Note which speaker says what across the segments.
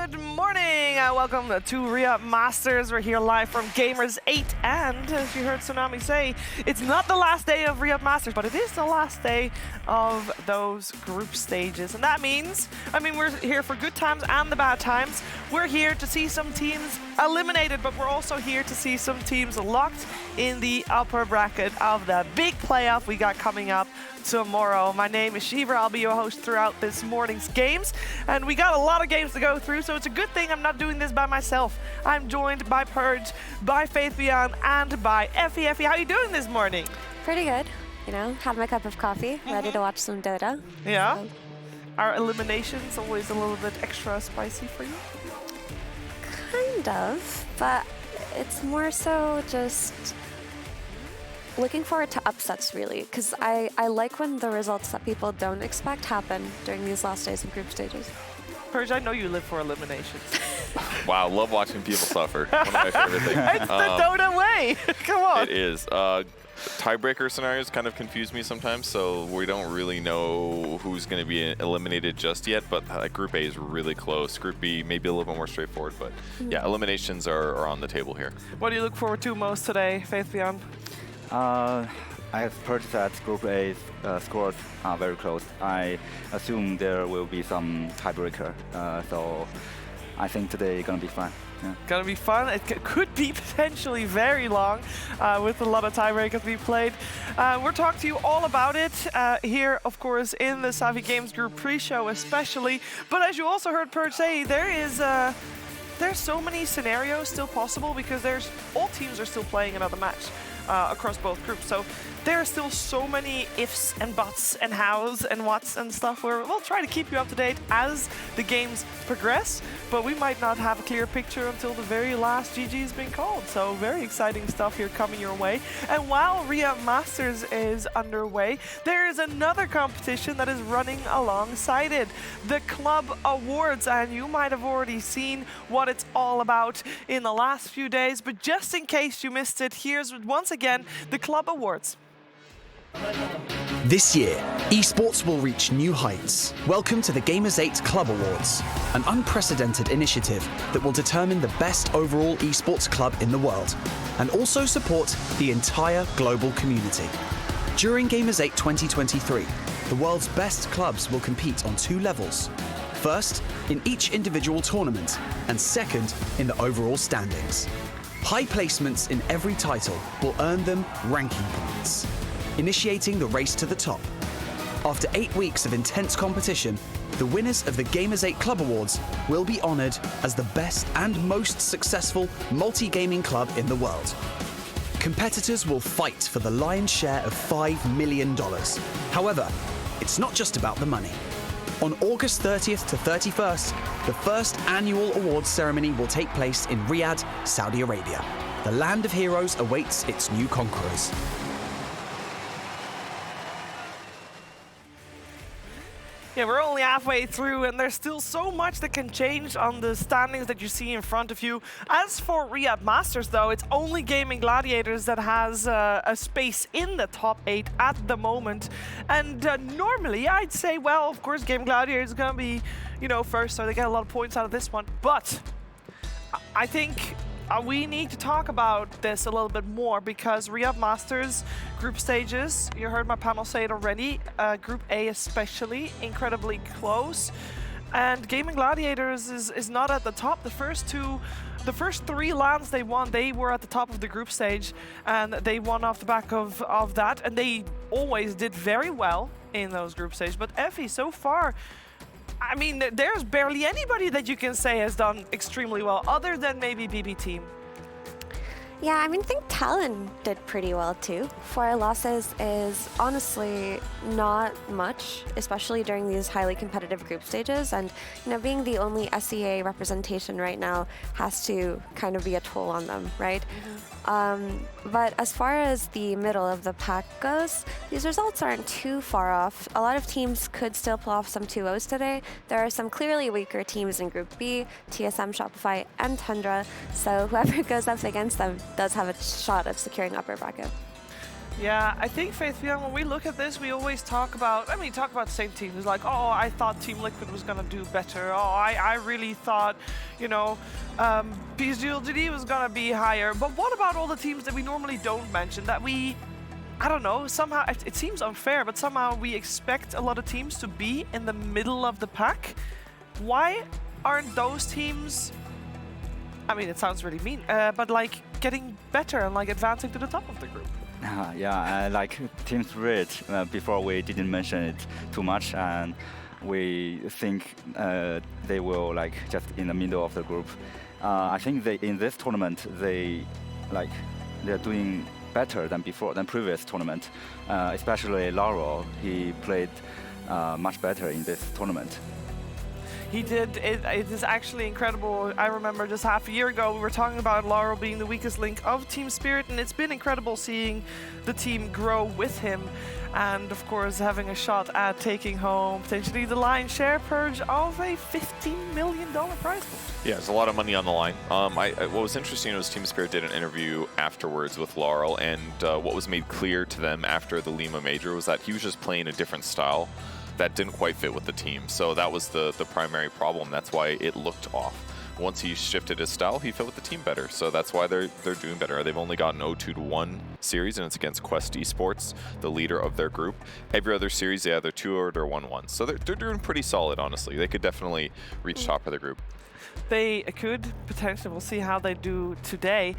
Speaker 1: Good morning. Welcome to Riyadh Masters. We're here live from Gamers 8, and as you heard Tsunami say, it's not the last day of Riyadh Masters, but it is the last day of those group stages. And that means, we're here for good times and the bad times. We're here to see some teams eliminated, but we're also here to see some teams locked in the upper bracket of the big playoff we got coming up tomorrow. My name is Shiva. I'll be your host throughout this morning's games, and we got a lot of games to go through, so it's a good thing I'm not doing this by myself. I'm joined by Purge, by Faith_Beyond, and by Effie. Effie, how are you doing this morning?
Speaker 2: Pretty good. You know, had my cup of coffee, ready to watch some Dota.
Speaker 1: Yeah?
Speaker 2: So.
Speaker 1: Are eliminations always a little bit extra spicy for you?
Speaker 2: Kind of, but it's more so just looking forward to upsets, really, because I like when the results that people don't expect happen during these last days of group stages.
Speaker 1: Purge, I know you live for eliminations.
Speaker 3: Wow, love watching people suffer. One of my favorite things.
Speaker 1: It's the Dota way. Come on.
Speaker 3: It is. Tiebreaker scenarios kind of confuse me sometimes, so we don't really know who's going to be eliminated just yet, but Group A is really close. Group B maybe a little bit more straightforward, but yeah, eliminations are on the table here.
Speaker 1: What do you look forward to most today, Faith_Beyond?
Speaker 4: I have heard that Group A scores are very close. I assume there will be some tiebreaker, so I think today is going to be fun. Yeah.
Speaker 1: Gonna be fun. It could be potentially very long with a lot of tiebreakers being played. We'll talk to you all about it here, of course, in the Savvy Games Group pre-show especially. But as you also heard Purge say, there's so many scenarios still possible because all teams are still playing another match across both groups. So there are still so many ifs and buts and hows and whats and stuff where we'll try to keep you up to date as the games progress, but we might not have a clear picture until the very last GG has been called. So very exciting stuff here coming your way. And while Riyadh Masters is underway, there is another competition that is running alongside it, the Club Awards, and you might have already seen what it's all about in the last few days, but just in case you missed it, here's once again the Club Awards.
Speaker 5: This year, esports will reach new heights. Welcome to the Gamers 8 Club Awards, an unprecedented initiative that will determine the best overall esports club in the world, and also support the entire global community. During Gamers 8 2023, the world's best clubs will compete on 2 levels. First, in each individual tournament, and second, in the overall standings. High placements in every title will earn them ranking points, initiating the race to the top. After 8 weeks of intense competition, the winners of the Gamers 8 Club Awards will be honoured as the best and most successful multi-gaming club in the world. Competitors will fight for the lion's share of $5 million. However, it's not just about the money. On August 30th to 31st, the first annual awards ceremony will take place in Riyadh, Saudi Arabia. The land of heroes awaits its new conquerors.
Speaker 1: Yeah, we're only halfway through, and there's still so much that can change on the standings that you see in front of you. As for Riyadh Masters, though, it's only Gaming Gladiators that has a space in the top 8 at the moment. And normally, I'd say, well, of course, Gaming Gladiators is going to be, first, so they get a lot of points out of this one. But I think we need to talk about this a little bit more because Riyadh Masters group stages, you heard my panel say it already, Group A especially, incredibly close. And Gaming Gladiators is not at the top. The first 3 lands they won, they were at the top of the group stage, and they won off the back of that, and they always did very well in those group stages. But Effie, so far, there's barely anybody that you can say has done extremely well, other than maybe BB Team.
Speaker 2: Yeah, I think Talon did pretty well too. 4 losses is honestly not much, especially during these highly competitive group stages. And being the only SEA representation right now has to kind of be a toll on them, right? But as far as the middle of the pack goes, these results aren't too far off. A lot of teams could still pull off some 2-0s today. There are some clearly weaker teams in Group B, TSM, Shopify, and Tundra. So whoever goes up against them does have a shot at securing upper bracket.
Speaker 1: Yeah, I think, Faith, when we look at this, we always talk about, talk about the same team. It's like, oh, I thought Team Liquid was going to do better. Oh, I really thought, PSG.LGD was going to be higher. But what about all the teams that we normally don't mention, that I don't know, somehow, it seems unfair, but somehow we expect a lot of teams to be in the middle of the pack? Why aren't those teams, it sounds really mean, but like getting better and like advancing to the top of the group?
Speaker 4: Yeah, like Team Spirit, before we didn't mention it too much, and we think they will like just in the middle of the group. I think in this tournament they're doing better than previous tournament, especially Laurel. He played much better in this tournament.
Speaker 1: He did. It is actually incredible. I remember just half a year ago we were talking about Laurel being the weakest link of Team Spirit, and it's been incredible seeing the team grow with him, and of course having a shot at taking home potentially the lion's share purge of a $15 million prize pool.
Speaker 3: Yeah, there's a lot of money on the line. What was interesting was Team Spirit did an interview afterwards with Laurel, and what was made clear to them after the Lima Major was that he was just playing a different style that didn't quite fit with the team. So that was the primary problem. That's why it looked off. Once he shifted his style, he fit with the team better. So that's why they're doing better. They've only got an 0-2-1 series, and it's against Quest Esports, the leader of their group. Every other series, they either 2-0 or 1-1. So they're doing pretty solid, honestly. They could definitely reach top of the group.
Speaker 1: They could potentially. We'll see how they do today.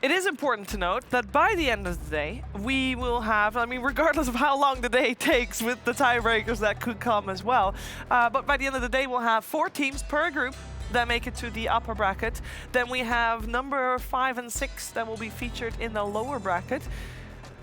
Speaker 1: It is important to note that by the end of the day, we will have, regardless of how long the day takes with the tiebreakers that could come as well, but by the end of the day, we'll have 4 teams per group that make it to the upper bracket. Then we have number 5 and 6 that will be featured in the lower bracket.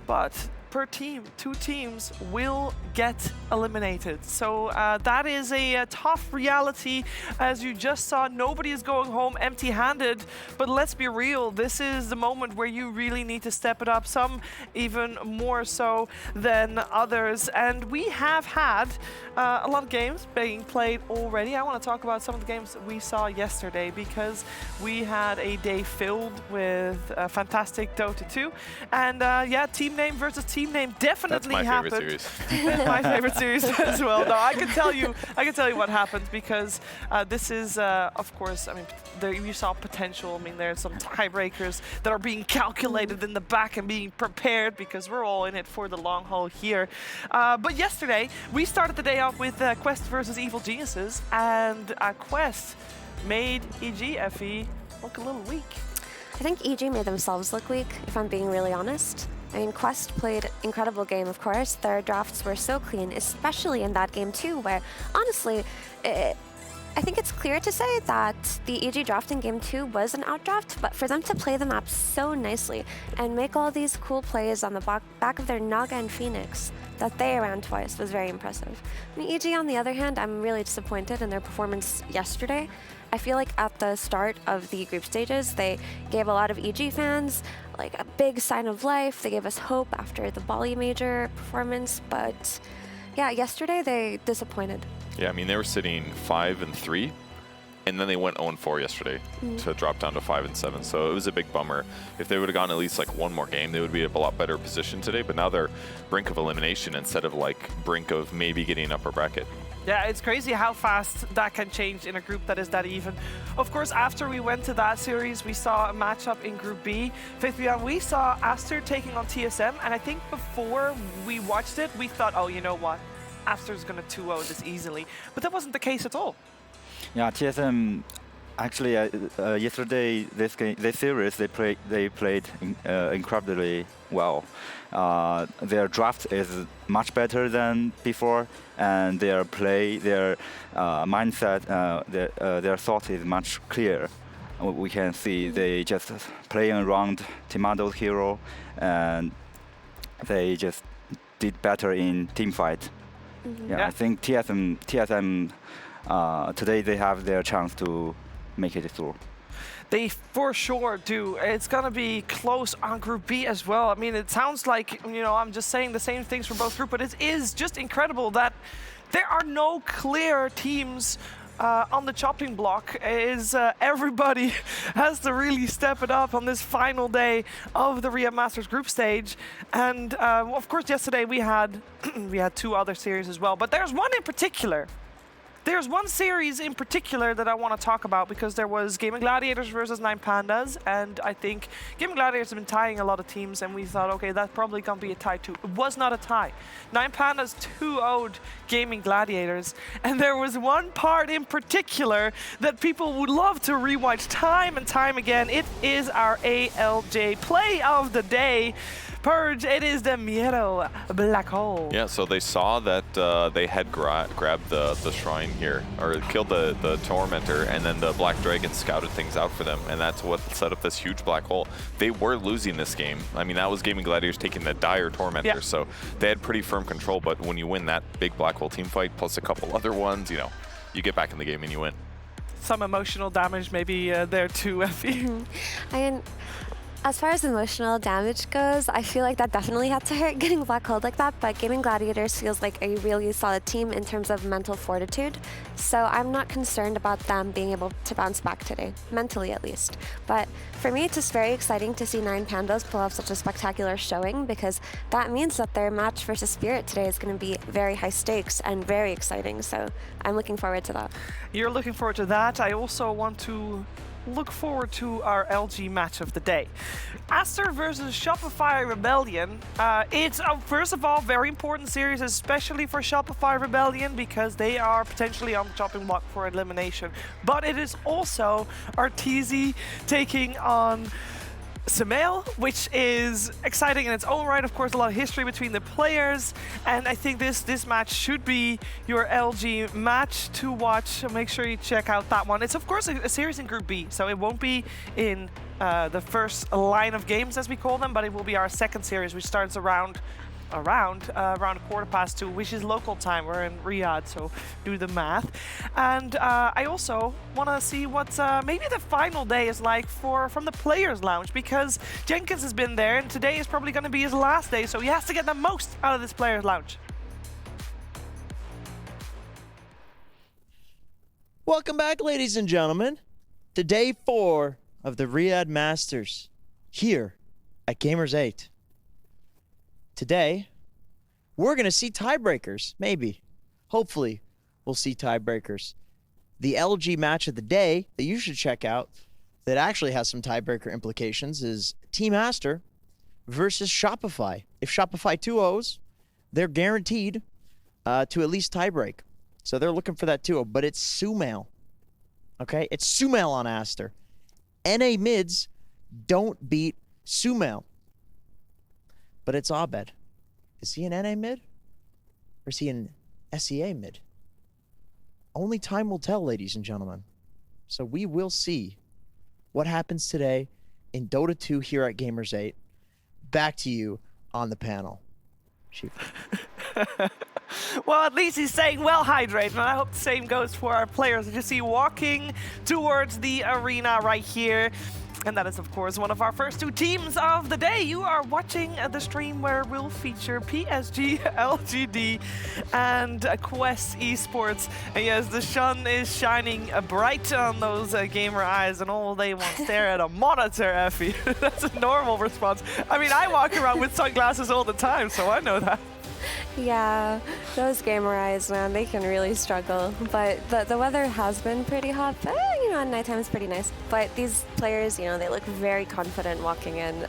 Speaker 1: But per team, 2 teams will get eliminated. So that is a tough reality. As you just saw, nobody is going home empty-handed. But let's be real, this is the moment where you really need to step it up, some even more so than others. And we have had a lot of games being played already. I want to talk about some of the games that we saw yesterday, because we had a day filled with fantastic Dota 2. And yeah, team name versus team name definitely happened.
Speaker 3: That's my favorite series.
Speaker 1: My favorite series as well. No, I can tell you what happened, because this is, of course, there you saw potential. There's some tiebreakers that are being calculated in the back and being prepared, because we're all in it for the long haul here. But yesterday, we started the day off with Quest versus Evil Geniuses, and Quest made EG look a little weak.
Speaker 2: I think EG made themselves look weak, if I'm being really honest. Quest played incredible game, of course. Their drafts were so clean, especially in that game too, where honestly, I think it's clear to say that the EG draft in game 2 was an outdraft, but for them to play the map so nicely and make all these cool plays on the back of their Naga and Phoenix that they ran twice was very impressive. EG, on the other hand, I'm really disappointed in their performance yesterday. I feel like at the start of the group stages, they gave a lot of EG fans like a big sign of life. They gave us hope after the Bali Major performance, but yeah, yesterday they disappointed.
Speaker 3: Yeah, they were sitting 5-3, and then they went 0-4 yesterday to drop down to 5-7. So it was a big bummer. If they would have gotten at least like one more game, they would be in a lot better position today. But now they're brink of elimination instead of like brink of maybe getting upper bracket.
Speaker 1: Yeah, it's crazy how fast that can change in a group that is that even. Of course, after we went to that series, we saw a matchup in Group B. We saw Aster taking on TSM, and I think before we watched it, we thought, oh, you know what? Aster's going to 2-0 this easily. But that wasn't the case at all.
Speaker 4: Yeah, TSM actually yesterday this series they played incredibly well. Their draft is much better than before, and their mindset, their thought is much clearer. We can see they just playing around Timado's hero, and they just did better in team fight. Yeah, I think TSM today they have their chance to make it through.
Speaker 1: They for sure do. It's going to be close on Group B as well. It sounds like, I'm just saying the same things for both groups, but it is just incredible that there are no clear teams on the chopping block is everybody has to really step it up on this final day of the Riyadh Masters group stage. And of course, yesterday we had we had 2 other series as well, but there's one in particular. There's one series in particular that I want to talk about because there was Gaming Gladiators versus 9 Pandas, and I think Gaming Gladiators have been tying a lot of teams, and we thought, okay, that's probably going to be a tie too. It was not a tie. 9 Pandas 2-0'd Gaming Gladiators, and there was one part in particular that people would love to rewatch time and time again. It is our ALJ play of the day. Purge, it is the Miedo Black Hole.
Speaker 3: Yeah, so they saw that they had grabbed the shrine here, or killed the Tormentor, and then the Black Dragon scouted things out for them, and that's what set up this huge black hole. They were losing this game. I mean, that was Gaming Gladiators taking the dire Tormentor, so they had pretty firm control, but when you win that big black hole team fight, plus a couple other ones, you know, you get back in the game and you win.
Speaker 1: Some emotional damage maybe there too, Effie.
Speaker 2: As far as emotional damage goes, I feel like that definitely had to hurt getting black holed like that, but Gaming Gladiators feels like a really solid team in terms of mental fortitude, so I'm not concerned about them being able to bounce back today, mentally at least. But for me, it's just very exciting to see 9 Pandas pull off such a spectacular showing, because that means that their match versus Spirit today is going to be very high stakes and very exciting, so I'm looking forward to that.
Speaker 1: You're looking forward to that. I also want to look forward to our LG match of the day. Aster versus Shopify Rebellion. It's, first of all, very important series, especially for Shopify Rebellion, because they are potentially on the chopping block for elimination. But it is also Arteezy taking on Samael, which is exciting in its own right. Of course, a lot of history between the players, and I think this match should be your LG match to watch. So make sure you check out that one. It's of course a series in Group B, so it won't be in the first line of games, as we call them, but it will be our second series, which starts around 2:15, which is local time. We're in Riyadh, so do the math. And I also want to see what maybe the final day is like from the Players Lounge, because Jenkins has been there, and today is probably going to be his last day, so he has to get the most out of this Players Lounge.
Speaker 6: Welcome back, ladies and gentlemen, to day 4 of the Riyadh Masters here at Gamers 8. Today, we're going to see tiebreakers, maybe. Hopefully, we'll see tiebreakers. The LG match of the day that you should check out that actually has some tiebreaker implications is Team Aster versus Shopify. If Shopify 2-0s, they're guaranteed to at least tiebreak. So they're looking for that 2-0, but it's Sumail. Okay? It's Sumail on Aster. NA mids don't beat Sumail. But it's Abed. Is he an NA mid? Or is he an SEA mid? Only time will tell, ladies and gentlemen. So we will see what happens today in Dota 2 here at Gamers 8. Back to you on the panel. Chief.
Speaker 1: Well, at least he's staying well hydrated, and I hope the same goes for our players. As you see walking towards the arena right here. And that is, of course, one of our first 2 teams of the day. You are watching the stream where we'll feature PSG.LGD and Quest Esports. And yes, the sun is shining bright on those gamer eyes, and all they want to stare at a monitor, Effie. That's a normal response. I mean, I walk around with sunglasses all the time, so I know that.
Speaker 2: Yeah, those gamer eyes, man, they can really struggle. But the weather has been pretty hot, but you know, at nighttime it's pretty nice. But these players, you know, they look very confident walking in.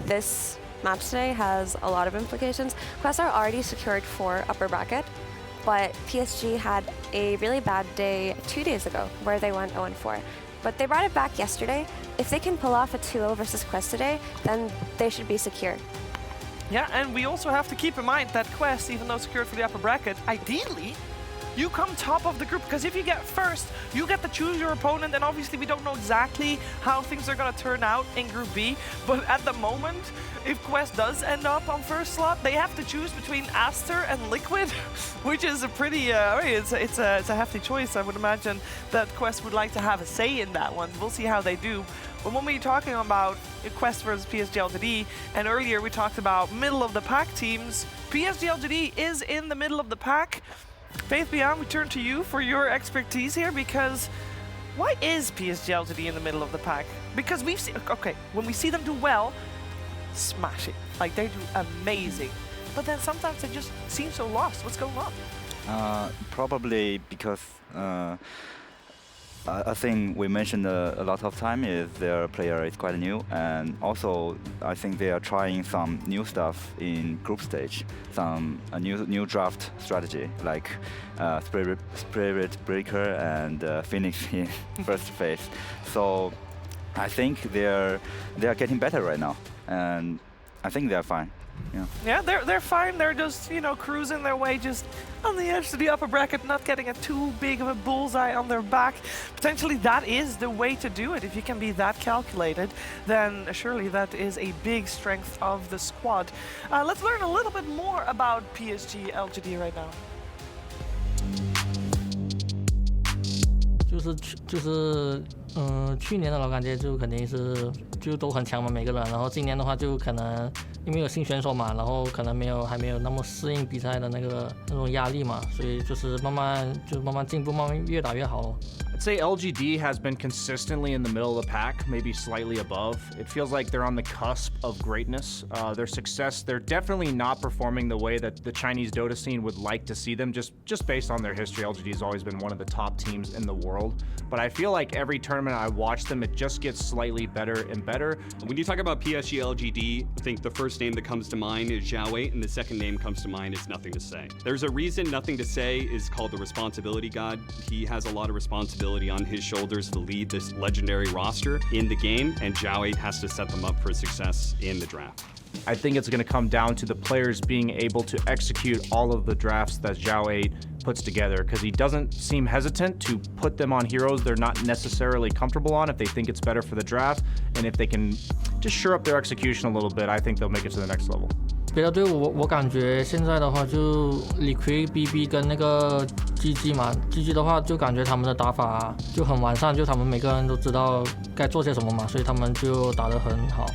Speaker 2: This match today has a lot of implications. Quest are already secured for upper bracket, but PSG had a really bad day 2 days ago where they went 0-4. But they brought it back yesterday. If they can pull off a 2-0 versus Quest today, then they should be secure.
Speaker 1: Yeah, and we also have to keep in mind that Quest, even though secured for the upper bracket, ideally, you come top of the group, because if you get first, you get to choose your opponent, and obviously we don't know exactly how things are going to turn out in Group B, but at the moment, if Quest does end up on first slot, they have to choose between Aster and Liquid, which is a pretty, it's a hefty choice. I would imagine that Quest would like to have a say in that one. We'll see how they do. But when we're talking about Quest versus PSG.LGD, and earlier we talked about middle of the pack teams, PSG.LGD is in the middle of the pack. Faith Beyond, we turn to you for your expertise here, because why is PSG.LGD in the middle of the pack? Because we've seen, okay, when we see them do well, smash it. Like, they do amazing. But then sometimes they just seem so lost. What's going on?
Speaker 4: Probably because a thing we mentioned a lot of time is their player is quite new, and also I think they are trying some new stuff in group stage, a new draft strategy like Spirit Breaker and Phoenix in first phase. So I think they are getting better right now, and I think they are fine.
Speaker 1: Yeah, they're fine. They're just, you know, cruising their way, just on the edge to the upper bracket, not getting a too big of a bullseye on their back. Potentially that is the way to do it. If you can be that calculated, then surely that is a big strength of the squad. Let's learn a little bit more about PSG.LGD right now.
Speaker 7: 去年的我感觉就肯定是就都很强嘛，每个人。然后今年的话就可能因为有新选手嘛，然后可能还没有那么适应比赛的那种压力嘛，所以就是慢慢进步，慢慢越打越好咯。
Speaker 8: I'd say LGD has been consistently in the middle of the pack, maybe slightly above. It feels like they're on the cusp of greatness. Their success, they're definitely not performing the way that the Chinese Dota scene would like to see them, just based on their history. LGD has always been one of the top teams in the world. But I feel like every tournament I watch them, it just gets slightly better and better.
Speaker 9: When you talk about PSG.LGD, I think the first name that comes to mind is Zhao, and the second name comes to mind is Nothing to Say. There's a reason Nothing to Say is called the responsibility god. He has a lot of responsibility on his shoulders to lead this legendary roster in the game, and Zhao has to set them up for success in the draft.
Speaker 8: I think it's going to come down to the players being able to execute all of the drafts that Zhao 8 puts together, because he doesn't seem hesitant to put them on heroes they're not necessarily comfortable on if they think it's better for the draft, and if they can just shore up their execution a little bit, I think they'll make it to the next level.
Speaker 7: 别的队伍我感觉现在的话就Liquid、BB 跟那个 GG 嘛 ，GG 的话就感觉他们的打法就很完善，就他们每个人都知道该做些什么嘛，所以他们就打得很好。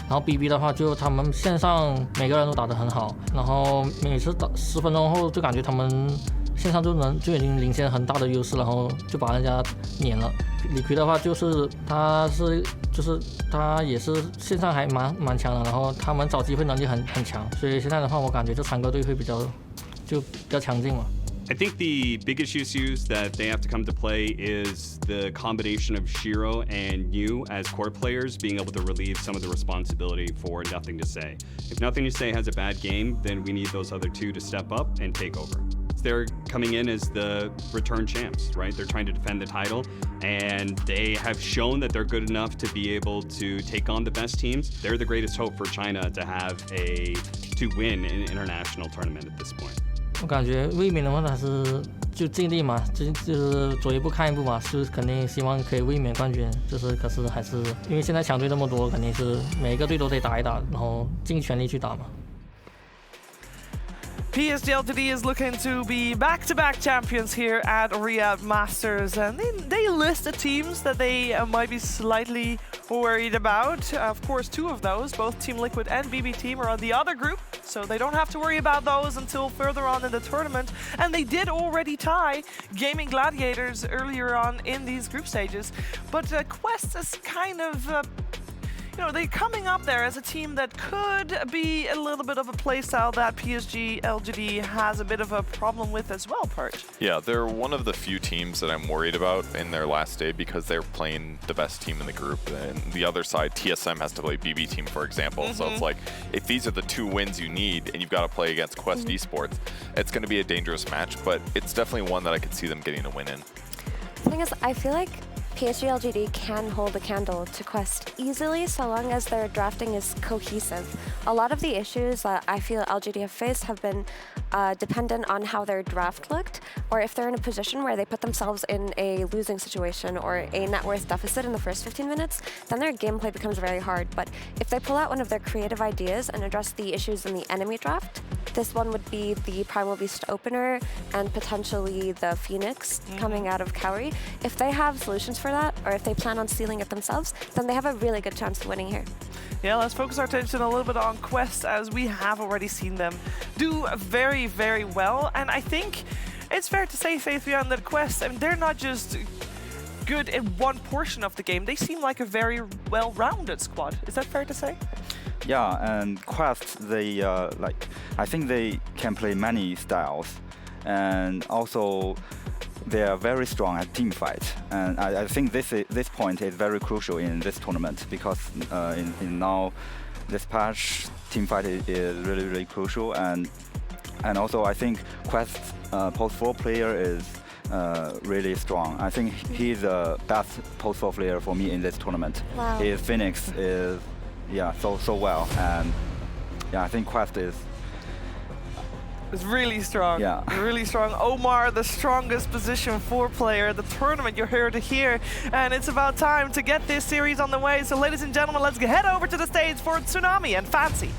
Speaker 7: 然后 BB 的话就他们线上每个人都打得很好，然后每次打10分钟后就感觉他们线上就已经领先很大的优势，然后就把人家撵了。Liquid 的话就是他也是线上还蛮强的，然后他们找机会能力很强，所以现在的话我感觉这3个队会比较强劲嘛。
Speaker 9: I think the biggest issues that they have to come to play is the combination of Shiro and you as core players being able to relieve some of the responsibility for Nothing to Say. If Nothing to Say has a bad game, then we need those other two to step up and take over. They're coming in as the return champs, right? They're trying to defend the title, and they have shown that they're good enough to be able to take on the best teams. They're the greatest hope for China to win an international tournament at this point.
Speaker 7: 我感觉卫冕的话还是就尽力嘛，就是走一步看一步嘛，就是肯定希望可以卫冕冠军。可是还是因为现在强队那么多，肯定是每一个队都得打一打，然后尽全力去打嘛。
Speaker 1: PSG.LGD is looking to be back-to-back champions here at Riyadh Masters, and they list the teams that they might be slightly worried about. Of course, 2 of those, both Team Liquid and BB Team, are on the other group, so they don't have to worry about those until further on in the tournament. And they did already tie Gaming Gladiators earlier on in these group stages, but Quest is kind of they're coming up there as a team that could be a little bit of a playstyle that PSG.LGD has a bit of a problem with as well, Perch.
Speaker 3: Yeah, they're one of the few teams that I'm worried about in their last day because they're playing the best team in the group. And the other side, TSM has to play BB Team, for example. So it's like, if these are the 2 wins you need and you've got to play against Quest Esports, it's going to be a dangerous match, but it's definitely one that I could see them getting a win in.
Speaker 2: The thing is, I feel like PSG.LGD can hold a candle to Quest easily so long as their drafting is cohesive. A lot of the issues that I feel LGD have faced have been dependent on how their draft looked, or if they're in a position where they put themselves in a losing situation or a net worth deficit in the first 15 minutes, then their gameplay becomes very hard. But if they pull out one of their creative ideas and address the issues in the enemy draft, this one would be the Primal Beast opener and potentially the Phoenix coming out of Cowrie. If they have solutions for that, or if they plan on stealing it themselves, then they have a really good chance of winning here.
Speaker 1: Yeah, let's focus our attention a little bit on Quest, as we have already seen them do very, very well. And I think it's fair to say, Faith, beyond that Quest, I mean, they're not just good in one portion of the game. They seem like a very well-rounded squad. Is that fair to say?
Speaker 4: Yeah, and Quest, they I think they can play many styles, and also they are very strong at team fight. And I think this point is very crucial in this tournament, because in now this patch, team fight is really crucial, and also I think Quest post 4 player is really strong. I think he's the best post 4 player for me in this tournament.
Speaker 2: Wow.
Speaker 4: His Phoenix is so well, and I think Quest is
Speaker 1: really strong.
Speaker 4: Yeah.
Speaker 1: Really strong. Omar, the strongest position 4 player at the tournament, you're here to hear. And it's about time to get this series on the way. So ladies and gentlemen, let's head over to the stage for Tsunami and Fancy.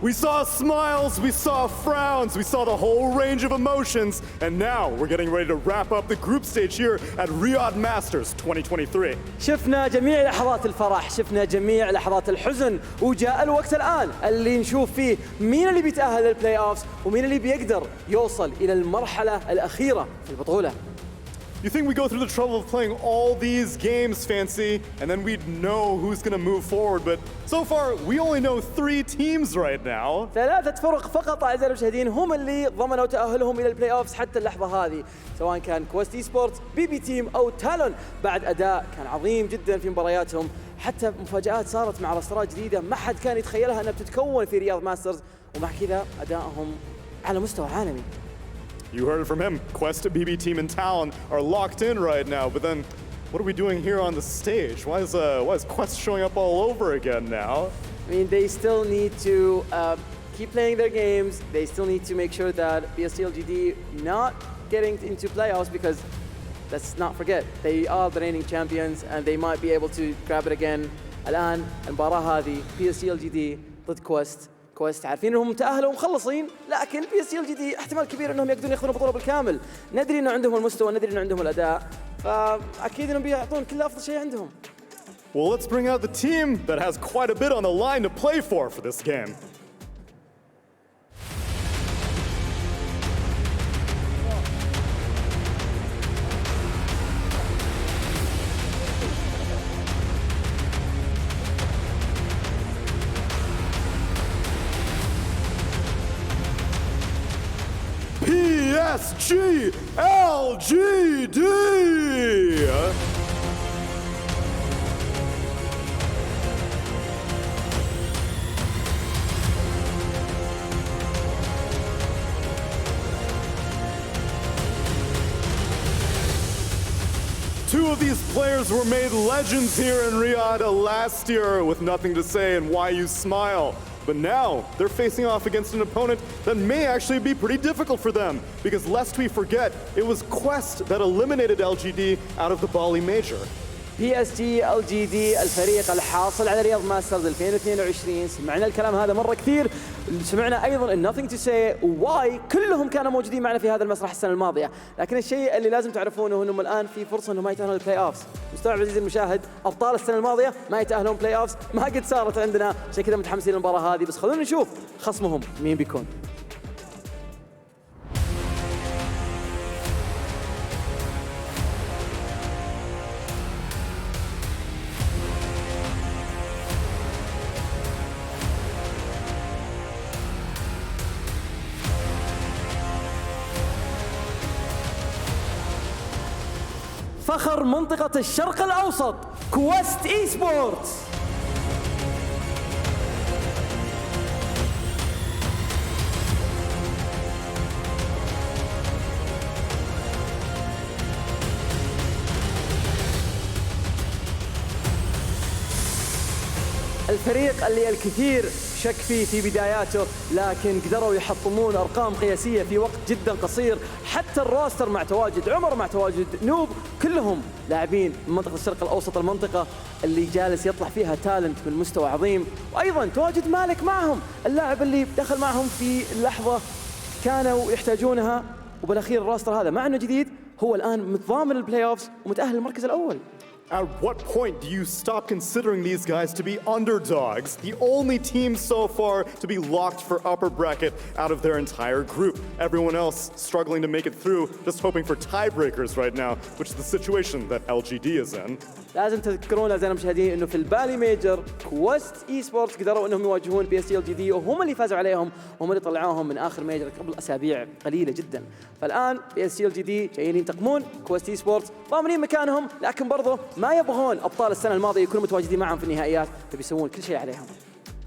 Speaker 10: We saw smiles, we saw frowns, we saw the whole range of emotions, and now we're getting ready to wrap up the group stage here at Riyadh Masters 2023.
Speaker 11: شفنا جميع لحظات الفرح، شفنا جميع لحظات الحزن، وجاء الوقت الآن اللي نشوف فيه مين اللي بيتأهل للبلاي أوفز ومين اللي بيقدر يوصل إلى المرحلة الأخيرة في البطولة.
Speaker 10: You think we go through the trouble of playing all these games, Fancy, and then we'd know who's going to move forward, but so far we only know 3 teams right now.
Speaker 11: 3 فرق فقط أعزائي المشاهدين هم اللي ضمنوا تأهلهم إلى البلاي أوفز حتى اللحظة هذه، سواء كان كويست اي سبورتس، بي تيم أو تالون، بعد أداء كان عظيم جدا في مبارياتهم، حتى مفاجآت صارت مع رسترات جديدة ما حد كان يتخيلها أنها بتتكون في رياض ماسترز، ومع كذا أدائهم على مستوى عالمي.
Speaker 10: You heard it from him. Quest, BB Team, and Talon are locked in right now, but then what are we doing here on the stage? Why is Quest showing up all over again now?
Speaker 11: I mean, they still need to keep playing their games. They still need to make sure that PSG.LGD not getting into playoffs, because let's not forget, they are the reigning champions and they might be able to grab it again. الآن المباراة هذه PSG.LGD ضد كويست عارفين انهم تأهلوا ومخلصين، لكن PSG.LGD احتمال كبير انهم يقدرون ياخذون البطولة بالكامل. ندري انه عندهم المستوى، ندري انه عندهم الأداء، فأكيد انهم بيعطون كل أفضل شيء عندهم.
Speaker 10: Well, let's bring out the team that has quite a bit on the line to play for this game. PSG.LGD! Two of these players were made legends here in Riyadh last year with Nothing to Say and Why You Smile. But now they're facing off against an opponent that may actually be pretty difficult for them, because lest we forget, it was Quest that eliminated LGD out of the Bali Major.
Speaker 11: PSG.LGD الفريق الحاصل على رياض ماسترز 2022. سمعنا الكلام هذا مرة كثير، سمعنا أيضا Nothing to Say وواي، كلهم كانوا موجودين معنا في هذا المسرح السنة الماضية، لكن الشيء اللي لازم تعرفونه انهم الآن في فرصة انهم ما يتأهلون للبلاي أوفز. مستوعب عزيزي المشاهد، أبطال السنة الماضية ما يتأهلون بلاي أوفز، ما قد صارت عندنا، عشان كذا متحمسين للمباراة هذه، بس خلونا نشوف خصمهم مين بيكون. فخر منطقة الشرق الأوسط، كويست اي سبورتس. الفريق اللي الكثير شك فيه في بداياته، لكن قدروا يحطمون أرقام قياسية في وقت جدا قصير. حتى الروستر مع تواجد عمر، مع تواجد نوب، كلهم لاعبين من منطقة الشرق الأوسط، المنطقة اللي جالس يطلع فيها تالنت من مستوى عظيم. وأيضا تواجد مالك معهم، اللاعب اللي دخل معهم في لحظة كانوا يحتاجونها، وبالأخير الروستر هذا مع أنه جديد هو الآن متضامن البلاي أوفز ومتأهل للمركز الأول.
Speaker 10: At what point do you stop considering these guys to be underdogs, the only team so far to be locked for upper bracket out of their entire group? Everyone else struggling to make it through, just hoping for tiebreakers right now, which is the situation that LGD is in.
Speaker 11: لازم تذكرون أعزائنا المشاهدين إنه في البالي ميجر كويست إي سبورتس قدروا إنهم يواجهون PSG.LGD، وهم اللي فازوا عليهم وهم اللي طلعوهم من آخر ميجر قبل أسابيع قليلة جدا. فالآن PSG.LGD جايين ينتقمون كويست إي سبورتس، ضامنين مكانهم، لكن برضه ما يبغون أبطال السنة الماضية يكونوا متواجدين معهم في النهائيات، فبيسوون كل شيء عليهم.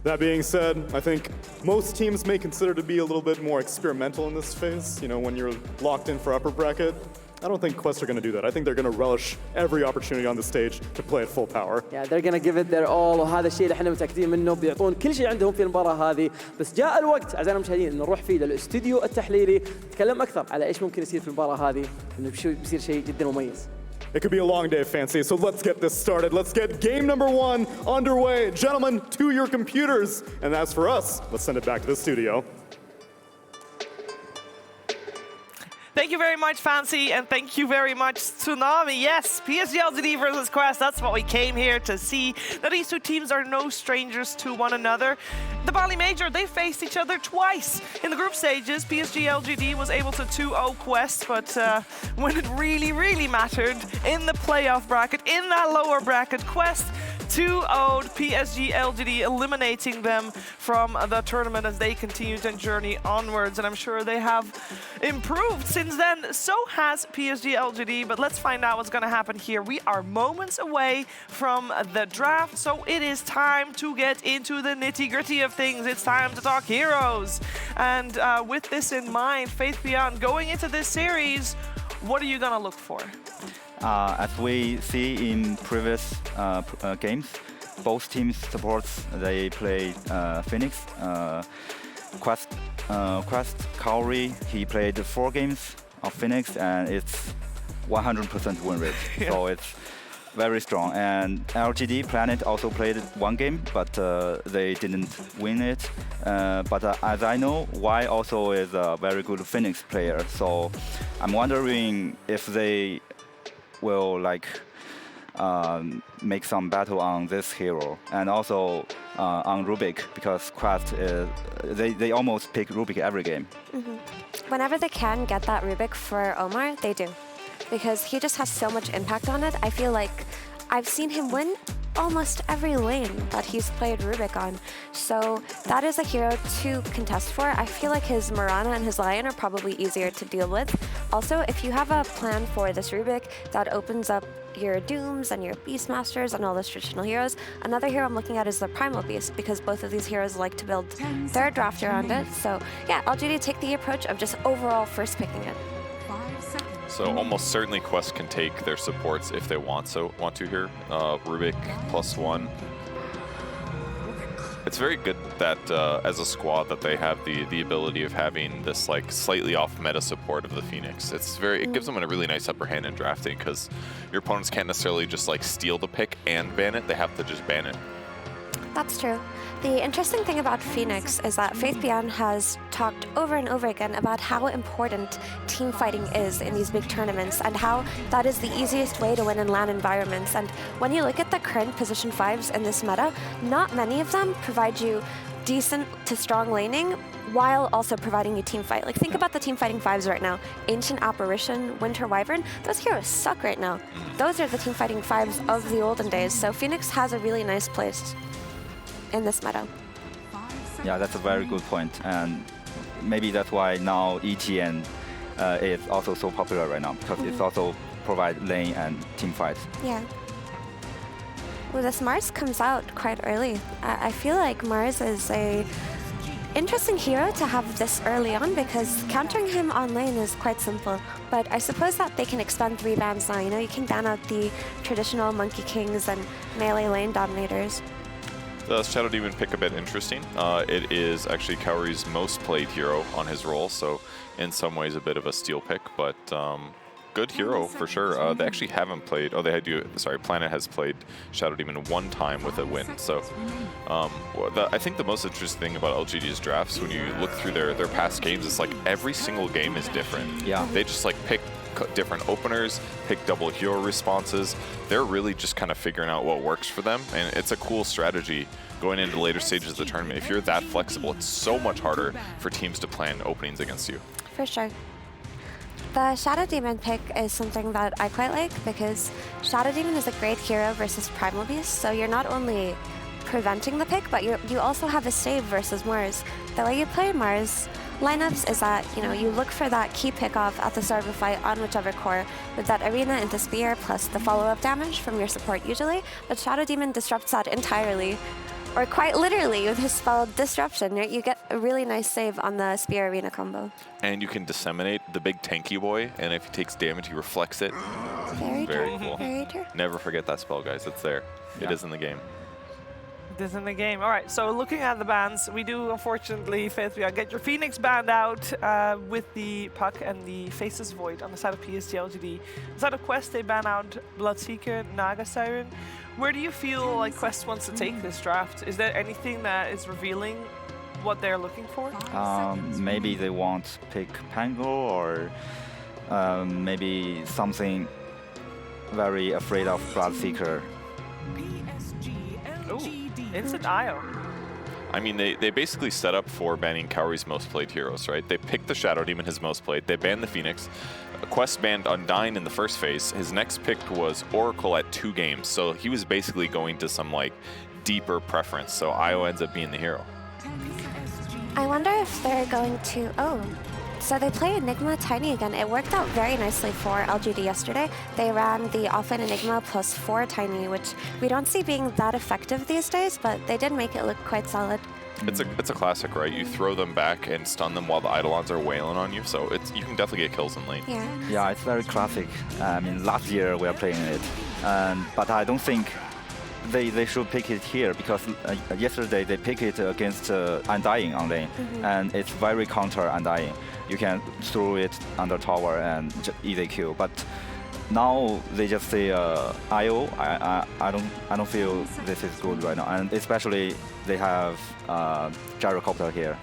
Speaker 10: That being said, I think most teams may consider to be a little bit more experimental in this phase. You know, when you're locked in for upper bracket, I don't think Quest are going to do that. I think they're going to relish every opportunity on the stage to play at full power.
Speaker 11: Yeah, they're going to give it their all، وهذا الشيء اللي احنا متأكدين منه، بيعطون كل شيء عندهم في المباراة هذه. بس جاء الوقت أعزائنا المشاهدين إن نروح فيه للاستوديو التحليلي، نتكلم أكثر على إيش ممكن يصير في المباراة هذه، إنه بيصير شيء جدا مميز.
Speaker 10: It could be a long day, Fancy, so let's get this started. Let's get game number 1 underway. Gentlemen, to your computers. And as for us, let's send it back to the studio.
Speaker 1: Thank you very much, Fancy, and thank you very much, Tsunami. Yes, PSG.LGD versus Quest, that's what we came here to see. That these two teams are no strangers to one another. The Bali Major, they faced each other twice. In the group stages, PSG.LGD was able to 2-0 Quest, but when it really mattered, in the playoff bracket, in that lower bracket, Quest 2-0'd PSG.LGD, eliminating them from the tournament as they continue to journey onwards. And I'm sure they have improved since then. So has PSG.LGD, but let's find out what's going to happen here. We are moments away from the draft, so it is time to get into the nitty-gritty of things. It's time to talk heroes. And with this in mind, Faith Beyond, going into this series, what are you going to look for?
Speaker 4: As we see in previous games, both teams supports, they play Phoenix. Quest Kaori, he played 4 games of Phoenix and it's 100% win rate. So it's very strong. And LGD Planet also played 1 game, but they didn't win it. But as I know, Y also is a very good Phoenix player. So I'm wondering if they will make some battle on this hero, and also on Rubik, because Quest they almost pick Rubik every game.
Speaker 2: Whenever they can get that Rubik for Omar, they do, because he just has so much impact on it. I feel like I've seen him win almost every lane that he's played Rubik on. So that is a hero to contest for. I feel like his Mirana and his Lion are probably easier to deal with. Also, if you have a plan for this Rubik that opens up your Dooms and your Beastmasters and all those traditional heroes, another hero I'm looking at is the Primal Beast, because both of these heroes like to build their draft around it. So yeah, LGD take the approach of just overall first picking it.
Speaker 3: So almost certainly Quest can take their supports if they want to here. Rubik +1. It's very good that as a squad that they have the ability of having this like slightly off meta support of the Phoenix. It gives them a really nice upper hand in drafting, because your opponents can't necessarily just like steal the pick and ban it. They have to just ban it.
Speaker 2: That's true. The interesting thing about Phoenix is that Faith Beyond has talked over and over again about how important team fighting is in these big tournaments, and how that is the easiest way to win in LAN environments. And when you look at the current position 5s in this meta, not many of them provide you decent to strong laning while also providing you team fight. Like, think about the team fighting 5s right now. Ancient Apparition, Winter Wyvern, those heroes suck right now. Those are the team fighting 5s of the olden days. So Phoenix has a really nice place in this meta.
Speaker 4: Yeah, that's a very good point, and maybe that's why now ETN is also so popular right now, because it's also provide lane and team fights.
Speaker 2: Yeah. Well, this Mars comes out quite early. I feel like Mars is a interesting hero to have this early on, because countering him on lane is quite simple. But I suppose that they can expand 3 bans now. You know, you can ban out the traditional Monkey Kings and melee lane dominators.
Speaker 3: The Shadow Demon pick a bit interesting. It is actually Kaori's most played hero on his role, so in some ways a bit of a steal pick, but good hero for sure. They actually haven't played, Planet has played Shadow Demon one time with a win, so I think the most interesting thing about LGD's drafts, when you look through their past games, is like every single game is different.
Speaker 4: Yeah.
Speaker 3: They just like pick different openers, pick double hero responses. They're really just kind of figuring out what works for them, and it's a cool strategy going into later stages of the tournament. If you're that flexible, it's so much harder for teams to plan openings against you.
Speaker 2: For sure. The Shadow Demon pick is something that I quite like because Shadow Demon is a great hero versus Primal Beast, so you're not only preventing the pick, but you also have a save versus Mars. The way you play Mars lineups is that, you look for that key pick-off at the start of a fight on whichever core with that arena into spear plus the follow-up damage from your support usually, but Shadow Demon disrupts that entirely, or quite literally with his spell Disruption. You get a really nice save on the spear arena combo.
Speaker 3: And you can disseminate the big tanky boy, and if he takes damage, he reflects it. Very cool.
Speaker 2: Very true.
Speaker 3: Never forget that spell, guys. It's there. Yeah. It is in the game.
Speaker 1: It is in the game. All right, so looking at the bans, we do unfortunately, Faith, we get your Phoenix banned out with the Puck and the Faces Void on the side of PSG.LGD. On the side of Quest, they ban out Bloodseeker, Naga Siren. Where do you feel like Quest wants to take this draft? Is there anything that is revealing what they're looking for?
Speaker 4: Maybe they want to pick Pango, or maybe something very afraid of Bloodseeker.
Speaker 1: Instant IO.
Speaker 3: I mean, they basically set up for banning Kaori's most played heroes, right? They picked the Shadow Demon, his most played. They banned the Phoenix. Quest banned Undying in the first phase. His next pick was Oracle at 2 games. So he was basically going to some like deeper preference. So IO ends up being the hero.
Speaker 2: I wonder if they're going to... So they play Enigma Tiny again. It worked out very nicely for LGD yesterday. They ran the offline Enigma plus 4 Tiny, which we don't see being that effective these days, but they did make it look quite solid.
Speaker 3: It's a classic, right? You throw them back and stun them while the Eidolons are wailing on you, so you can definitely get kills in lane.
Speaker 4: Yeah, it's very classic. I mean, last year we were playing it, but I don't think they should pick it here, because yesterday they picked it against Undying on lane, and it's very counter Undying. You can throw it under tower and easy kill, but now they just say IO. I don't feel this is good right now, and especially they have gyrocopter here.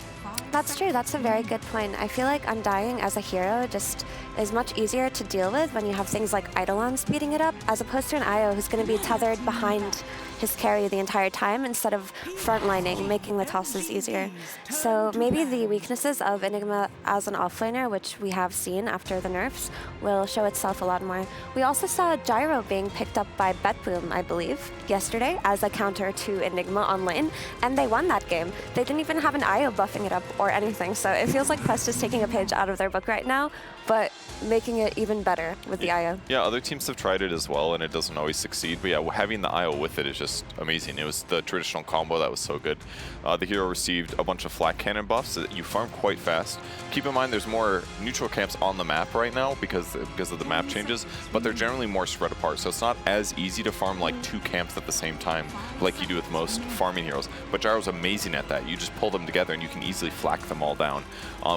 Speaker 2: That's true. That's a very good point. I feel like Undying as a hero just is much easier to deal with when you have things like Eidolon speeding it up, as opposed to an IO who's going to be tethered behind his carry the entire time instead of frontlining, making the tosses easier. So maybe the weaknesses of Enigma as an offlaner, which we have seen after the nerfs, will show itself a lot more. We also saw Gyro being picked up by Betboom, I believe, yesterday as a counter to Enigma on lane, and they won that game. They didn't even have an IO buffing it up or anything, so it feels like Quest is taking a page out of their book right now, but making it even better with the IO.
Speaker 3: Yeah, other teams have tried it as well, and it doesn't always succeed. But yeah, having the IO with it is just amazing. It was the traditional combo that was so good. The hero received a bunch of flat cannon buffs so that you farm quite fast. Keep in mind, there's more neutral camps on the map right now because of the map changes, but they're generally more spread apart. So it's not as easy to farm like 2 camps at the same time like you do with most farming heroes. But Gyro's amazing at that. You just pull them together and you can easily flack them all down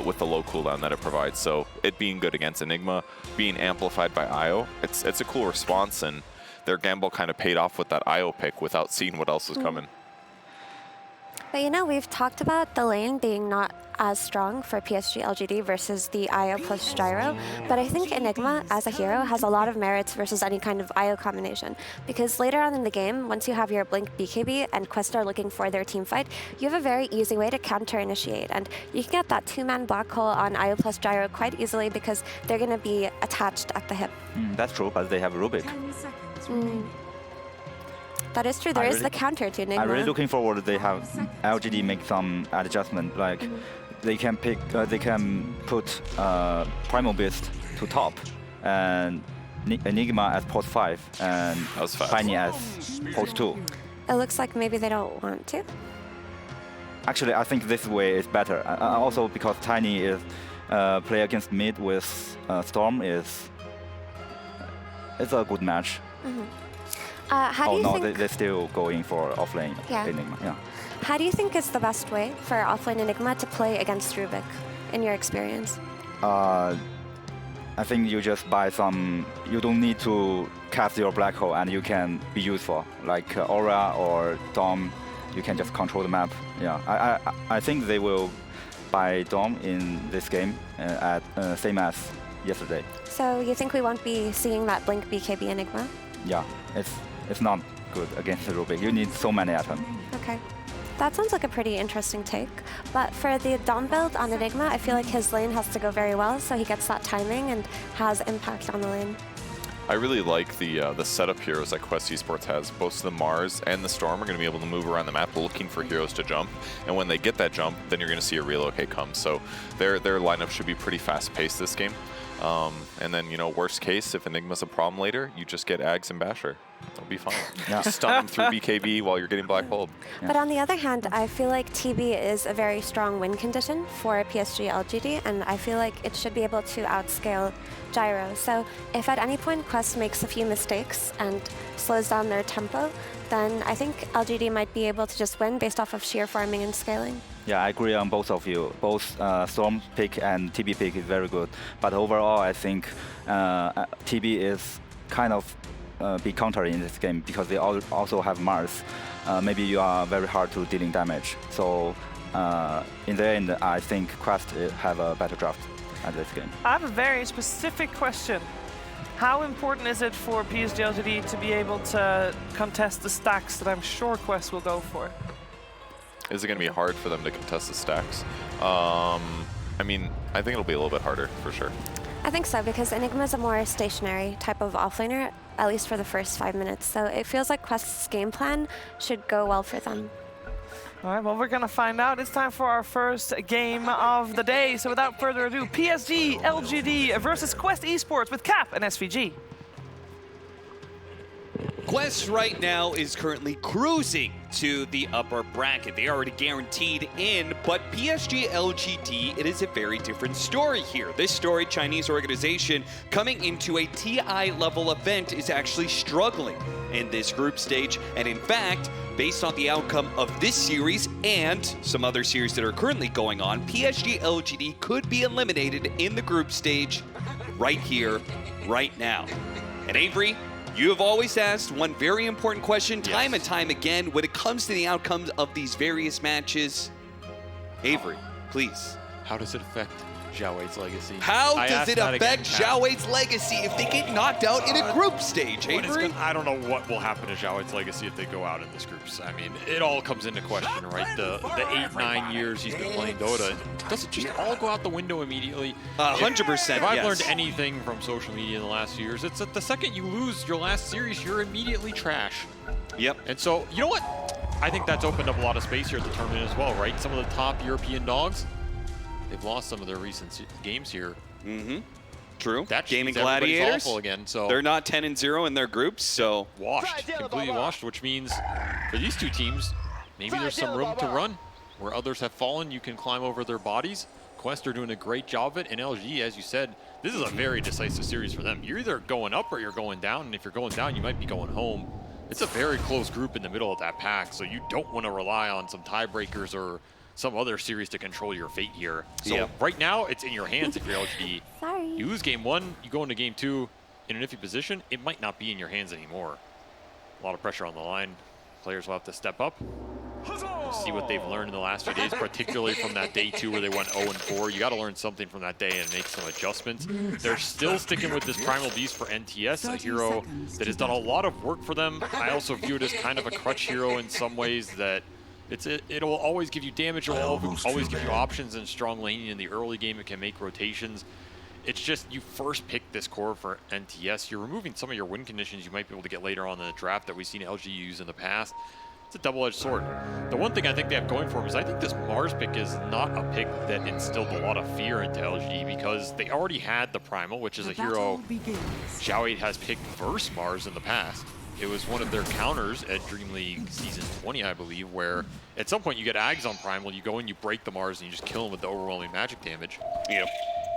Speaker 3: with the low cooldown that it provides. So it being good against Enigma, being amplified by IO, it's a cool response, and their gamble kind of paid off with that IO pick without seeing what else was coming.
Speaker 2: But we've talked about the lane being not as strong for PSG.LGD versus the IO plus Gyro, but I think Enigma as a hero has a lot of merits versus any kind of IO combination, because later on in the game, once you have your Blink BKB and Quest are looking for their team fight, you have a very easy way to counter initiate, and you can get that 2-man black hole on IO plus Gyro quite easily because they're going to be attached at the hip.
Speaker 4: That's true, but they have Rubik.
Speaker 2: That is true. There is the counter to Enigma.
Speaker 4: I'm really looking forward they have LGD make some adjustment, like they can put Primal Beast to top and Enigma as post 5 and Tiny as post 2.
Speaker 2: It looks like maybe they don't want to.
Speaker 4: Actually, I think this way is better. Also because Tiny is play against mid with Storm it's a good match.
Speaker 2: How do you think?
Speaker 4: They're still going for offlane
Speaker 2: Yeah.
Speaker 4: Enigma. Yeah.
Speaker 2: How do you think is the best way for offlane Enigma to play against Rubik, in your experience?
Speaker 4: I think you just buy some. You don't need to cast your black hole, and you can be useful like Aura or Dom. You can just control the map. Yeah, I think they will buy Dom in this game at same as yesterday.
Speaker 2: So you think we won't be seeing that Blink BKB Enigma?
Speaker 4: Yeah, it's not good against the Rubik. You need so many items.
Speaker 2: Okay. That sounds like a pretty interesting take. But for the Dom build on Enigma, I feel like his lane has to go very well, so he gets that timing and has impact on the lane.
Speaker 3: I really like the setup heroes that Quest Esports has. Both the Mars and the Storm are going to be able to move around the map looking for heroes to jump. And when they get that jump, then you're going to see a relocate come. So their lineup should be pretty fast-paced this game. And then, you know, worst case, if Enigma's a problem later, you just get Ags and Basher. It'll be fine. Yeah. Just stun them through BKB while you're getting Black Hold.
Speaker 2: Yeah. But on the other hand, I feel like TB is a very strong win condition for PSG.LGD, and I feel like it should be able to outscale Gyro. So if at any point Quest makes a few mistakes and slows down their tempo, then I think LGD might be able to just win based off of sheer farming and scaling.
Speaker 4: Yeah, I agree on both of you. Both Storm pick and TB pick is very good. But overall, I think TB is kind of be counter in this game because they also have Mars. Maybe you are very hard to dealing damage. So in the end, I think Quest have a better draft at this game.
Speaker 1: I have a very specific question. How important is it for PSG.LGD to be able to contest the stacks that I'm sure Quest will go for?
Speaker 3: Is it going to be hard for them to contest the stacks? I mean, I think it'll be a little bit harder for sure.
Speaker 2: I think so, because Enigma is a more stationary type of offlaner, at least for the first 5 minutes. So it feels like Quest's game plan should go well for them.
Speaker 1: All right, well, we're going to find out. It's time for our first game of the day. So without further ado, PSG.LGD versus Quest Esports with Cap and SVG.
Speaker 12: Quest right now is currently cruising to the upper bracket. They already guaranteed in, but PSG.LGD, it is a very different story here. This story, Chinese organization coming into a TI level event, is actually struggling in this group stage. And in fact, based on the outcome of this series and some other series that are currently going on, PSG.LGD could be eliminated in the group stage right here, right now. And Avery, you have always asked one very important question time and time again when it comes to the outcomes of these various matches. Avery, please.
Speaker 13: How does it affect Xiao Wei's legacy?
Speaker 12: How does it affect Xiao Wei's legacy if they get knocked out in a group stage, Avery?
Speaker 13: I don't know what will happen to Xiao Wei's legacy if they go out in this groups. I mean, it all comes into question, right? The 8-9 years he's been playing Dota, does it just all go out the window immediately?
Speaker 12: 100%,
Speaker 13: If I've learned anything from social media in the last few years, it's that the second you lose your last series, you're immediately trash.
Speaker 12: Yep.
Speaker 13: And so, you know what? I think that's opened up a lot of space here at the tournament as well, right? Some of the top European dogs, they've lost some of their recent games here.
Speaker 12: Mm-hmm. True.
Speaker 13: That
Speaker 12: Gaming
Speaker 13: means everybody's
Speaker 12: Gladiators
Speaker 13: awful again, so
Speaker 12: they're not 10-0 in their groups, so
Speaker 13: washed, completely washed, which means for these two teams, maybe there's some room to run. Where others have fallen, you can climb over their bodies. Quest are doing a great job of it, and LG, as you said, this is a very decisive series for them. You're either going up or you're going down, and if you're going down, you might be going home. It's a very close group in the middle of that pack, so you don't want to rely on some tiebreakers or some other series to control your fate here. So right now, it's in your hands if you're LGD.
Speaker 2: Sorry.
Speaker 13: You lose game one, you go into game two in an iffy position, it might not be in your hands anymore. A lot of pressure on the line. Players will have to step up. See what they've learned in the last few days, particularly from that day two where they went 0-4. You got to learn something from that day and make some adjustments. They're still sticking with this Primal Beast for NTS, a hero that has done a lot of work for them. I also view it as kind of a crutch hero in some ways that it'll always give you damage, it'll always give you options and strong laning in the early game. It can make rotations. It's just you first pick this core for NTS. You're removing some of your win conditions you might be able to get later on in the draft that we've seen LG use in the past. It's a double-edged sword. The one thing I think they have going for them is I think this Mars pick is not a pick that instilled a lot of fear into LG because they already had the Primal, which is a hero Xiao Wei has picked versus Mars in the past. It was one of their counters at Dream League Season 20, I believe, where at some point you get Ags on Primal, you go in, you break the Mars, and you just kill him with the overwhelming magic damage.
Speaker 12: Yep.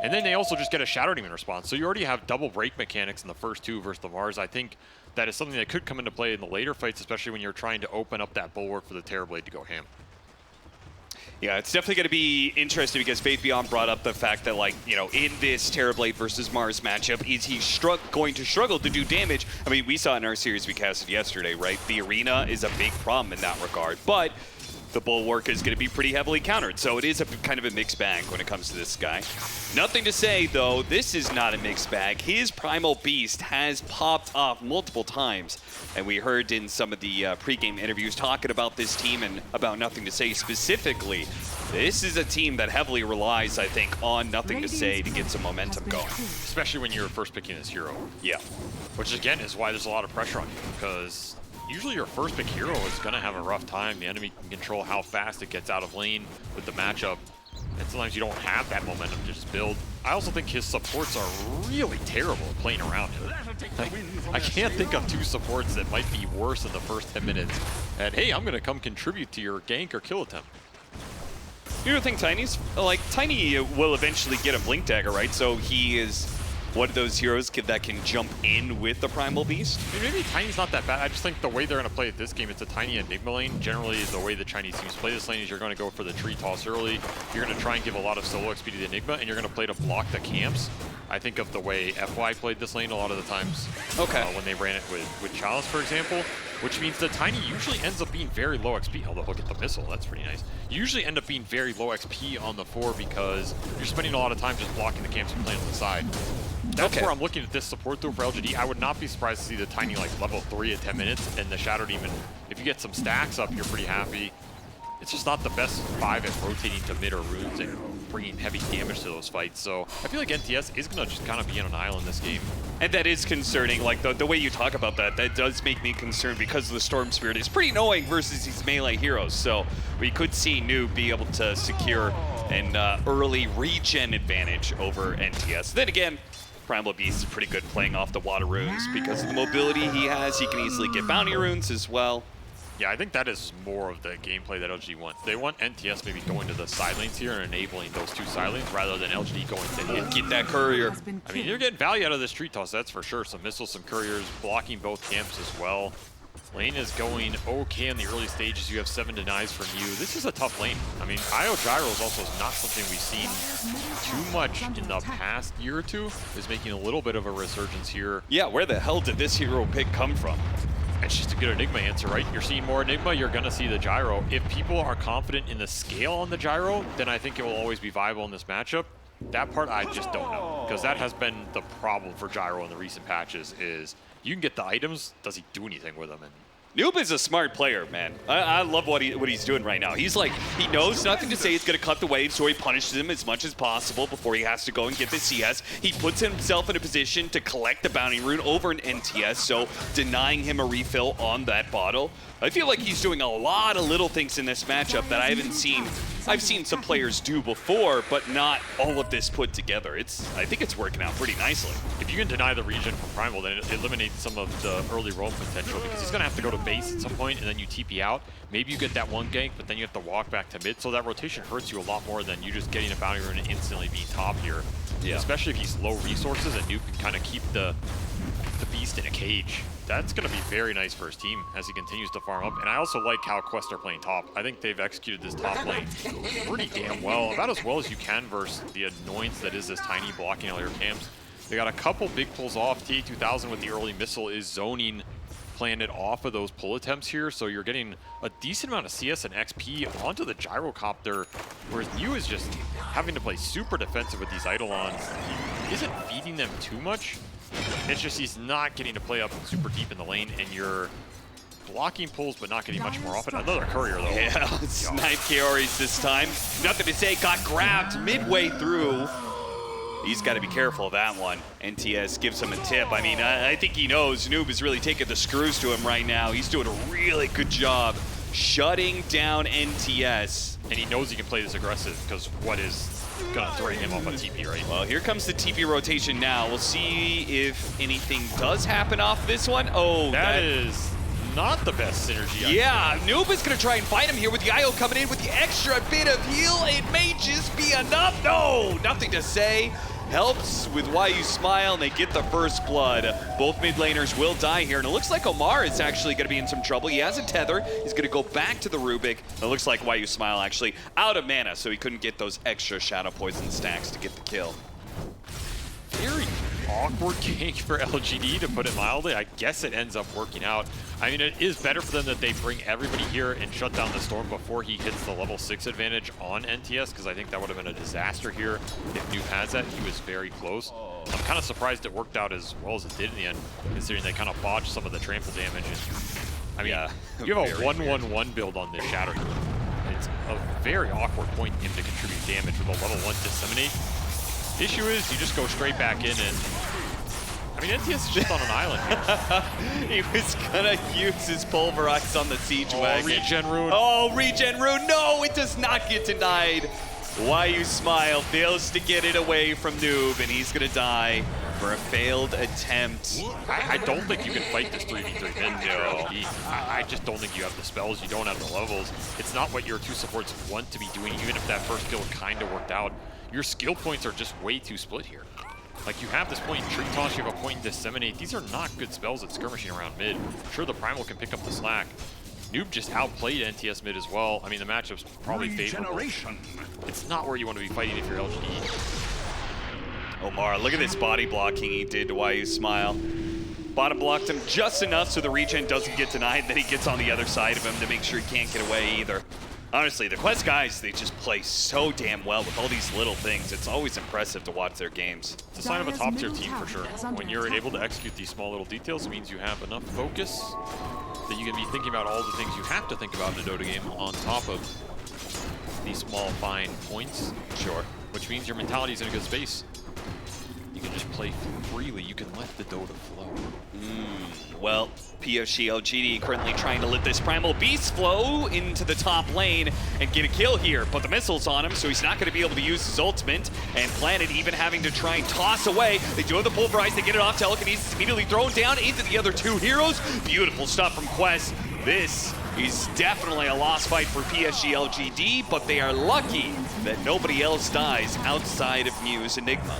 Speaker 13: And then they also just get a Shadow Demon response. So you already have double break mechanics in the first two versus the Mars. I think that is something that could come into play in the later fights, especially when you're trying to open up that bulwark for the Terrorblade to go ham.
Speaker 12: Yeah, it's definitely going to be interesting because Faith Beyond brought up the fact that, like, you know, in this Terrorblade versus Mars matchup, is he going to struggle to do damage? I mean, we saw in our series we casted yesterday, right? The arena is a big problem in that regard, but the bulwark is going to be pretty heavily countered, so it is a kind of a mixed bag when it comes to this guy. Nothing to say, though, this is not a mixed bag. His Primal Beast has popped off multiple times, and we heard in some of the pregame interviews talking about this team and about Nothing to Say specifically. This is a team that heavily relies, I think, on Nothing to Say to get some momentum going.
Speaker 13: Especially when you're first picking this hero.
Speaker 12: Yeah.
Speaker 13: Which, again, is why there's a lot of pressure on you, because usually your first pick hero is going to have a rough time. The enemy can control how fast it gets out of lane with the matchup, and sometimes you don't have that momentum to just build. I also think his supports are really terrible at playing around him. I can't think of two supports that might be worse in the first 10 minutes. And hey, I'm going to come contribute to your gank or kill attempt.
Speaker 12: You know the thing, Tiny's like, Tiny will eventually get a Blink Dagger, right? So he is one of those heroes that can jump in with the Primal Beast.
Speaker 13: Maybe Tiny's not that bad. I just think the way they're going to play this game, it's a Tiny Enigma lane. Generally, the way the Chinese teams play this lane is you're going to go for the tree toss early. You're going to try and give a lot of solo XP to the Enigma, and you're going to play to block the camps. I think of the way FY played this lane a lot of the times.
Speaker 12: Okay.
Speaker 13: When they ran it with Chalice, for example, which means the Tiny usually ends up being very low XP. Although, look at the missile, that's pretty nice. You usually end up being very low XP on the 4 because you're spending a lot of time just blocking the camps and playing on the side. That's where I'm looking at this support through for LGD. I would not be surprised to see the Tiny like level 3 at 10 minutes, and the Shadow Demon, if you get some stacks up, you're pretty happy. It's just not the best 5 at rotating to mid or runes and bringing heavy damage to those fights. So I feel like NTS is going to just kind of be on an island this game.
Speaker 12: And that is concerning. Like, the way you talk about that, that does make me concerned because the Storm Spirit is pretty annoying versus these melee heroes. So we could see Noob be able to secure an early regen advantage over NTS. Then again, Primal Beast is pretty good playing off the water runes because of the mobility he has. He can easily get bounty runes as well.
Speaker 13: Yeah, I think that is more of the gameplay that LGD wants. They want NTS maybe going to the side lanes here and enabling those 2 side lanes rather than LGD going to hit.
Speaker 12: Get that courier.
Speaker 13: I mean, you're getting value out of this tree toss, that's for sure. Some missiles, some couriers, blocking both camps as well. Lane is going okay in the early stages. You have 7 denies from you. This is a tough lane. I mean, IO Gyro is also not something we've seen too much in the past year or two. Is making a little bit of a resurgence here.
Speaker 12: Yeah, where the hell did this hero pick come from?
Speaker 13: It's just a good Enigma answer, right? You're seeing more Enigma, you're going to see the Gyro. If people are confident in the scale on the Gyro, then I think it will always be viable in this matchup. That part I just don't know, because that has been the problem for Gyro in the recent patches is you can get the items, does he do anything with them? And
Speaker 12: Noob is a smart player, man. I love what he's doing right now. He's like, he knows Nothing to Say is going to cut the wave, so he punishes him as much as possible before he has to go and get the CS. He puts himself in a position to collect the bounty rune over an NTS, so denying him a refill on that bottle. I feel like he's doing a lot of little things in this matchup that I haven't seen. I've seen some players do before, but not all of this put together. I think it's working out pretty nicely.
Speaker 13: If you can deny the regen from Primal, then it eliminates some of the early roam potential because he's going to have to go to base at some point and then you TP out. Maybe you get that one gank, but then you have to walk back to mid, so that rotation hurts you a lot more than you just getting a bounty rune and instantly being top here. Yeah. Especially if he's low resources and Noob can kind of keep the beast in a cage. That's going to be very nice for his team as he continues to farm up. And I also like how Quest are playing top. I think they've executed this top lane pretty damn well. About as well as you can versus the annoyance that is this Tiny blocking all your camps. They got a couple big pulls off. TA2000 with the early missile is zoning planted off of those pull attempts here. So you're getting a decent amount of CS and XP onto the gyrocopter, whereas Yu is just having to play super defensive with these Eidolons. He isn't feeding them too much. It's just he's not getting to play up super deep in the lane, and you're blocking pulls but not getting much more often. Another courier, though.
Speaker 12: Yeah, snipe Kaoris this time. Nothing to Say, got grabbed midway through. He's got to be careful of that one. NTS gives him a tip. I mean, I think he knows Noob is really taking the screws to him right now. He's doing a really good job shutting down NTS.
Speaker 13: And he knows he can play this aggressive because what is gonna throw him off a TP, right?
Speaker 12: Well, here comes the TP rotation now. We'll see if anything does happen off this one. Oh,
Speaker 13: that is not the best synergy.
Speaker 12: Yeah, Noob is gonna try and fight him here with the IO coming in with the extra bit of heal. It may just be enough. No, Nothing to Say. helps with Why You Smile, and they get the first blood. Both mid laners will die here, and it looks like Omar is actually going to be in some trouble. He has a tether. He's going to go back to the Rubik. It looks like Why You Smile actually out of mana, so he couldn't get those extra Shadow Poison stacks to get the kill.
Speaker 13: Very awkward gank for LGD, to put it mildly. I guess it ends up working out. I mean, it is better for them that they bring everybody here and shut down the Storm before he hits the level 6 advantage on NTS, because I think that would have been a disaster here if Noob has that. He was very close. I'm kind of surprised it worked out as well as it did in the end, considering they kind of botched some of the trample damage. And, I mean, you have a 1-1-1 build on this Shatter. It's a very awkward point for him to contribute damage with a level 1 Disseminate. Issue is you just go straight back in, and I mean, NTS is just on an island here.
Speaker 12: He was gonna use his Pulverize on the Siege Wagon.
Speaker 13: Regen Rune.
Speaker 12: Oh, Regen Rune. No, it does not get denied. Why You Smile fails to get it away from Noob, and he's gonna die for a failed attempt.
Speaker 13: I don't think you can fight this 3v3 mid. No. I just don't think you have the spells. You don't have the levels. It's not what your two supports want to be doing, even if that first kill kind of worked out. Your skill points are just way too split here. Like, you have this point in Tree Toss, you have a point in Disseminate. These are not good spells at skirmishing around mid. Sure, the Primal can pick up the slack. Noob just outplayed NTS mid as well. I mean, the matchup's probably favorable. It's not where you want to be fighting if you're LGD.
Speaker 12: Omar, look at this body blocking he did to Why You Smile. Bottom blocked him just enough so the regen doesn't get denied, then he gets on the other side of him to make sure he can't get away either. Honestly, the Quest guys, they just play so damn well with all these little things. It's always impressive to watch their games.
Speaker 13: It's a sign of a top-tier team for sure. When you're able to execute these small little details, it means you have enough focus that you can be thinking about all the things you have to think about in a Dota game on top of these small, fine points.
Speaker 12: Sure.
Speaker 13: Which means your mentality is in a good space. You can just play freely. You can let the Dota flow.
Speaker 12: Well, PSG.LGD currently trying to let this Primal Beast flow into the top lane and get a kill here. But the missile's on him, so he's not going to be able to use his ultimate. And Planet even having to try and toss away. They do have the Pulverize, they get it off. Telekinesis immediately thrown down into the other two heroes. Beautiful stuff from Quest. This is definitely a lost fight for PSG.LGD, but they are lucky that nobody else dies outside of Muse Enigma.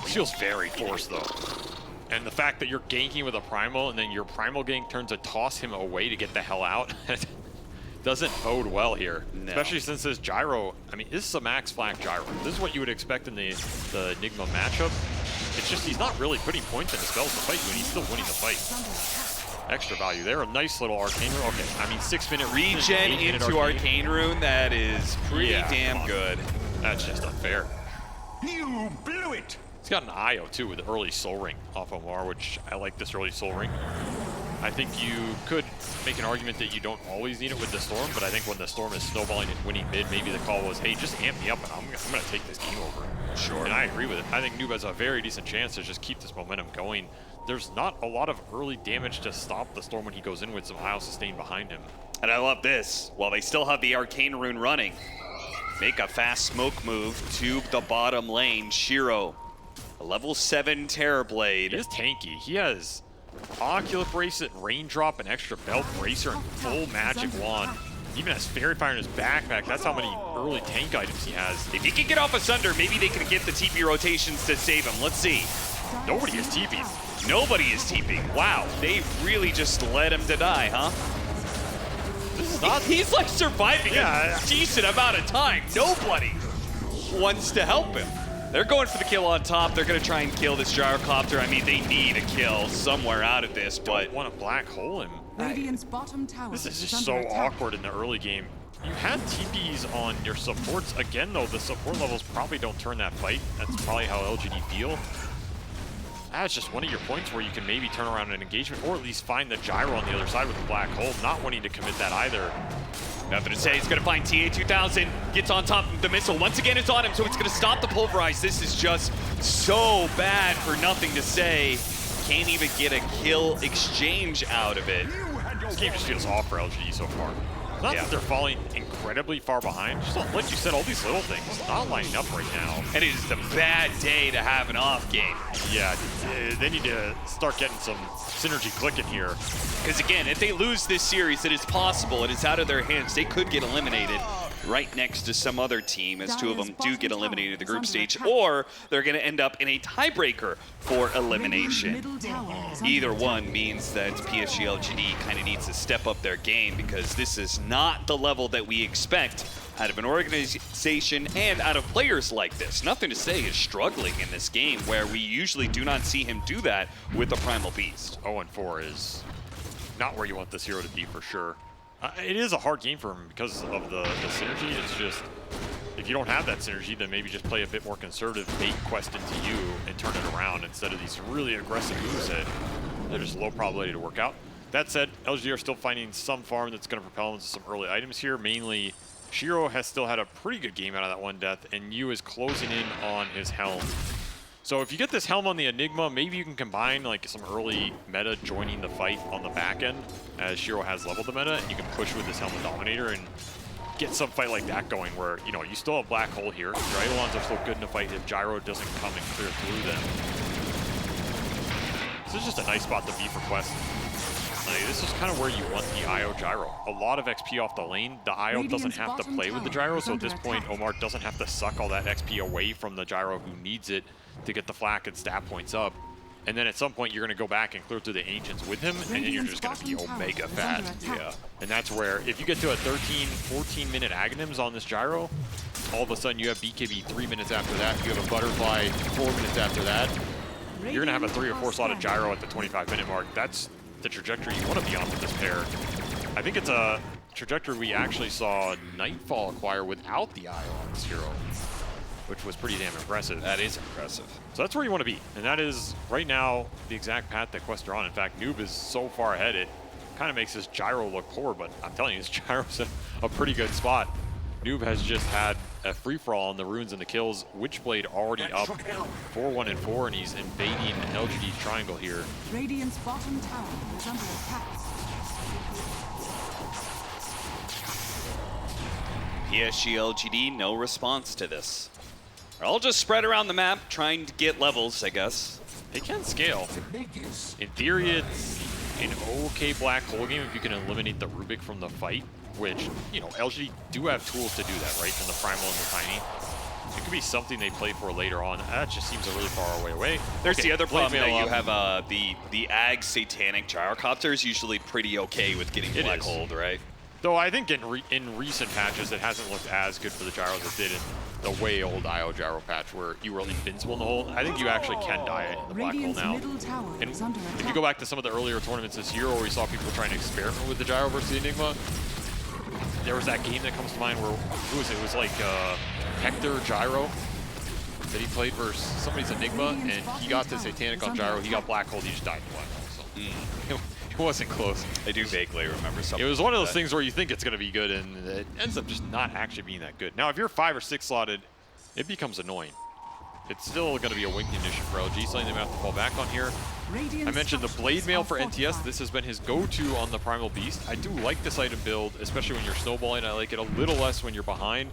Speaker 13: This feels very forced, though. And the fact that you're ganking with a Primal and then your Primal gank turns to toss him away to get the hell out doesn't bode well here. No. Especially since this Gyro, I mean, this is a max flak Gyro. This is what you would expect in the Enigma matchup. It's just he's not really putting points in his spells to fight you, and he's still winning the fight. Extra value there. A nice little Arcane Rune. Okay, I mean, 6-minute
Speaker 12: regen into Arcane Rune. That is pretty damn good.
Speaker 13: That's just unfair.
Speaker 14: You blew it!
Speaker 13: He's got an IO too with early Soul Ring off Omar, which I like this early Soul Ring. I think you could make an argument that you don't always need it with the Storm, but I think when the Storm is snowballing and winning mid, maybe the call was, hey, just amp me up and I'm going to take this game over.
Speaker 12: Sure.
Speaker 13: And I agree with it. I think Noob has a very decent chance to just keep this momentum going. There's not a lot of early damage to stop the Storm when he goes in with some IO sustain behind him.
Speaker 12: And I love this. While they still have the Arcane Rune running, make a fast smoke move to the bottom lane. Shiro, a level 7 Terrorblade.
Speaker 13: He is tanky. He has Ocular Bracelet, Raindrop, and extra Belt Bracer, and full Magic Wand. He even has Fairy Fire in his backpack. That's how many early tank items he has.
Speaker 12: If he can get off Asunder, maybe they can get the TP rotations to save him. Let's see.
Speaker 13: Nobody is TPing.
Speaker 12: Nobody is TPing. Wow, they really just let him to die, huh?
Speaker 13: This is not...
Speaker 12: He's like surviving a decent amount of time. Nobody wants to help him. They're going for the kill on top. They're going to try and kill this Gyrocopter. I mean, they need a kill somewhere out of this, but...
Speaker 13: Don't want to black hole him.
Speaker 14: Radiant's bottom tower.
Speaker 13: This is just so awkward in the early game. You had TPs on your supports. Again, though, the support levels probably don't turn that fight. That's probably how LGD feel. That's just one of your points where you can maybe turn around an engagement, or at least find the Gyro on the other side with the black hole. Not wanting to commit that either.
Speaker 12: Nothing to say. He's going to find TA2000. Gets on top of the missile. Once again, it's on him, so it's going to stop the Pulverize. This is just so bad for Nothing to Say. Can't even get a kill exchange out of it.
Speaker 13: This game just feels off for LGD so far. Not that they're falling incredibly far behind, just like you said, all these little things not lining up right now.
Speaker 12: And it is a bad day to have an off game.
Speaker 13: Yeah, they need to start getting some synergy clicking here.
Speaker 12: Because again, if they lose this series, it is possible. It is out of their hands. They could get eliminated. right next to some other team, as two of them do get eliminated in the group stage, or they're going to end up in a tiebreaker for elimination. Either one means that PSG.LGD kind of needs to step up their game, because this is not the level that we expect out of an organization and out of players like this. Nothing to say is struggling in this game, where we usually do not see him do that with the Primal Beast.
Speaker 13: 0-4 is not where you want this hero to be for sure. It is a hard game for him because of the synergy. It's just, if you don't have that synergy, then maybe just play a bit more conservative, bait Quest into you, and turn it around instead of these really aggressive moves that they're just low probability to work out. That said, LGD are still finding some farm that's going to propel them to some early items here. Mainly, Shiro has still had a pretty good game out of that one death, and Yu is closing in on his helm. So if you get this helm on the Enigma, maybe you can combine like some early meta joining the fight on the back end, as Shiro has leveled the meta, and you can push with this helm and Dominator and get some fight like that going where, you know, you still have Black Hole here. Your Eidolons are still good in a fight if Gyro doesn't come and clear through them. This is just a nice spot to be for Quest. Like, this is kind of where you want the IO Gyro. A lot of XP off the lane. The IO doesn't have to play with the Gyro, so at this point, Omar doesn't have to suck all that XP away from the Gyro who needs it to get the flak and stat points up. And then at some point, you're going to go back and clear through the Ancients with him, and then you're just going to be Omega fat. Yeah. And that's where, if you get to a 13, 14-minute Aghanims on this Gyro, all of a sudden you have BKB 3 minutes after that, you have a Butterfly 4 minutes after that. You're going to have a 3 or 4 slotted Gyro at the 25-minute mark. That's the trajectory you want to be on with this pair. I think it's a trajectory we actually saw Nightfall acquire without the IO on this hero, which was pretty damn impressive.
Speaker 12: That is impressive.
Speaker 13: So that's where you want to be. And that is, right now, the exact path that Quest are on. In fact, Noob is so far ahead, it kind of makes this Gyro look poor, but I'm telling you, this Gyro's in a pretty good spot. Noob has just had a free-for-all on the runes and the kills. Witchblade already up 4-1 and 4, and he's invading LGD's triangle here.
Speaker 14: Radiant's bottom tower is under attack.
Speaker 12: PSG.LGD, no response to this. They're all just spread around the map, trying to get levels, I guess.
Speaker 13: They can scale. In theory, it's an okay Black Hole game if you can eliminate the Rubik from the fight, which, you know, LGD do have tools to do that, right? In the Primal and the Tiny. It could be something they play for later on. That just seems a really far away.
Speaker 12: There's the other problem that you have, the Ag Satanic Gyrocopter is usually pretty okay with getting Black Hold, right?
Speaker 13: Though I think in recent patches, it hasn't looked as good for the Gyros as it did in the way old IO Gyro patch where you were invincible in the hole. I think you actually can die in the Black Hole now. And if you go back to some of the earlier tournaments this year where we saw people trying to experiment with the Gyro versus the Enigma, there was that game that comes to mind where, who was it? It was like Hector Gyro that he played versus somebody's Enigma, and he got the Satanic on Gyro, he got Black Hole, he just died in Black Hole. So it wasn't close.
Speaker 12: I do vaguely remember something.
Speaker 13: It was one of those things where you think it's going to be good, and it ends up just not actually being that good. Now, if you're 5 or 6 slotted, it becomes annoying. It's still going to be a wing condition for LG, something they might have to fall back on here. I mentioned the Blade Mail for NTS. This has been his go-to on the Primal Beast. I do like this item build, especially when you're snowballing. I like it a little less when you're behind.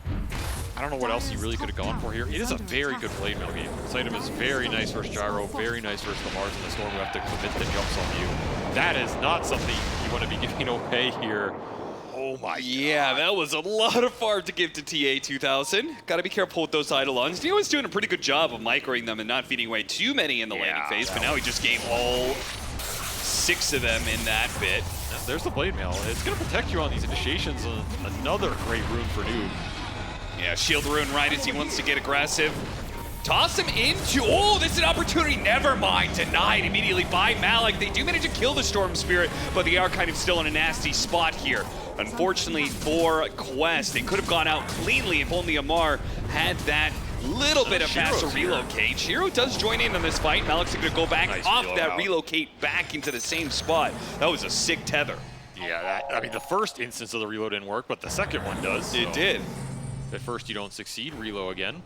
Speaker 13: I don't know what else he really could have gone for here. It is a very good Blade Mail game. This item is very nice versus Gyro, very nice versus the Mars and the Storm who have to commit the jumps on you. That is not something you want to be giving away here. Oh my
Speaker 12: God. That was a lot of farm to give to TA2000. Got to be careful with those Eidolons. Dio was doing a pretty good job of microing them and not feeding away too many in the landing phase, but now he just gave all 6 of them in that bit.
Speaker 13: There's the Blade Mail. It's going to protect you on these initiations. Another great rune for Noob.
Speaker 12: Yeah, shield rune right as he wants to get aggressive. Toss him into, oh, this is an opportunity, never mind, denied immediately by Malik. They do manage to kill the Storm Spirit, but they are kind of still in a nasty spot here. Unfortunately for Quest, they could have gone out cleanly if only Amar had that little bit of faster relocate. Shiro does join in on this fight. Malik's gonna go back off that relocate back into the same spot. That was a sick tether.
Speaker 13: Yeah, I mean, the first instance of the reload didn't work, but the second one does.
Speaker 12: It did.
Speaker 13: At first you don't succeed, reload again.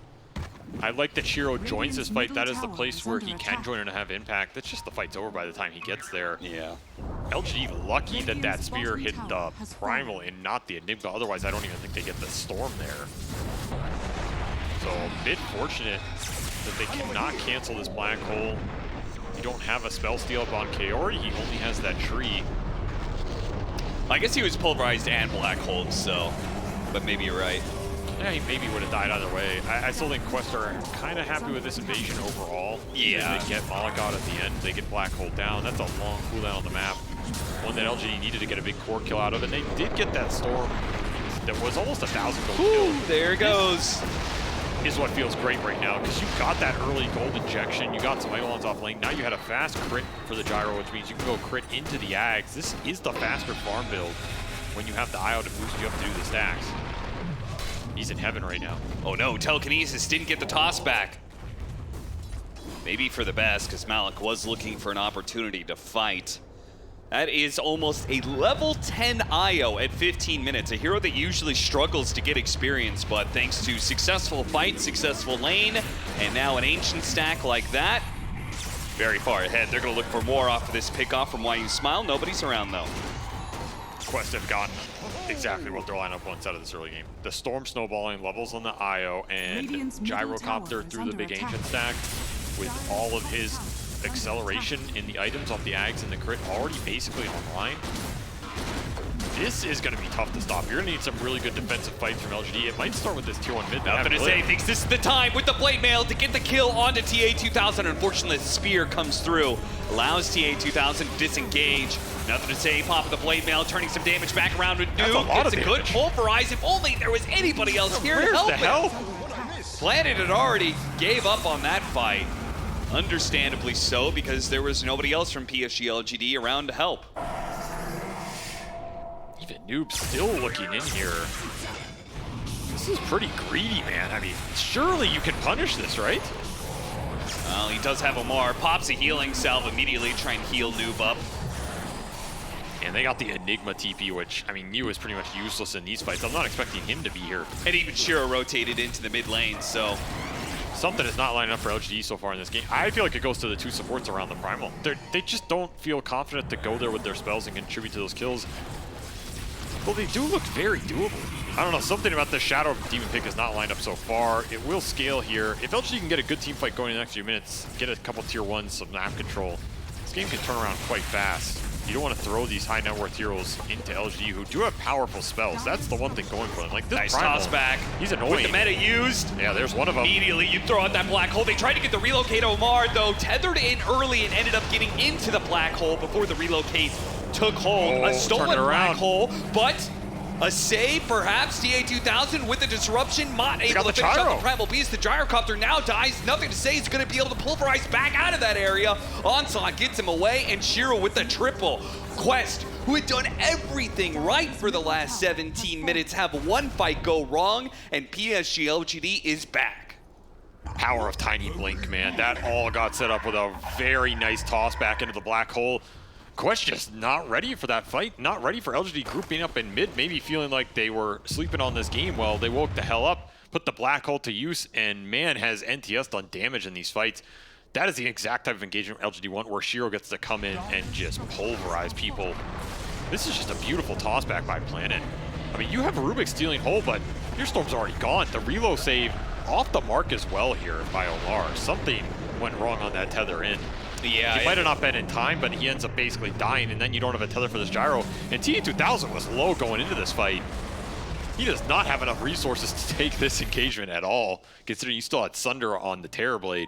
Speaker 13: I like that Shiro joins this fight. That is the place where he can join and have impact. That's just the fight's over by the time he gets there.
Speaker 12: Yeah.
Speaker 13: LGD lucky that that spear hit the Primal and not the Enigma. Otherwise, I don't even think they get the Storm there. So a bit fortunate that they cannot cancel this Black Hole. You don't have a spell steal up on Kaori. He only has that tree.
Speaker 12: I guess he was pulverized and Black Hole, so. but maybe you're right.
Speaker 13: Yeah, he maybe would have died either way. I still think Quest are kind of happy with this invasion overall.
Speaker 12: Yeah.
Speaker 13: They get Malik out at the end, they get Black Hole down. That's a long cooldown on the map. One that LGD needed to get a big core kill out of, and they did get that Storm that was almost 1,000 gold kill.
Speaker 12: There it goes.
Speaker 13: Is what feels great right now, because you got that early gold injection, you got some Eidolons off lane, now you had a fast crit for the Gyro, which means you can go crit into the Ags. This is the faster farm build when you have the IO to boost you up to do the stacks. He's in heaven right now.
Speaker 12: Oh no, Telekinesis didn't get the toss back. Maybe for the best, because Malik was looking for an opportunity to fight. That is almost a level 10 IO at 15 minutes, a hero that usually struggles to get experience, but thanks to successful fight, successful lane, and now an ancient stack like that, very far ahead. They're going to look for more off of this pickoff from Why You Smile. Nobody's around though.
Speaker 13: Quest have gotten exactly what their lineup wants out of this early game. The Storm snowballing levels on the IO and Gyrocopter through the big ancient stack with all of his acceleration in the items off the Ags and the crit already basically online. This is going to be tough to stop. You're going to need some really good defensive fights from LGD. It might start with this tier 1 mid.
Speaker 12: Nothing to say, thinks this is the time with the blade mail to get the kill onto TA2000. Unfortunately, the spear comes through, allows TA2000 to disengage. Nothing to say, pop of the blade mail, turning some damage back around with Nuke. It's a good pulverize. If only there was anybody else here to help him. Planet had already gave up on that fight. Understandably so, because there was nobody else from PSG.LGD around to help.
Speaker 13: Even Noob still looking in here. This is pretty greedy, man. I mean, surely you can punish this, right?
Speaker 12: Well, he does have Omar. Pops a healing salve immediately, try and heal Noob up.
Speaker 13: And they got the Enigma TP, which, I mean, Yu is pretty much useless in these fights. I'm not expecting him to be here.
Speaker 12: And even Shiro rotated into the mid lane, so...
Speaker 13: Something is not lining up for LGD so far in this game. I feel like it goes to the two supports around the Primal. They just don't feel confident to go there with their spells and contribute to those kills. Well, they do look very doable. I don't know, something about the Shadow of Demon pick is not lined up so far. It will scale here. If LGD can get a good team fight going in the next few minutes, get a couple tier 1s, some map control, this game can turn around quite fast. You don't want to throw these high net worth heroes into LGD who do have powerful spells. That's the one thing going for them. Like this
Speaker 12: nice
Speaker 13: Primal,
Speaker 12: toss back.
Speaker 13: He's annoying.
Speaker 12: With the meta used.
Speaker 13: Yeah, there's one of them.
Speaker 12: Immediately you throw out that black hole. They tried to get the relocate Omar though, tethered in early and ended up getting into the black hole before the relocate took hold. A stolen black hole, but a save perhaps. TA2000 with the disruption, not able to finish up the Primal Beast. The Gyrocopter now dies. Nothing to say. He's going to be able to pulverize back out of that area. Onslaught gets him away, and Shiro with the triple. Quest, who had done everything right for the last 17 minutes, have one fight go wrong, and PSG.LGD is back.
Speaker 13: Power of Tiny Blink, man. That all got set up with a very nice toss back into the black hole. Quest just not ready for that fight, not ready for LGD grouping up in mid, maybe feeling like they were sleeping on this game. Well, they woke the hell up, put the black hole to use, and man, has NTS done damage in these fights. That is the exact type of engagement LGD want, where Shiro gets to come in and just pulverize people. This is just a beautiful toss back by Planet. I mean, you have Rubik stealing hole, but your Storm's already gone. The reload save off the mark as well here by Omar. Something went wrong on that tether in.
Speaker 12: Yeah,
Speaker 13: he might have not been in time, but he ends up basically dying, and then you don't have a tether for this Gyro. And TA2000 was low going into this fight. He does not have enough resources to take this engagement at all, considering you still had Sunder on the Terrorblade.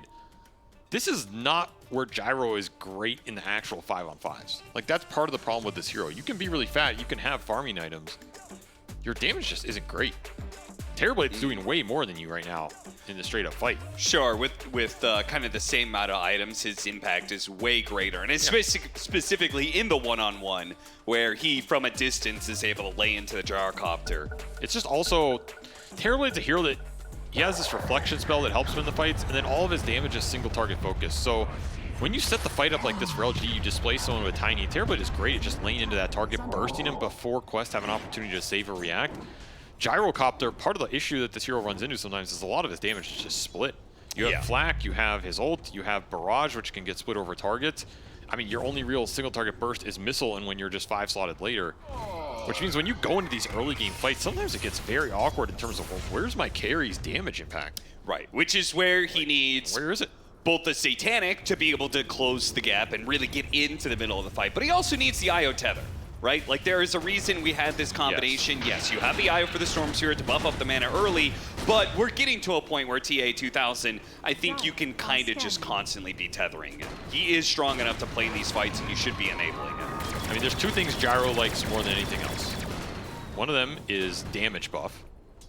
Speaker 13: This is not where Gyro is great in the actual 5-on-5s. Like, that's part of the problem with this hero. You can be really fat, you can have farming items. Your damage just isn't great. Terrorblade's doing way more than you right now in the straight-up fight.
Speaker 12: Sure, with kind of the same amount of items, his impact is way greater. And it's specifically in the one-on-one, where he, from a distance, is able to lay into the Gyrocopter.
Speaker 13: It's just also, Terrorblade's a hero that he has this reflection spell that helps him in the fights, and then all of his damage is single target focus. So when you set the fight up like this for LGD, you display someone with Tiny. Terrorblade is great at just laying into that target, bursting him before Quest have an opportunity to save or react. Gyrocopter, part of the issue that this hero runs into sometimes is a lot of his damage is just split. You have Flak, you have his ult, you have Barrage, which can get split over targets. I mean, your only real single target burst is Missile, and when you're just 5-slotted later. Which means when you go into these early game fights, sometimes it gets very awkward in terms of, well, where's my carry's damage impact?
Speaker 12: Right, which is where he needs...
Speaker 13: Where is it?
Speaker 12: Both the Satanic to be able to close the gap and really get into the middle of the fight, but he also needs the IO tether. right? Like, there is a reason we had this combination. Yes, you have the Io for the Storm Sphere to buff up the mana early, but we're getting to a point where TA 2000, I think you can kind of just constantly be tethering. He is strong enough to play in these fights, and you should be enabling it.
Speaker 13: I mean, there's 2 things Gyro likes more than anything else. One of them is damage buff.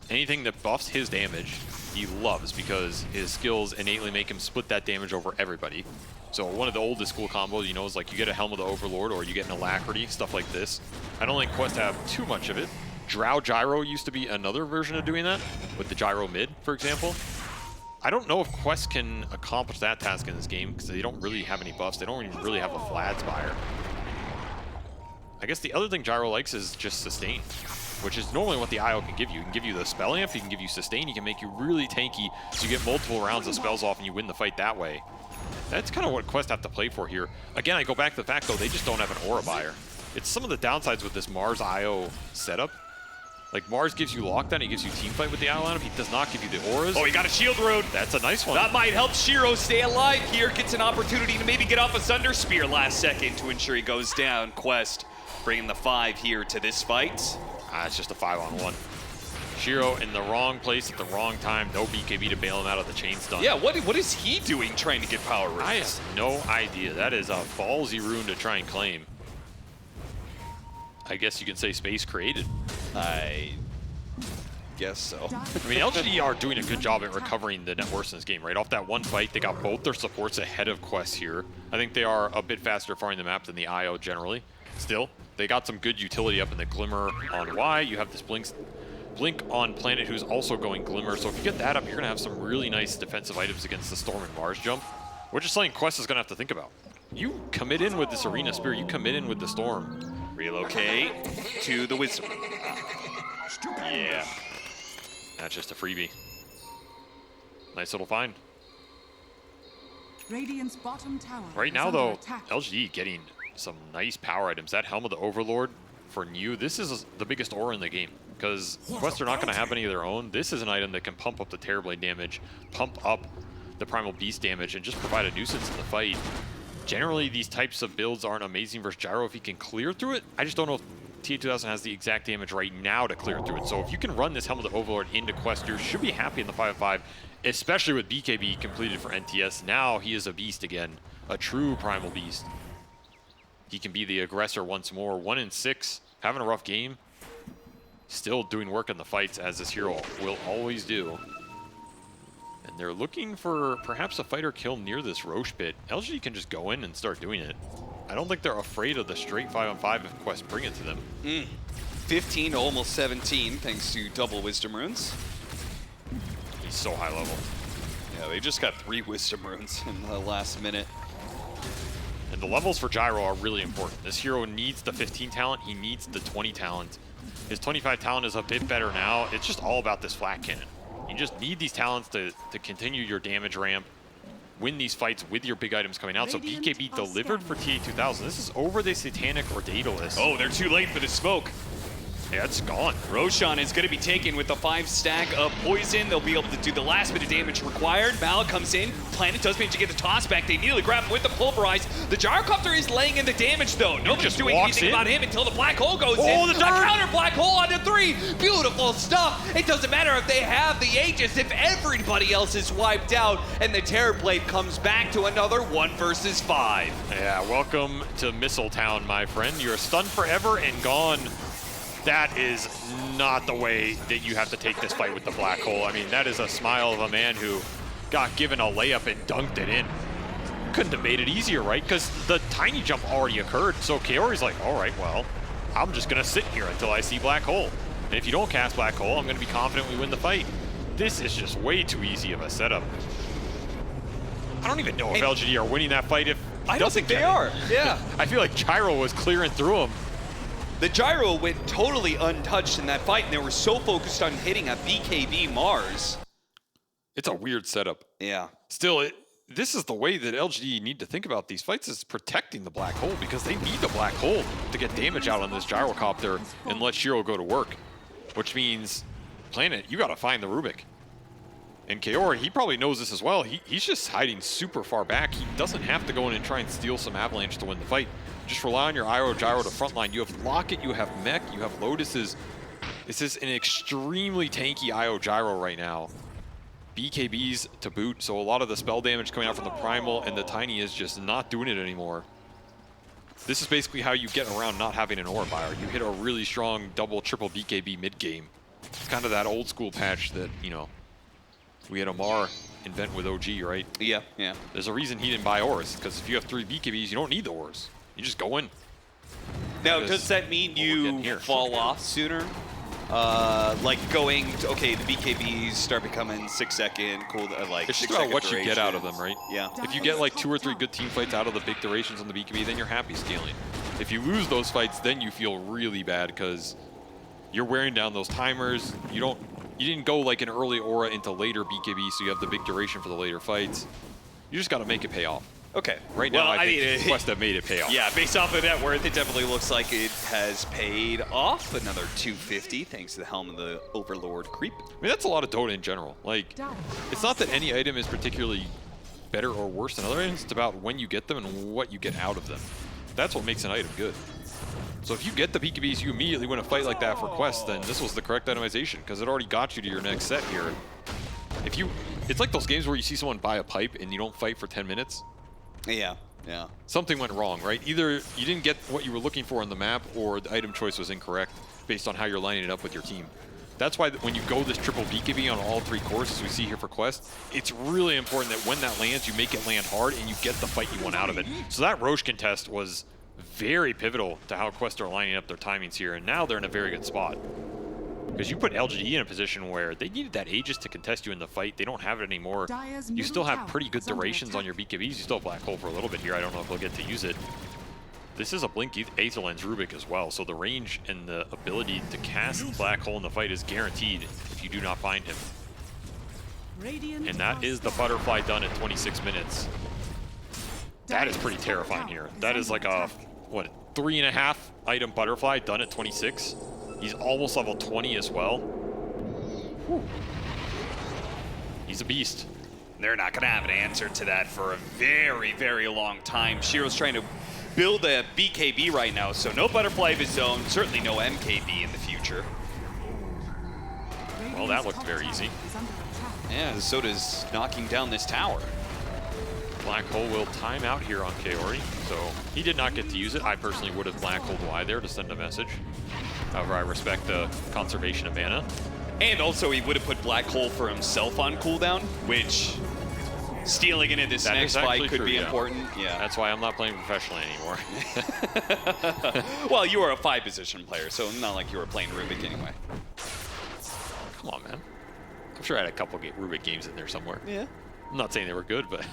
Speaker 13: Anything that buffs his damage, he loves because his skills innately make him split that damage over everybody. So one of the oldest school combos, you know, is like you get a Helm of the Overlord or you get an Alacrity, stuff like this. I don't think Quest have too much of it. Drow Gyro used to be another version of doing that, with the Gyro mid, for example. I don't know if Quest can accomplish that task in this game because they don't really have any buffs. They don't even really have a Vlad Spire. I guess the other thing Gyro likes is just sustain, which is normally what the IO can give you. He can give you the spell amp, he can give you sustain, he can make you really tanky so you get multiple rounds of spells off and you win the fight that way. That's kind of what Quest have to play for here. Again, I go back to the fact, though, they just don't have an Aura Buyer. It's some of the downsides with this Mars IO setup. Like, Mars gives you lockdown, he gives you teamfight with the IO lineup, he does not give you the auras.
Speaker 12: Oh, he got a shield rune.
Speaker 13: That's a nice one.
Speaker 12: That might help Shiro stay alive here. Gets an opportunity to maybe get off a Thunder Spear last second to ensure he goes down. Quest bringing the 5 here to this fight.
Speaker 13: It's just a 5-on-1. Shiro in the wrong place at the wrong time. No BKB to bail him out of the chain stun.
Speaker 12: Yeah, what is he doing trying to get power runes?
Speaker 13: I have no idea. That is a ballsy rune to try and claim. I guess you can say space created.
Speaker 12: I guess so.
Speaker 13: I mean, LGD are doing a good job at recovering the net worth in this game, right? Off that one fight, they got both their supports ahead of Quest here. I think they are a bit faster farming the map than the IO generally. Still, they got some good utility up in the Glimmer on Y. You have this Blink on Planet, who's also going Glimmer. So if you get that up, you're going to have some really nice defensive items against the Storm and Mars jump, which is something Quest is going to have to think about. You commit in with this Arena Spear, you commit in with the Storm.
Speaker 12: Relocate to the Wisdom.
Speaker 13: Yeah. That's just a freebie. Nice little find.
Speaker 14: Radiant's bottom tower
Speaker 13: Right
Speaker 14: is
Speaker 13: now,
Speaker 14: under
Speaker 13: though,
Speaker 14: attack.
Speaker 13: LGD getting some nice power items. That Helm of the Overlord for New, this is the biggest aura in the game because Quest are not going to have any of their own. This is an item that can pump up the Terrorblade damage, pump up the Primal Beast damage, and just provide a nuisance in the fight. Generally, these types of builds aren't amazing versus Gyro if he can clear through it. I just don't know if TA2000 has the exact damage right now to clear through it. So if you can run this Helm of the Overlord into Quest, you should be happy in the 5-5, especially with BKB completed for NTS. Now he is a beast again, a true Primal Beast. He can be the aggressor once more. 1 in 6, having a rough game. Still doing work in the fights, as this hero will always do. And they're looking for perhaps a fighter kill near this Roche pit. LGD can just go in and start doing it. I don't think they're afraid of the straight 5-on-5 if Quest bring it to them.
Speaker 12: 15 to almost 17, thanks to double Wisdom runes.
Speaker 13: He's so high level.
Speaker 12: Yeah, they just got 3 Wisdom runes in the last minute.
Speaker 13: And the levels for Gyro are really important. This hero needs the 15 talent, he needs the 20 talent. His 25 talent is a bit better now. It's just all about this flat cannon. You just need these talents to continue your damage ramp, win these fights with your big items coming out. So BKB delivered for TA2000. This is over the Satanic or Daedalus.
Speaker 12: Oh, they're too late for the smoke.
Speaker 13: Yeah, it's gone.
Speaker 12: Roshan is going to be taken with the 5 stack of poison. They'll be able to do the last bit of damage required. Mal comes in. Planet does manage to get the toss back. They nearly grab him with the pulverize. The Gyrocopter is laying in the damage, though. Nobody's doing anything about him until the black hole goes in.
Speaker 13: The
Speaker 12: a counter black hole onto 3. Beautiful stuff. It doesn't matter if they have the Aegis, if everybody else is wiped out, and the Terrorblade comes back to another 1 versus 5.
Speaker 13: Yeah, welcome to Missile Town, my friend. You're stunned forever and gone. That is not the way that you have to take this fight with the black hole. I mean, that is a smile of a man who got given a layup and dunked it in. Couldn't have made it easier, right? Because the tiny jump already occurred. So Kaori's like, all right, well, I'm just going to sit here until I see black hole. And if you don't cast black hole, I'm going to be confident we win the fight. This is just way too easy of a setup. I don't even know if LGD are winning that fight.
Speaker 12: I don't think they are. Yeah.
Speaker 13: I feel like Gyro was clearing through him.
Speaker 12: The Gyro went totally untouched in that fight, and they were so focused on hitting a BKB Mars.
Speaker 13: It's a weird setup.
Speaker 12: Yeah.
Speaker 13: Still, this is the way that LGD need to think about these fights, is protecting the black hole, because they need the black hole to get damage out on this Gyrocopter and let Shiro go to work. Which means, Planet, you got to find the Rubik. And Kaori, he probably knows this as well. He's just hiding super far back. He doesn't have to go in and try and steal some Avalanche to win the fight. Just rely on your Iro Gyro to frontline. You have Locket, you have Mech, you have Lotuses. This is an extremely tanky Io Gyro right now. BKBs to boot, so a lot of the spell damage coming out from the Primal, and the Tiny is just not doing it anymore. This is basically how you get around not having an Aura Buyer. You hit a really strong double, triple BKB mid-game. It's kind of that old school patch that, you know, we had Omar invent with OG, right?
Speaker 12: Yeah, yeah.
Speaker 13: There's a reason he didn't buy Auras, because if you have 3 BKBs, you don't need the Auras. You just go in.
Speaker 12: Now, does that mean you fall off sooner? Like going, okay, the BKBs start becoming 6-second, cool, like
Speaker 13: it's just about what you get out of them, right?
Speaker 12: Yeah.
Speaker 13: If you get like 2 or 3 good team fights out of the big durations on the BKB, then you're happy scaling. If you lose those fights, then you feel really bad because you're wearing down those timers. You didn't go like an early Aura into later BKB, so you have the big duration for the later fights. You just got to make it pay off.
Speaker 12: Okay.
Speaker 13: Right now, I think Quest have made it pay off.
Speaker 12: Yeah, based off of net worth, it definitely looks like it has paid off. Another 250 thanks to the Helm of the Overlord creep.
Speaker 13: I mean, that's a lot of Dota in general. Like, it's not that any item is particularly better or worse than other items. It's about when you get them and what you get out of them. That's what makes an item good. So if you get the BKBs, you immediately win a fight like that for Quest, then this was the correct itemization because it already got you to your next set here. It's like those games where you see someone buy a pipe and you don't fight for 10 minutes.
Speaker 12: Yeah, yeah.
Speaker 13: Something went wrong, right? Either you didn't get what you were looking for on the map or the item choice was incorrect based on how you're lining it up with your team. That's why when you go this triple BKB on all 3 courses we see here for Quest, it's really important that when that lands, you make it land hard and you get the fight you want out of it. So that Roche contest was very pivotal to how Quest are lining up their timings here, and now they're in a very good spot. Because you put LGD in a position where they needed that Aegis to contest you in the fight. They don't have it anymore. You still have pretty good durations on your BKBs. You still have Black Hole for a little bit here. I don't know if they'll get to use it. This is a Blink Aether Lens Rubik as well, so the range and the ability to cast Black Hole in the fight is guaranteed if you do not find him. And that is the Butterfly done at 26 minutes. That is pretty terrifying here. That is like a, what, 3.5 item Butterfly done at 26. He's almost level 20 as well. Whew. He's a beast.
Speaker 12: They're not going to have an answer to that for a very, very long time. Shiro's trying to build a BKB right now, so no Butterfly of his own, certainly no MKB in the future.
Speaker 13: Well, that looked very easy.
Speaker 12: Yeah, Soda's knocking down this tower.
Speaker 13: Black Hole will time out here on Kaori, so he did not get to use it. I personally would have Black Holed Y there to send a message. However, I respect the conservation of mana.
Speaker 12: And also, he would have put Black Hole for himself on cooldown, which stealing into this next fight could be important. Yeah,
Speaker 13: that's why I'm not playing professionally anymore.
Speaker 12: Well, you were a 5-position player, so not like you were playing Rubik anyway.
Speaker 13: Come on, man. I'm sure I had a couple Rubik games in there somewhere.
Speaker 12: Yeah.
Speaker 13: I'm not saying they were good, but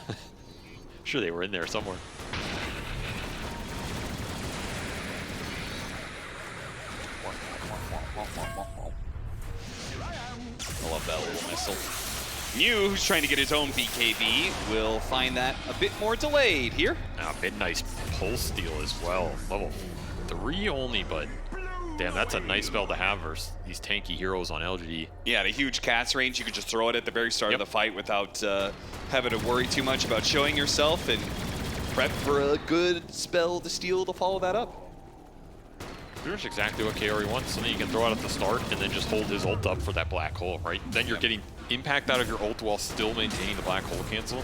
Speaker 13: sure they were in there somewhere.
Speaker 12: I love that little missile. Mew, who's trying to get his own BKB, will find that a bit more delayed here.
Speaker 13: Now, Midnight's Pulse Steal as well. Level 3 only, but damn, that's a nice spell to have versus these tanky heroes on LGD.
Speaker 12: Yeah, at a huge cast range, you could just throw it at the very start of the fight without having to worry too much about showing yourself and prep for a good spell to steal to follow that up.
Speaker 13: Pretty much exactly what Kaori wants, something you can throw out at the start and then just hold his ult up for that Black Hole, right? Then you're getting impact out of your ult while still maintaining the Black Hole cancel.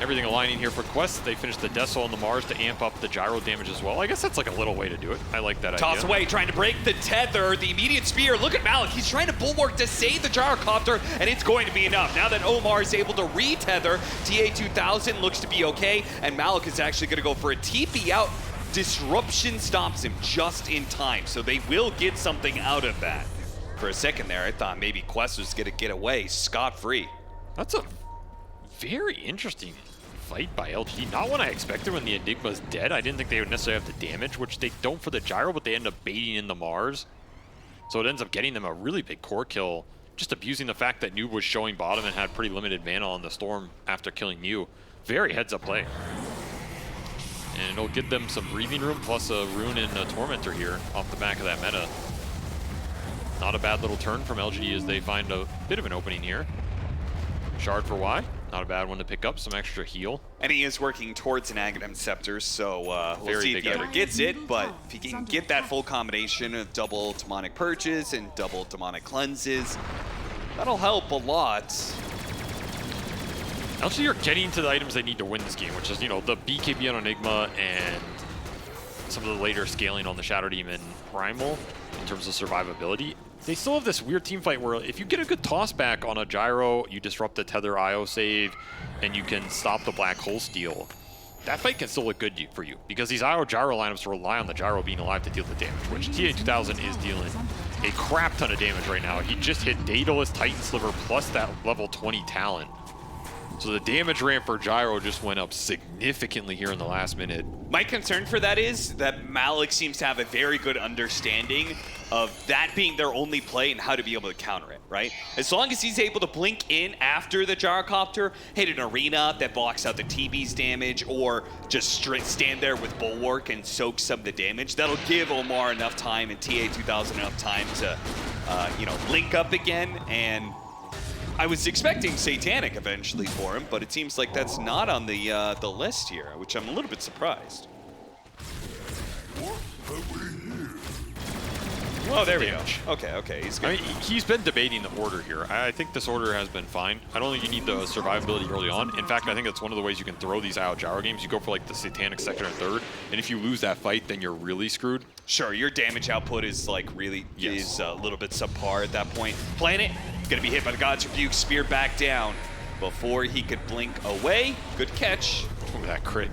Speaker 13: Everything aligning here for Quest. They finished the Deso on the Mars to amp up the gyro damage as well. I guess that's like a little way to do it. I like that idea.
Speaker 12: Toss away, trying to break the tether, the immediate spear. Look at Malik. He's trying to bulwark to save the gyrocopter, and it's going to be enough. Now that Omar is able to re-tether, TA2000 looks to be okay, and Malik is actually going to go for a TP out. Disruption stops him just in time, so they will get something out of that. For a second there, I thought maybe Quest was going to get away scot-free.
Speaker 13: That's a very interesting fight by LGD. Not one I expected when the Enigma's dead. I didn't think they would necessarily have the damage, which they don't for the gyro, but they end up baiting in the Mars. So it ends up getting them a really big core kill, just abusing the fact that Noob was showing bottom and had pretty limited mana on the Storm after killing Mew. Very heads-up play. And it'll give them some breathing room, plus a Rune and a Tormentor here off the back of that meta. Not a bad little turn from LGD as they find a bit of an opening here. Shard for Y. Not a bad one to pick up, some extra heal.
Speaker 12: And he is working towards an Aghanim Scepter, so we'll see if he ever gets it, but if he can get that full combination of double demonic purges and double demonic cleanses, that'll help a lot.
Speaker 13: LGD are getting to the items they need to win this game, which is, you know, the BKB on Enigma and some of the later scaling on the Shadow Demon Primal in terms of survivability. They still have this weird team fight where if you get a good toss back on a gyro, you disrupt the tether IO save, and you can stop the black hole steal. That fight can still look good for you because these IO gyro lineups rely on the gyro being alive to deal the damage, which TA2000 is dealing a crap ton of damage right now. He just hit Daedalus Titan Sliver plus that level 20 talent. So the damage ramp for gyro just went up significantly here in the last minute.
Speaker 12: My concern for that is that Malik seems to have a very good understanding of that being their only play and how to be able to counter it, right? As long as he's able to blink in after the gyrocopter, hit an arena that blocks out the TB's damage, or just stand there with Bulwark and soak some of the damage, that'll give Omar enough time and TA2000 enough time to, you know, link up again. And I was expecting Satanic eventually for him, but it seems like that's not on the list here, which I'm a little bit surprised. Oh, there we go. Okay, he's good.
Speaker 13: I mean, he's been debating the order here. I think this order has been fine. I don't think you need the survivability early on. In fact, I think that's one of the ways you can throw these out gyro games. You go for like the Satanic second or third, and if you lose that fight, then you're really screwed.
Speaker 12: Sure, your damage output is like really is a little bit subpar at that point. Planet gonna be hit by the God's Rebuke, spear back down before he could blink away. Good catch.
Speaker 13: Look at that crit.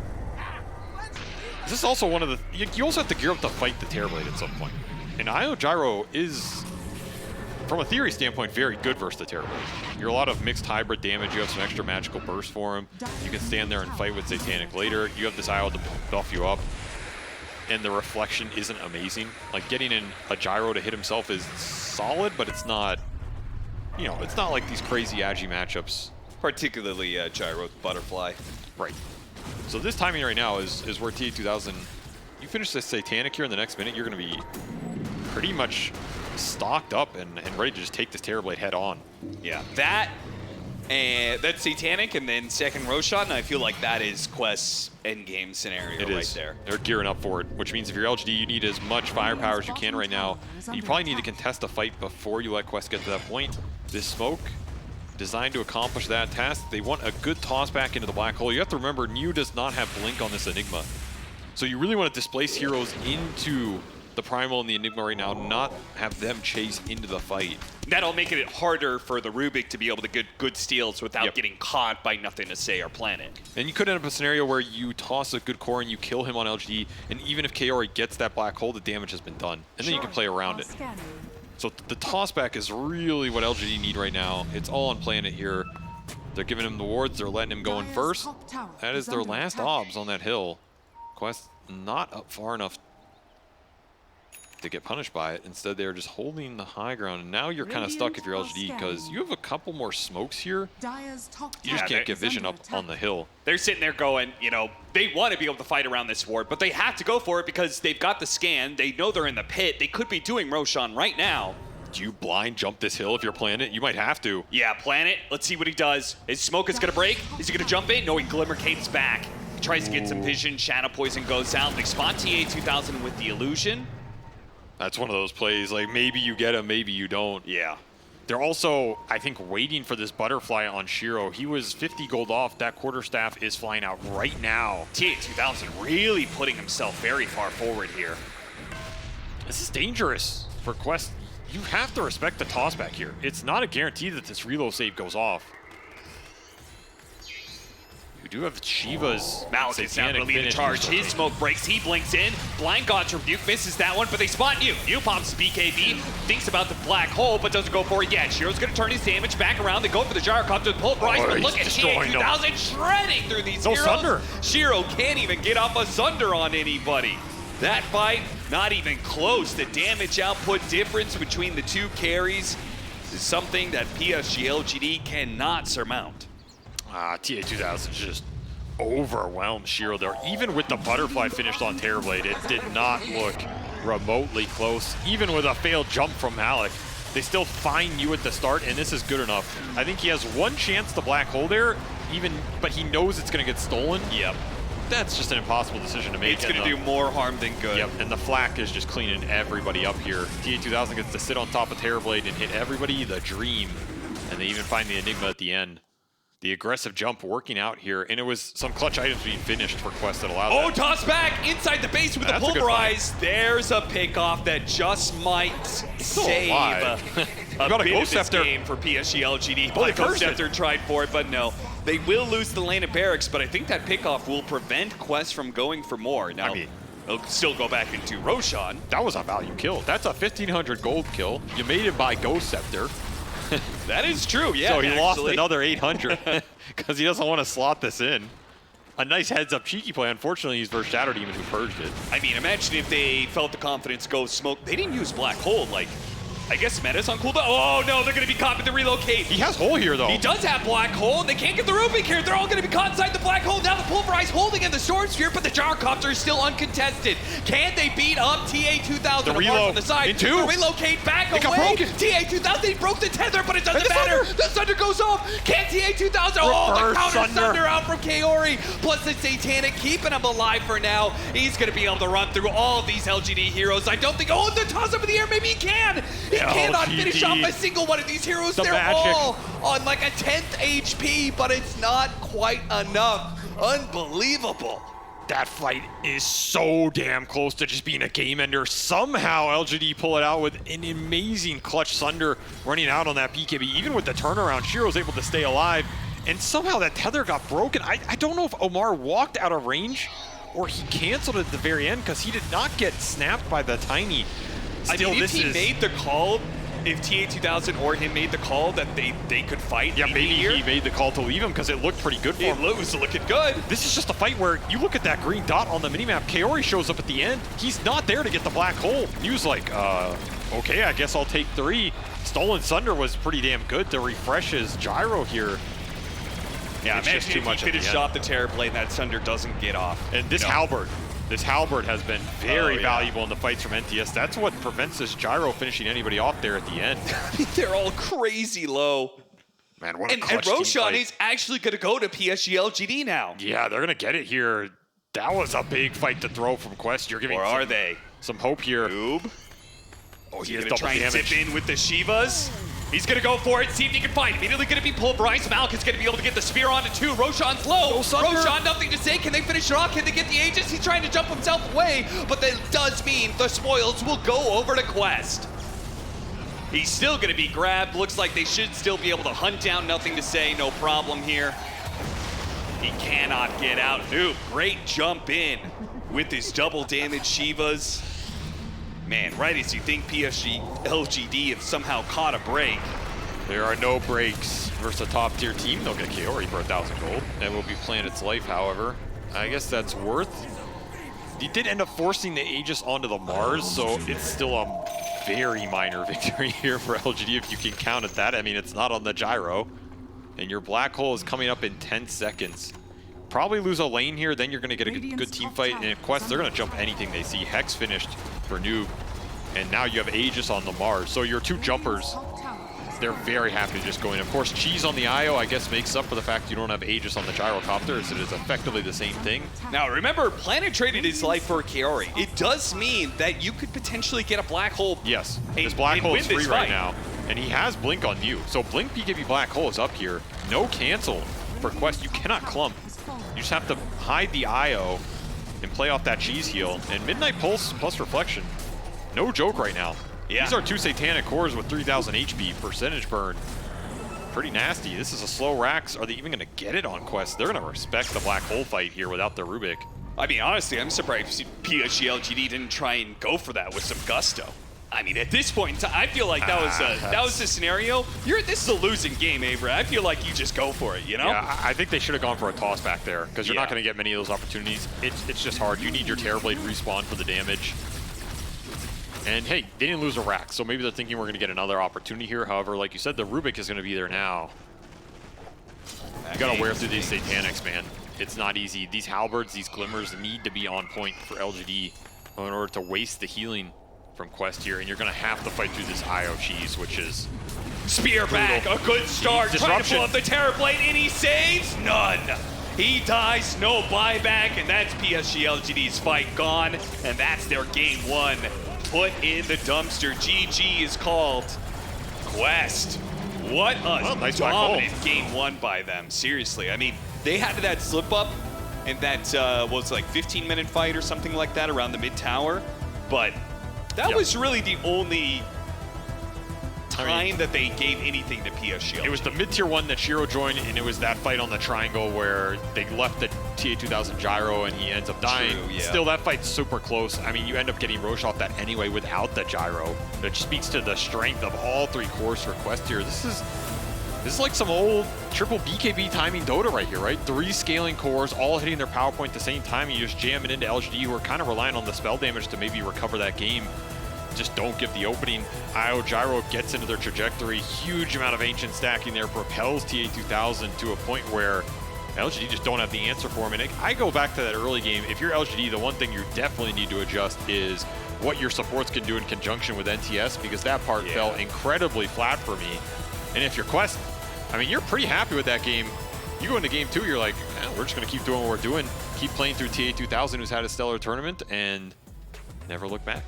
Speaker 13: Is this also one of the... You also have to gear up to fight the Terrorblade at some point. And IO Gyro is, from a theory standpoint, very good versus the Terrorblade. You're a lot of mixed hybrid damage. You have some extra magical burst for him. You can stand there and fight with Satanic later. You have this IO to buff you up. And the reflection isn't amazing. Like, getting in a Gyro to hit himself is solid, but it's not, you know, it's not like these crazy Agi matchups.
Speaker 12: Particularly Gyro Butterfly.
Speaker 13: Right. So this timing right now is where TA2000, you finish this Satanic here in the next minute, you're going to be pretty much stocked up and ready to just take this Terrorblade head on.
Speaker 12: Yeah, that and that's Satanic, and then second Roshan, I feel like that is Quest's endgame scenario there.
Speaker 13: They're gearing up for it, which means if you're LGD, you need as much firepower as you can right now. You probably need to contest a fight before you let Quest get to that point. This smoke, designed to accomplish that task. They want a good toss back into the black hole. You have to remember, New does not have Blink on this Enigma. So you really want to displace heroes into the Primal and the Enigma right now, not have them chase into the fight.
Speaker 12: That'll make it harder for the Rubik to be able to get good steals without getting caught by Nothing to Say or Planet.
Speaker 13: And you could end up a scenario where you toss a good core and you kill him on LGD, and even if Kaori gets that black hole, the damage has been done. And then you can play around it. So the tossback is really what LGD need right now. It's all on Planet here. They're giving him the wards, they're letting him go in first. That is their last obs on that hill. Quest not up far enough to get punished by it. Instead, they're just holding the high ground. And now you're kind of stuck if you're LGD because you have a couple more smokes here. You just can't get vision up on the hill.
Speaker 12: They're sitting there going, you know, they want to be able to fight around this ward, but they have to go for it because they've got the scan. They know they're in the pit. They could be doing Roshan right now.
Speaker 13: Do you blind jump this hill if you're Planet? You might have to.
Speaker 12: Yeah, Planet. Let's see what he does. His smoke is going to break. Is he going to jump in? No, he Glimmer Cape's back. He tries to get some vision. Shadow Poison goes out. They spot TA2000 with the illusion.
Speaker 13: That's one of those plays, like maybe you get him, maybe you don't.
Speaker 12: Yeah.
Speaker 13: They're also, I think, waiting for this butterfly on Shiro. He was 50 gold off. That quarterstaff is flying out right now.
Speaker 12: TA2000 really putting himself very far forward here.
Speaker 13: This is dangerous for Quest. You have to respect the tossback here. It's not a guarantee that this reload save goes off. You do have Shiva's
Speaker 12: Malik is now going to lead the charge. His smoke breaks. He blinks in. Blind God's Rebuke misses that one, but they spot you. You pops BKB, thinks about the black hole, but doesn't go for it yet. Shiro's going to turn his damage back around. They go for the gyrocopter, pull Bryce, but look at TA2000 shredding through these heroes.
Speaker 13: Sunder.
Speaker 12: Shiro can't even get off a Sunder on anybody. That fight, not even close. The damage output difference between the two carries is something that PSG.LGD cannot surmount.
Speaker 13: TA2000 just overwhelmed Shiro there. Even with the butterfly finished on Terrorblade, it did not look remotely close. Even with a failed jump from Malik, They still find you at the start, and this is good enough. I think he has one chance to black hole there, but he knows it's going to get stolen.
Speaker 12: Yep.
Speaker 13: That's just an impossible decision to make.
Speaker 12: It's going to do more harm than good.
Speaker 13: Yep, and the flak is just cleaning everybody up here. TA2000 gets to sit on top of Terrorblade and hit everybody. The dream, and they even find the Enigma at the end. The aggressive jump working out here, and it was some clutch items being finished for Quest that allowed
Speaker 12: Oh,
Speaker 13: that.
Speaker 12: toss back inside the base with the pulverize. There's a pickoff that just might save a bit of this game for PSG.LGD. But Ghost Scepter tried for it, but no. They will lose the lane of barracks, but I think that pickoff will prevent Quest from going for more. Now, they'll still go back into Roshan.
Speaker 13: That was a value kill. That's a 1,500 gold kill. You made it by Ghost Scepter.
Speaker 12: That is true, yeah.
Speaker 13: So he lost another 800 because he doesn't want to slot this in. A nice heads-up cheeky play. Unfortunately, he's versus Shadow Demon who purged it.
Speaker 12: I mean, imagine if they felt the confidence go smoke. They didn't use Black Hole. Like, I guess Meta's on cooldown. Oh, no, they're going to be caught with the relocate.
Speaker 13: He has Hole here, though.
Speaker 12: He does have Black Hole. They can't get the Rubik here. They're all going to be caught inside the Black Hole. Now the Pulverize holding in the Storm Sphere, but the Gyrocopter is still uncontested. Can they beat up TA2000?
Speaker 13: The reload
Speaker 12: on the side.
Speaker 13: in two.
Speaker 12: The relocate back
Speaker 13: it
Speaker 12: away.
Speaker 13: Got broken.
Speaker 12: TA2000, he broke the tether, but it doesn't matter. The Thunder goes off. Can TA2000? Oh, the counter Thunder out from Kaori. Plus the Satanic keeping him alive for now. He's going to be able to run through all of these LGD heroes. I don't think, oh, the toss up in the air, maybe he can. He cannot finish off a single one of these heroes. They're all on like a 10th HP, but it's not quite enough. Unbelievable.
Speaker 13: That fight is so damn close to just being a game ender. Somehow LGD pull it out with an amazing clutch Sunder running out on that BKB. Even with the turnaround, Shiro's able to stay alive. And somehow that tether got broken. I don't know if Omar walked out of range or he canceled at the very end because he did not get snapped by the Tiny. Still,
Speaker 12: I mean, if he made the call, if TA2000 or him made the call that they could fight,
Speaker 13: yeah, maybe he made the call to leave him because it looked pretty good for him.
Speaker 12: It was looking good.
Speaker 13: This is just a fight where you look at that green dot on the minimap. Kaori shows up at the end. He's not there to get the black hole. He was like, okay, I guess I'll take 3. Stolen Sunder was pretty damn good to refresh his gyro here.
Speaker 12: Yeah,
Speaker 13: it's
Speaker 12: imagine
Speaker 13: just too
Speaker 12: if
Speaker 13: much
Speaker 12: he finished
Speaker 13: at the end.
Speaker 12: off the Terrorblade and that Sunder doesn't get off.
Speaker 13: And this halberd. This halberd has been very valuable in the fights from NTS. That's what prevents this gyro finishing anybody off there at the end.
Speaker 12: They're all crazy low.
Speaker 13: Man, what a clutch
Speaker 12: And Roshan
Speaker 13: team fight.
Speaker 12: is actually going to go to PSG.LGD now.
Speaker 13: Yeah, they're going to get it here. That was a big fight to throw from Quest. You're giving
Speaker 12: are they?
Speaker 13: Some hope here.
Speaker 12: Noob.
Speaker 13: Oh, he
Speaker 12: He's
Speaker 13: has
Speaker 12: going to
Speaker 13: double
Speaker 12: try and
Speaker 13: damage.
Speaker 12: zip in with the Shivas. He's going to go for it, see if he can fight. Immediately going to be pulverized. Malk is going to be able to get the spear onto 2. Roshan's low. Roshan, nothing to say. Can they finish it off? Can they get the Aegis? He's trying to jump himself away, but that does mean the spoils will go over to Quest. He's still going to be grabbed. Looks like they should still be able to hunt down. Nothing to say. No problem here. He cannot get out. Noob, great jump in with his double damage Shivas. Man, right as you think PSG.LGD have somehow caught a break.
Speaker 13: There are no breaks versus a top-tier team. They'll get Kaori for 1,000 gold. And will be Planet's Life, however. I guess that's worth. He did end up forcing the Aegis onto the Mars, so it's still a very minor victory here for LGD if you can count at that. I mean, it's not on the gyro. And your black hole is coming up in 10 seconds. Probably lose a lane here, then you're going to get a good team fight. And Quest, they're going to jump anything they see. Hex finished for Noob. And now you have Aegis on the Mars. So your 2 jumpers, they're very happy to just go in. Of course, Cheese on the IO, I guess, makes up for the fact you don't have Aegis on the Gyrocopter, so it is effectively the same thing.
Speaker 12: Now, remember, Planet traded his life for Kaori. It does mean that you could potentially get a black hole.
Speaker 13: Yes, his black hole is free right now. And he has Blink on you. So Blink BKB Black Hole is up here. No cancel for Quest. You cannot clump. You just have to hide the IO and play off that Cheese heal. And Midnight Pulse plus Reflection. No joke right now.
Speaker 12: Yeah.
Speaker 13: These are 2 Satanic Cores with 3,000 HP, percentage burn. Pretty nasty. This is a slow Rax. Are they even going to get it on Quest? They're going to respect the Black Hole fight here without the Rubik.
Speaker 12: I mean, honestly, I'm surprised PSG.LGD didn't try and go for that with some gusto. I mean, at this point in time, I feel like that was the scenario. This is a losing game, Avery. I feel like you just go for it, you know?
Speaker 13: Yeah, I think they should have gone for a toss back there because you're not going to get many of those opportunities. It's just hard. You need your Terrorblade respawn for the damage. And hey, they didn't lose a rack, so maybe they're thinking we're going to get another opportunity here. However, like you said, the Rubik is going to be there now. You got to wear through these Satanics, man. It's not easy. These Halberds, these Glimmers need to be on point for LGD in order to waste the healing. from Quest here, and you're going to have to fight through this IO cheese, which is
Speaker 12: Spear back, a good start, trying to pull up the Terror Blade, and he saves none. He dies, no buyback, and that's PSG.LGD's fight gone, and that's their game one. Put in the dumpster. GG is called. Quest, what a dominant game one by them, seriously. I mean, they had that slip up in that, was like 15-minute fight or something like that around the mid-tower, but that was really the only time that they gave anything to PSG.
Speaker 13: It was the mid-tier one that Shiro joined, and it was that fight on the triangle where they left the TA2000 gyro and he ends up dying.
Speaker 12: True, yeah.
Speaker 13: Still, that fight's super close. I mean, you end up getting Roche off that anyway without the gyro, which speaks to the strength of all three cores for Quest here. This is like some old triple BKB timing Dota right here, right? 3 scaling cores, all hitting their power point at the same time, and you just jam it into LGD, who are kind of relying on the spell damage to maybe recover that game. Just don't give the opening. IO Gyro gets into their trajectory. Huge amount of ancient stacking there, propels TA2000 to a point where LGD just don't have the answer for him. And I go back to that early game. If you're LGD, the one thing you definitely need to adjust is what your supports can do in conjunction with NTS, because that part fell incredibly flat for me. And if you're Quest, I mean, you're pretty happy with that game. You go into game 2, you're like, we're just going to keep doing what we're doing. Keep playing through TA2000, who's had a stellar tournament, and never look back.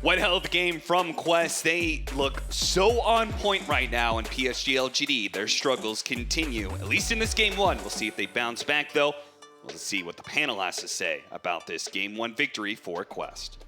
Speaker 12: What hell of a game from Quest. They look so on point right now in PSG.LGD. Their struggles continue, at least in this game one. We'll see if they bounce back, though. We'll see what the panel has to say about this game one victory for Quest.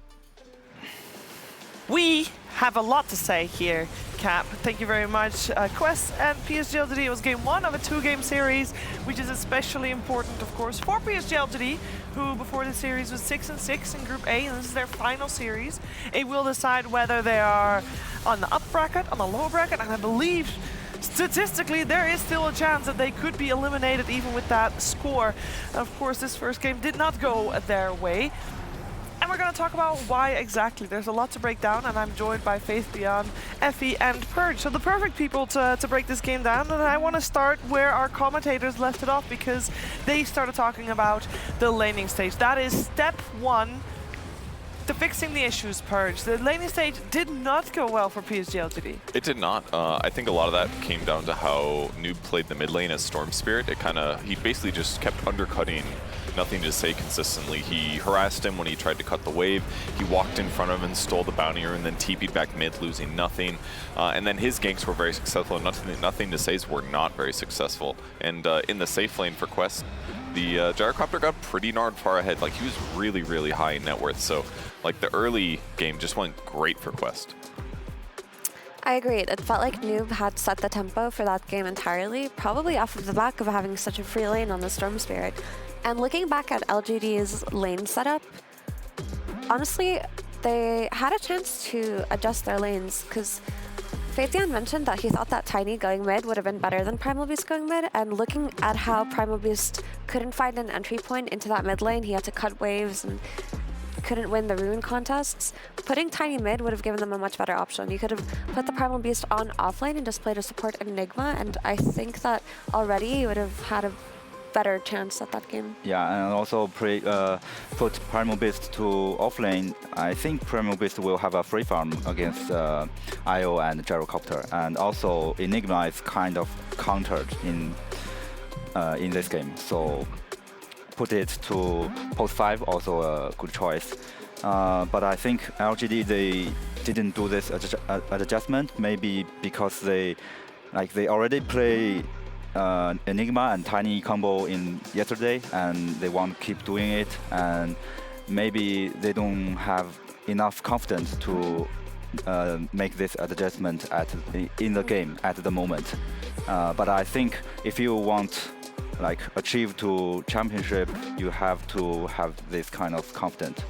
Speaker 1: We have a lot to say here, Cap. Thank you very much. Quest and PSG.LGD was game one of a 2-game series, which is especially important, of course, for PSG.LGD, who before the series was 6-6 in Group A, and this is their final series. It will decide whether they are on the up bracket, on the low bracket, and I believe statistically there is still a chance that they could be eliminated even with that score. Of course, this first game did not go their way. And we're going to talk about why exactly. There's a lot to break down, and I'm joined by Faith Beyond, Effie, and Purge. So the perfect people to break this game down. And I want to start where our commentators left it off, because they started talking about the laning stage. That is step one to fixing the issues, Purge. The laning stage did not go well for PSG.LGD.
Speaker 3: It did not. I think a lot of that came down to how Noob played the mid lane as Storm Spirit. He basically just kept undercutting Nothing to Say consistently. He harassed him when he tried to cut the wave. He walked in front of him and stole the bounty and then TP'd back mid, losing nothing. And then his ganks were very successful, and Nothing to Say's were not very successful. And in the safe lane for Quest, the Gyrocopter got pretty darn far ahead. Like, he was really, really high in net worth. So, like, the early game just went great for Quest.
Speaker 2: I agree. It felt like Noob had set the tempo for that game entirely, probably off of the back of having such a free lane on the Storm Spirit. And looking back at LGD's lane setup, honestly, they had a chance to adjust their lanes, because Faithian mentioned that he thought that Tiny going mid would have been better than Primal Beast going mid, and looking at how Primal Beast couldn't find an entry point into that mid lane, he had to cut waves and couldn't win the Rune contests. Putting Tiny mid would have given them a much better option. You could have put the Primal Beast on offlane and just played a support Enigma, and I think that already you would have had a better chance at that game.
Speaker 4: Yeah, and also put Primal Beast to offlane. I think Primal Beast will have a free farm against IO and Gyrocopter, and also Enigma is kind of countered in this game. So put it to post 5, also a good choice. But I think LGD, they didn't do this adjustment, maybe because they already play Enigma and Tiny combo in yesterday, and they want to keep doing it, and maybe they don't have enough confidence to make this adjustment in the game at the moment. But I think if you want achieve to championship, you have to have this kind of confidence.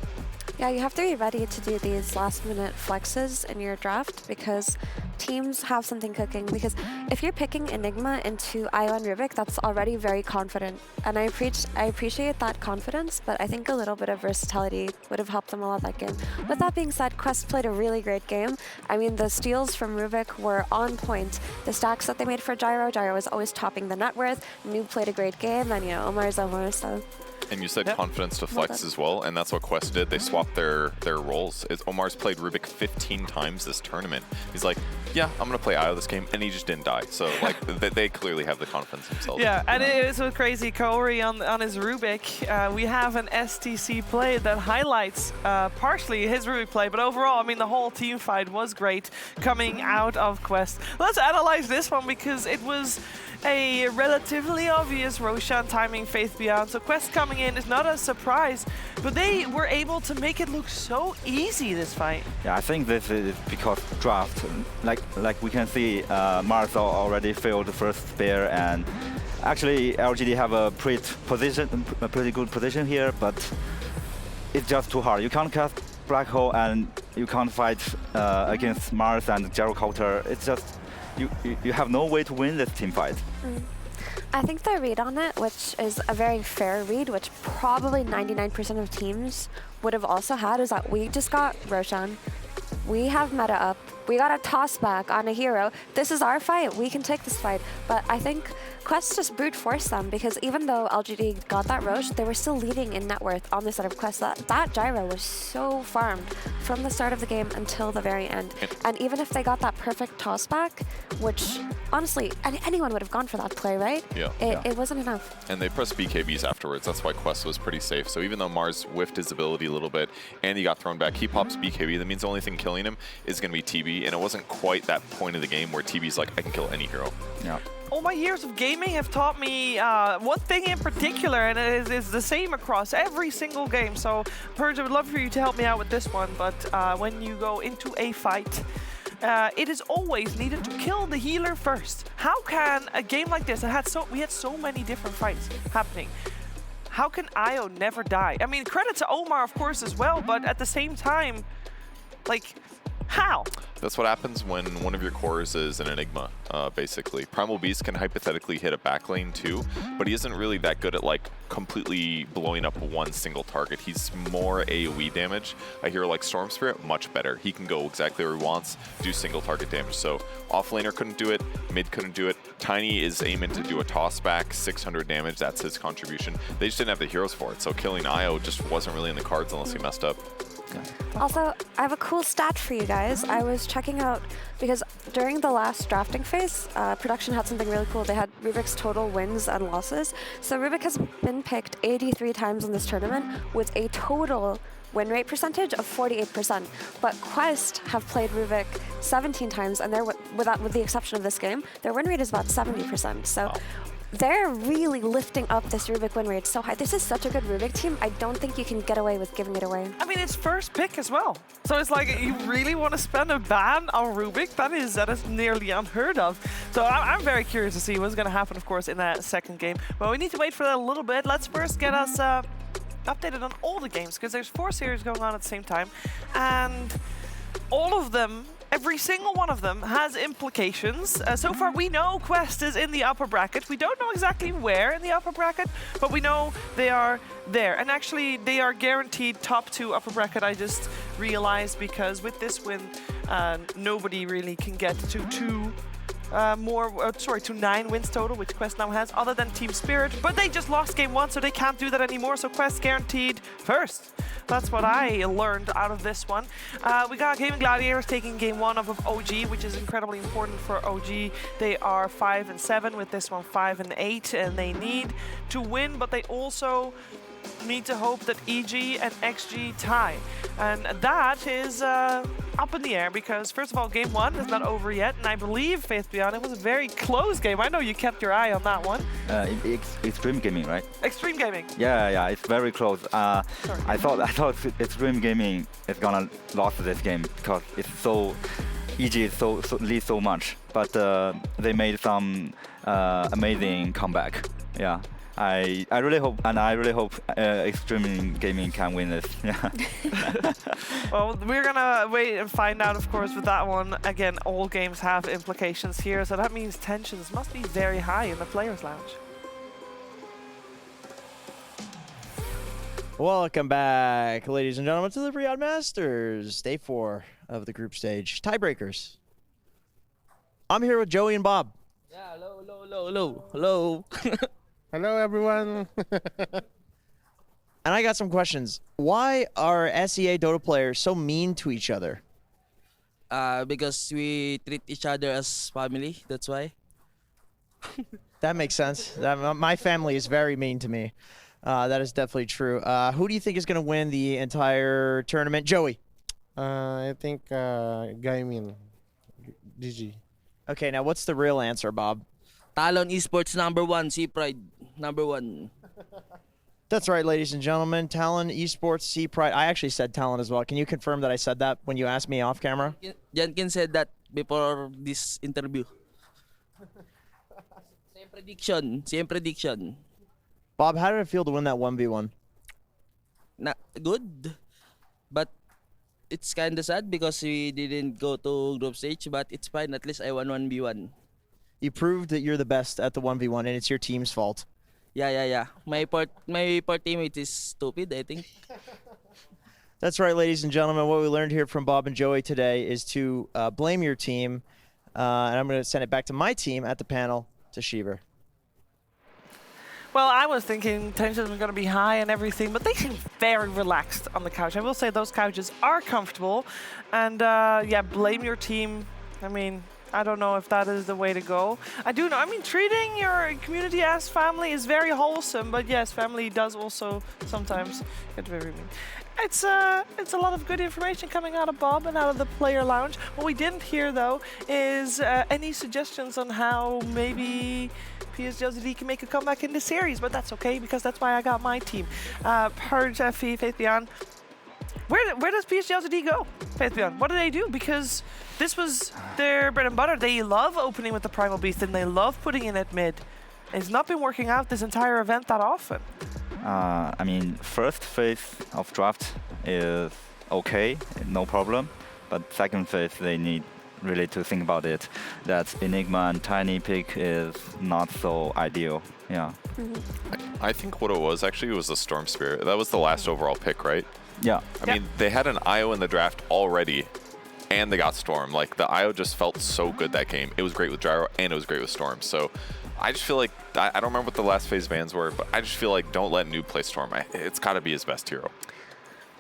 Speaker 2: Yeah, you have to be ready to do these last-minute flexes in your draft, because teams have something cooking. Because if you're picking Enigma into IO and Rubik, that's already very confident. And I appreciate that confidence, but I think a little bit of versatility would have helped them a lot that game. With that being said, Quest played a really great game. I mean, the steals from Rubik were on point. The stacks that they made for Gyro was always topping the net worth. Noob played a great game, and Omar's Omar, so...
Speaker 3: And you said confidence to flex as well, and that's what Quest did. They swapped their roles. Omar's played Rubik 15 times this tournament. He's like, yeah, I'm going to play Io this game, and he just didn't die. So like they clearly have the confidence themselves.
Speaker 1: Yeah, and it is so crazy. Corey on his Rubik. We have an STC play that highlights partially his Rubik play, but overall, I mean, the whole team fight was great coming out of Quest. Let's analyze this one because it was a relatively obvious Roshan timing Faith Beyond. So Quest coming in is not a surprise, but they were able to make it look so easy this fight.
Speaker 4: Yeah, I think this is because draft. Like we can see, Mars already failed the first spear, and actually LGD have a pretty good position here, but it's just too hard. You can't cast Black Hole and you can't fight against Mars and Gerald Coulter. It's just you have no way to win this team fight.
Speaker 2: I think the read on it, which is a very fair read, which probably 99% of teams would have also had, is that we just got Roshan. We have meta up. We got a toss back on a hero. This is our fight. We can take this fight. But I think Quest just brute forced them because even though LGD got that Roche, they were still leading in net worth on the side of Quest. That gyro was so farmed from the start of the game until the very end. And even if they got that perfect toss back, which honestly, anyone would have gone for that play, right?
Speaker 3: Yeah.
Speaker 2: It wasn't enough.
Speaker 3: And they pressed BKBs afterwards. That's why Quest was pretty safe. So even though Mars whiffed his ability a little bit and he got thrown back, he pops BKB. That means the only thing killing him is going to be TB. And it wasn't quite that point of the game where TB's like, I can kill any hero.
Speaker 4: Yeah.
Speaker 1: All my years of gaming have taught me one thing in particular, and it is the same across every single game. So, Purge, I would love for you to help me out with this one, but when you go into a fight, it is always needed to kill the healer first. How can a game like this, we had so many different fights happening, how can Io never die? I mean, credit to Omar, of course, as well, but at the same time, like, how?
Speaker 3: That's what happens when one of your cores is an Enigma, basically. Primal Beast can hypothetically hit a backlane too, but he isn't really that good at like completely blowing up one single target. He's more AoE damage. A hero like Storm Spirit, much better. He can go exactly where he wants, do single target damage. So offlaner couldn't do it, mid couldn't do it. Tiny is aiming to do a toss back, 600 damage, that's his contribution. They just didn't have the heroes for it, so killing Io just wasn't really in the cards unless he messed up.
Speaker 2: Also, I have a cool stat for you guys. I was checking out, because during the last drafting phase, production had something really cool. They had Rubik's total wins and losses. So Rubik has been picked 83 times in this tournament with a total win rate percentage of 48%. But Quest have played Rubik 17 times, and they're, with the exception of this game, their win rate is about 70%. So they're really lifting up this Rubik win rate so high. This is such a good Rubik team. I don't think you can get away with giving it away.
Speaker 1: I mean, it's first pick as well. So it's like, you really want to spend a ban on Rubik? That is nearly unheard of. So I'm very curious to see what's going to happen, of course, in that second game. But we need to wait for that a little bit. Let's first get us updated on all the games, because there's 4 series going on at the same time. And all of them, every single one of them has implications. So far, we know Quest is in the upper bracket. We don't know exactly where in the upper bracket, but we know they are there. And actually, they are guaranteed top 2 upper bracket, I just realized, because with this win, nobody really can get to 9 wins total, which Quest now has, other than Team Spirit. But they just lost game 1, so they can't do that anymore. So Quest guaranteed first. That's what I learned out of this one. We got Gaming Gladiators taking game 1 of OG, which is incredibly important for OG. They are 5-7 with this one 5-8, and they need to win, but they also need to hope that EG and XG tie. And that is up in the air, because first of all, game 1 is not over yet, and I believe, Faith Beyond, it was a very close game. I know you kept your eye on that one.
Speaker 4: Extreme Gaming, right?
Speaker 1: Extreme Gaming.
Speaker 4: Yeah, it's very close. I thought Extreme Gaming is gonna lose this game because it's so EG is so leads so much, but they made some amazing comeback. Yeah. I really hope Extreme Gaming can win this. Yeah.
Speaker 1: Well, we're gonna wait and find out, of course, with that one. Again, all games have implications here, so that means tensions must be very high in the Players' Lounge.
Speaker 6: Welcome back, ladies and gentlemen, to the Riyadh Masters, day 4 of the group stage. Tiebreakers. I'm here with Joey and Bob.
Speaker 15: Yeah, hello. Hello, everyone.
Speaker 6: And I got some questions. Why are SEA Dota players so mean to each other?
Speaker 15: Because we treat each other as family, that's why.
Speaker 6: That makes sense. My family is very mean to me. That is definitely true. Who do you think is going to win the entire tournament? Joey?
Speaker 16: I think Gaimin. GG.
Speaker 6: Okay, now what's the real answer, Bob?
Speaker 15: Talon Esports #1, C-Pride #1.
Speaker 6: That's right, ladies and gentlemen. Talon Esports, C-Pride. I actually said Talon as well. Can you confirm that I said that when you asked me off camera?
Speaker 15: Jankin said that before this interview. Same prediction.
Speaker 6: Bob, how did it feel to win that 1v1?
Speaker 15: Not good, but it's kind of sad because we didn't go to group stage, but it's fine. At least I won 1v1.
Speaker 6: You proved that you're the best at the 1v1, and it's your team's fault.
Speaker 15: Yeah. My part teammate is stupid, I think.
Speaker 6: That's right, ladies and gentlemen. What we learned here from Bob and Joey today is to blame your team, and I'm going to send it back to my team at the panel, to Shiver.
Speaker 1: Well, I was thinking tensions were going to be high and everything, but they seem very relaxed on the couch. I will say those couches are comfortable. And yeah, blame your team. I mean, I don't know if that is the way to go. I do know, I mean, treating your community as family is very wholesome, but yes, family does also sometimes get very mean. It's a lot of good information coming out of Bob and out of the player lounge. What we didn't hear, though, is any suggestions on how maybe PSG.LGD can make a comeback in this series, but that's okay because that's why I got my team. Purge, Effie, Faith Beyond. Where does PSG.LGD go, Faith Beyond? What do they do? Because this was their bread and butter. They love opening with the Primal Beast and they love putting in at mid. It's not been working out this entire event that often.
Speaker 4: I mean, first phase of draft is okay, no problem. But second phase, they need really to think about it. That Enigma and Tiny pick is not so ideal. Yeah.
Speaker 3: I think what it was actually was the Storm Spirit. That was the last overall pick, right?
Speaker 4: Yeah.
Speaker 3: I mean, they had an IO in the draft already, and they got Storm. Like, the IO just felt so good that game. It was great with Gyro, and it was great with Storm. So I just feel like, I don't remember what the last phase bans were, but I just feel like don't let Noob play Storm. It's got to be his best hero.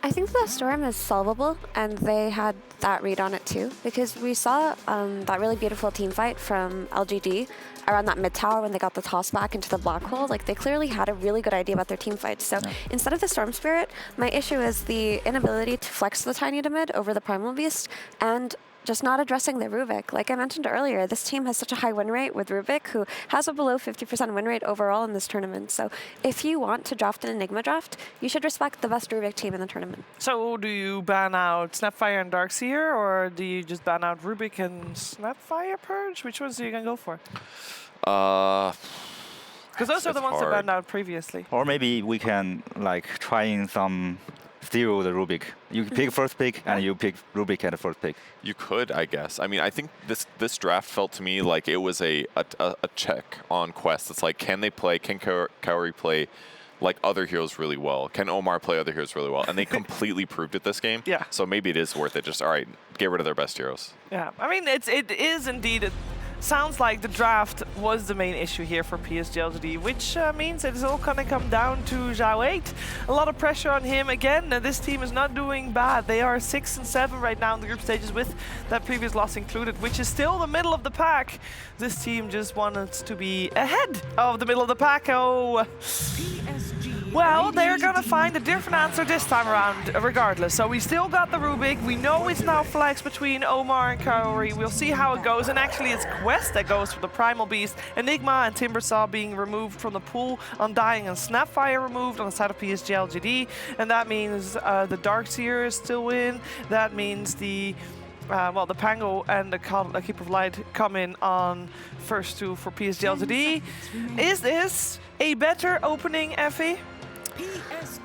Speaker 2: I think the Storm is solvable, and they had that read on it too, because we saw that really beautiful team fight from LGD around that mid tower when they got the toss back into the black hole. Like, they clearly had a really good idea about their team fight. So instead of the Storm Spirit, my issue is the inability to flex the Tiny to mid over the Primal Beast, and just not addressing the Rubik. Like I mentioned earlier, this team has such a high win rate with Rubik, who has a below 50% win rate overall in this tournament. So if you want to draft an Enigma draft, you should respect the best Rubik team in the tournament.
Speaker 1: So do you ban out Snapfire and Darkseer, or do you just ban out Rubik and Snapfire Purge? Which ones are you going to go for? Because those are the ones that banned out previously.
Speaker 4: Or maybe we can like trying some steal the Rubik. You pick first pick and you pick Rubik at the first pick.
Speaker 3: You could, I guess. I mean, I think this draft felt to me like it was a check on Quest. It's like, can Kaori play like other heroes really well? Can Omar play other heroes really well? And they completely proved it this game.
Speaker 1: Yeah.
Speaker 3: So maybe it is worth it. Just, all right, get rid of their best heroes.
Speaker 1: Yeah. I mean, it is indeed. Sounds like the draft was the main issue here for PSG.LGD, which means it's all going to come down to Zhao 8. A lot of pressure on him again. This team is not doing bad. They are 6 and 7 right now in the group stages with that previous loss included, which is still the middle of the pack. This team just wanted to be ahead of the middle of the pack. Oh. Well, they're going to find a different answer this time around, regardless. So we still got the Rubik. We know it's now flexed between Omar and Kaori. We'll see how it goes. And actually, it's Quest that goes for the Primal Beast. Enigma and Timbersaw being removed from the pool. Undying and Snapfire removed on the side of PSG.LGD. And that means the Darkseer is still in. That means the Pango and the Keeper of Light come in on first two for PSG.LGD. Is this a better opening, Effie?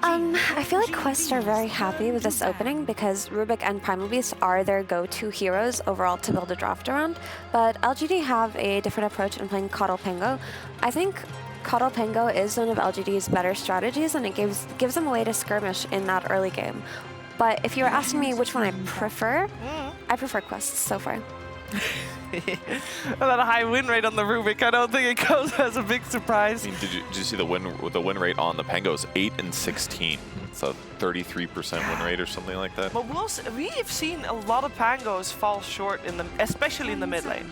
Speaker 2: I feel like Quest are very happy with this opening because Rubik and Primal Beast are their go-to heroes overall to build a draft around, but LGD have a different approach in playing Coddle Pango. I think Coddle Pango is one of LGD's better strategies, and it gives them a way to skirmish in that early game. But if you were asking me which one I prefer Quest so far.
Speaker 1: That high win rate on the Rubik, I don't think it comes as a big surprise.
Speaker 3: I mean, did you see the win rate on the Pangos? 8 and 16. It's a 33% win rate or something like that.
Speaker 1: But we've seen a lot of Pangos fall short in the, especially in the mid lane.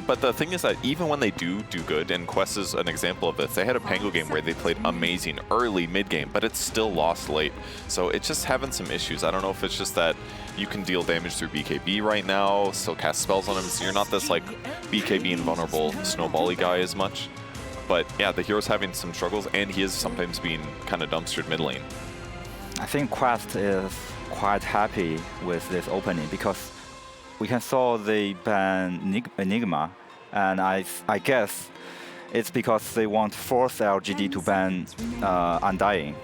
Speaker 3: But the thing is that even when they do good, and Quest is an example of this, they had a Pango game where they played amazing early mid game, but it's still lost late. So it's just having some issues. I don't know if it's just that you can deal damage through BKB right now, still cast spells on him, so you're not this like BKB invulnerable snowbally guy as much. But yeah, the hero's having some struggles, and he is sometimes being kind of dumpstered mid lane.
Speaker 4: I think Quest is quite happy with this opening because we can saw they ban Enigma, and I guess it's because they want force LGD to ban Undying,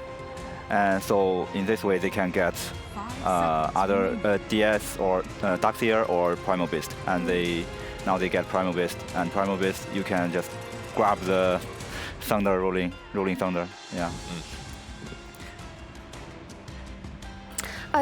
Speaker 4: and so in this way they can get either DS or Darkseer or Primal Beast, and now they get Primal Beast, and Primal Beast you can just grab the Thunder rolling Thunder, yeah.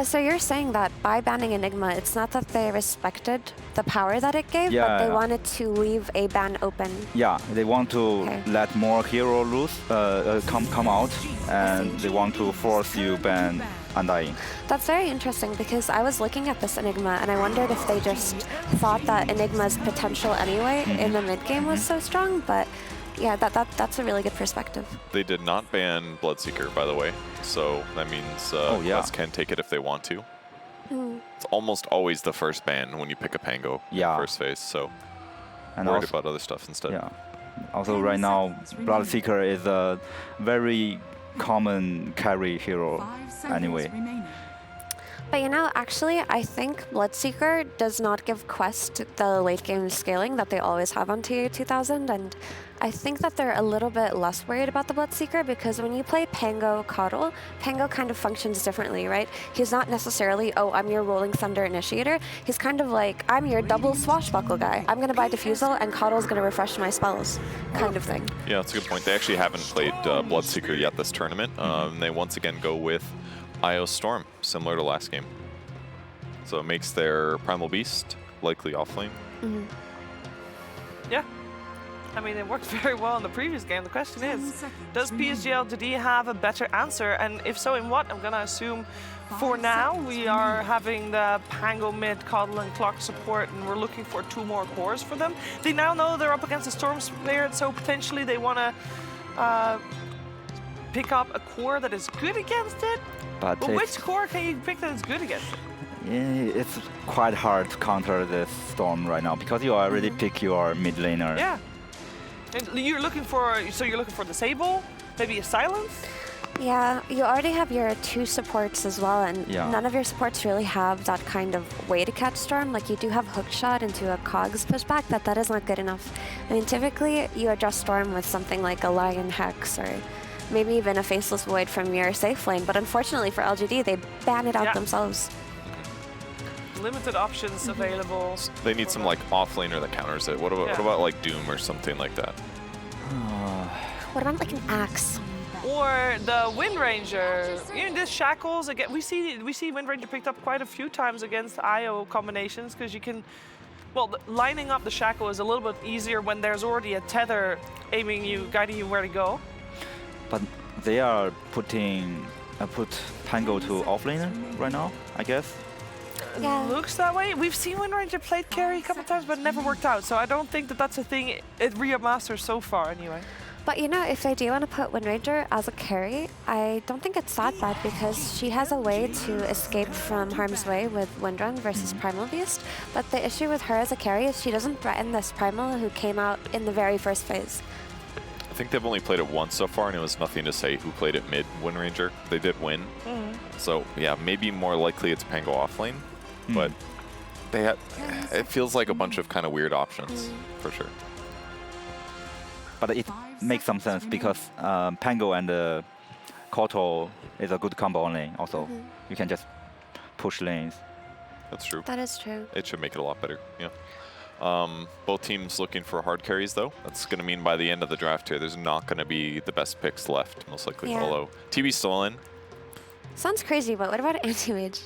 Speaker 2: So you're saying that by banning Enigma, it's not that they respected the power that it gave, but they wanted to leave a ban open.
Speaker 4: Yeah, they want to let more hero loose, come out, and they want to force you ban Undying.
Speaker 2: That's very interesting because I was looking at this Enigma and I wondered if they just thought that Enigma's potential anyway in the mid game was so strong, but yeah, that's a really good perspective.
Speaker 3: They did not ban Bloodseeker, by the way, so that means Quest can take it if they want to. It's almost always the first ban when you pick a Pango in the first phase, so
Speaker 4: and
Speaker 3: worried
Speaker 4: also,
Speaker 3: about other stuff instead.
Speaker 4: Yeah. Also, right now, Bloodseeker is a very common carry hero anyway.
Speaker 2: But you know, actually, I think Bloodseeker does not give Quest the late game scaling that they always have on TA 2000, and I think that they're a little bit less worried about the Bloodseeker because when you play Pango Coddle, Pango kind of functions differently, right? He's not necessarily, oh, I'm your Rolling Thunder initiator. He's kind of like, I'm your double swashbuckle guy. I'm going to buy Diffusal and Coddle's going to refresh my spells, kind of thing.
Speaker 3: Yeah, that's a good point. They actually haven't played Bloodseeker yet this tournament. They once again go with IO Storm, similar to last game. So it makes their Primal Beast likely offlane.
Speaker 1: Yeah. I mean, it worked very well in the previous game. The question is, does PSG.LGD have a better answer? And if so, in what? I'm going to assume for now we are having the Pango mid, Coddle, and Clock support, and we're looking for 2 more cores for them. They now know they're up against a Storm player, so potentially they want to pick up a core that is good against it. But which core can you pick that is good against it?
Speaker 4: It's quite hard to counter this Storm right now because you already pick your mid laner.
Speaker 1: Yeah. And you're looking for, so you're looking for the Sable, maybe a Silence?
Speaker 2: Yeah, you already have your 2 supports as well, and none of your supports really have that kind of way to catch Storm. Like, you do have Hookshot into a Cogs pushback, but that is not good enough. I mean, typically, you address Storm with something like a Lion Hex or maybe even a Faceless Void from your safe lane, but unfortunately for LGD, they ban it out themselves.
Speaker 1: Limited options available.
Speaker 3: They need some like offlaner that counters it. What about like Doom or something like that?
Speaker 2: What about like an Axe?
Speaker 1: Or the Wind Ranger. Even this Shackles again. We see Wind Ranger picked up quite a few times against IO combinations because you can. Well, lining up the Shackle is a little bit easier when there's already a tether aiming you, guiding you where to go.
Speaker 4: But they are putting put Pango to offlaner right now, I guess.
Speaker 2: Yeah.
Speaker 1: Looks that way. We've seen Wind Ranger played carry a couple times, but it never worked out. So I don't think that that's a thing at Riyadh Masters so far, anyway.
Speaker 2: But you know, if they do want to put Wind Ranger as a carry, I don't think it's that bad because she has a way to escape from harm's way with Windrun versus Primal Beast. But the issue with her as a carry is she doesn't threaten this Primal who came out in the very first phase.
Speaker 3: I think they've only played it once so far, and it was nothing to say who played it mid Wind Ranger. They did win. So yeah, maybe more likely it's Pango offlane. But they it feels like a bunch of kind of weird options, for sure.
Speaker 4: But it makes some sense because Pango and Koto is a good combo on lane also. You can just push lanes.
Speaker 3: That's true.
Speaker 2: That is true.
Speaker 3: It should make it a lot better, yeah. Both teams looking for hard carries, though. That's going to mean by the end of the draft here, there's not going to be the best picks left, most likely. Although TB's still in.
Speaker 2: Sounds crazy, but what about Anti-Mage?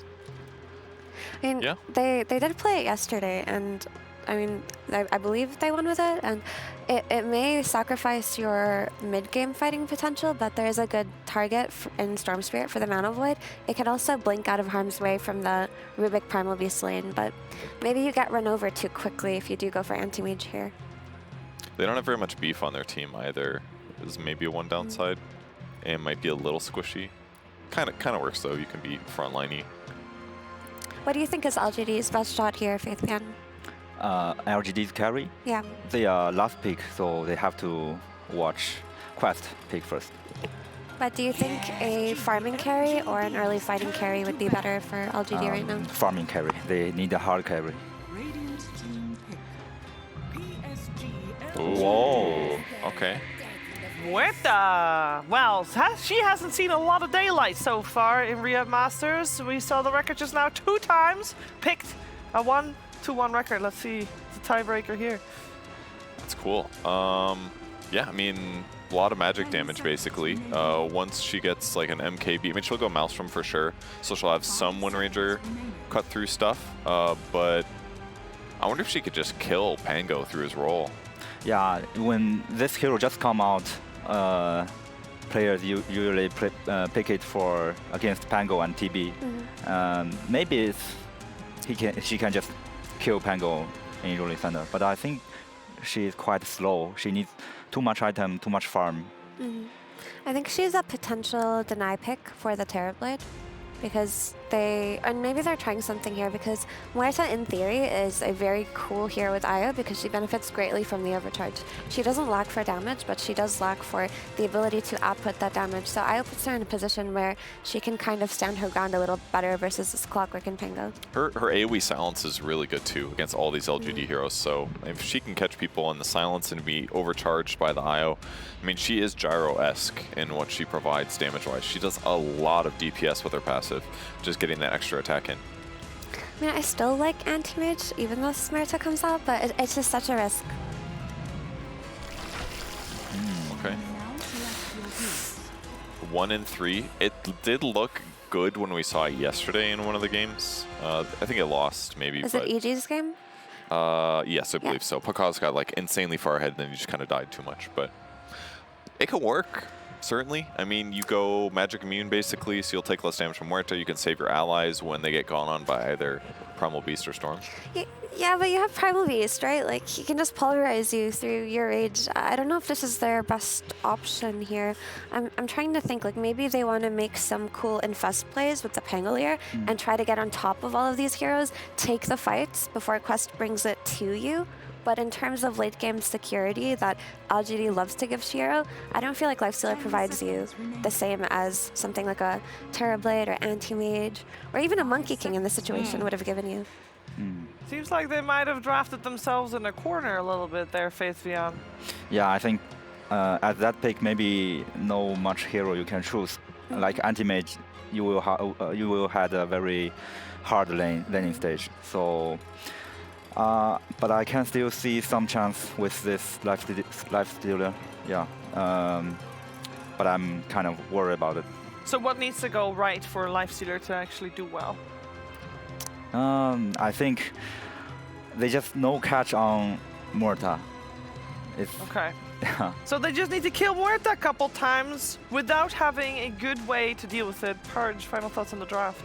Speaker 2: I mean, they did play it yesterday, and I mean, I believe they won with it, and it may sacrifice your mid-game fighting potential, but there is a good target in Storm Spirit for the Mana Void. It can also blink out of harm's way from the Rubik Primal Beast lane, but maybe you get run over too quickly if you do go for Anti-Mage here.
Speaker 3: They don't have very much beef on their team either. There's maybe a one downside, and it might be a little squishy. Kind of works though. You can be frontliney.
Speaker 2: What do you think is LGD's best shot here, Faithbian?
Speaker 4: LGD's carry?
Speaker 2: Yeah.
Speaker 4: They are last pick, so they have to watch Quest pick first.
Speaker 2: But do you think a farming carry or an early fighting carry would be better for LGD right now?
Speaker 4: Farming carry. They need a hard carry.
Speaker 3: Whoa. Okay.
Speaker 1: Muerta! Well, she hasn't seen a lot of daylight so far in Riyadh Masters. We saw the record just now 2 times. Picked a 1-2-1 record. Let's see the tiebreaker here.
Speaker 3: That's cool. Yeah, I mean, a lot of magic damage basically. Once she gets like an MKB, I mean, she'll go Maelstrom for sure. So she'll have some Wind Ranger cut through stuff. But I wonder if she could just kill Pango through his roll.
Speaker 4: Yeah, when this hero just come out, players usually pick it for against Pango and TB. Maybe she can just kill Pango in Rolling Thunder, but I think she is quite slow. She needs too much item, too much farm.
Speaker 2: I think she's a potential deny pick for the Terrorblade, because and maybe they're trying something here, because Muerta in theory is a very cool hero with Io because she benefits greatly from the overcharge. She doesn't lack for damage, but she does lack for the ability to output that damage. So Io puts her in a position where she can kind of stand her ground a little better versus this Clockwork and Pango.
Speaker 3: Her AoE silence is really good too against all these LGD heroes. So if she can catch people in the silence and be overcharged by the Io, I mean, she is Gyro-esque in what she provides damage-wise. She does a lot of DPS with her passive, just getting that extra attack in.
Speaker 2: I mean, I still like Anti-Mage, even though Muerta comes out, but it's just such a risk.
Speaker 3: Okay. 1 in 3. It did look good when we saw it yesterday in one of the games. I think it lost, maybe.
Speaker 2: Is it EG's game?
Speaker 3: Yes, I believe so. Pakaz got like insanely far ahead, and then he just kind of died too much. But it could work. Certainly. I mean, you go magic immune basically, so you'll take less damage from Muerta. You can save your allies when they get gone on by either Primal Beast or Storm.
Speaker 2: Yeah, but you have Primal Beast, right? Like, he can just pulverize you through your rage. I don't know if this is their best option here. I'm trying to think, like, maybe they want to make some cool infest plays with the Pangolier and try to get on top of all of these heroes, take the fights before Quest brings it to you. But in terms of late game security that LGD loves to give Shiro, I don't feel like Lifestealer provides you the same as something like a Terrorblade or Anti-Mage, or even a Monkey King in this situation would have given you.
Speaker 1: Seems like they might have drafted themselves in a corner a little bit there, Faithbian.
Speaker 4: Yeah, I think at that pick, maybe no much hero you can choose. Like Anti-Mage, you will have a very hard laning stage. So. But I can still see some chance with this Lifestealer, yeah. But I'm kind of worried about it.
Speaker 1: So what needs to go right for Lifestealer to actually do well?
Speaker 4: I think they just no catch on Muerta.
Speaker 1: Okay.
Speaker 4: Yeah.
Speaker 1: So they just need to kill Muerta a couple times without having a good way to deal with it. Purge, final thoughts on the draft?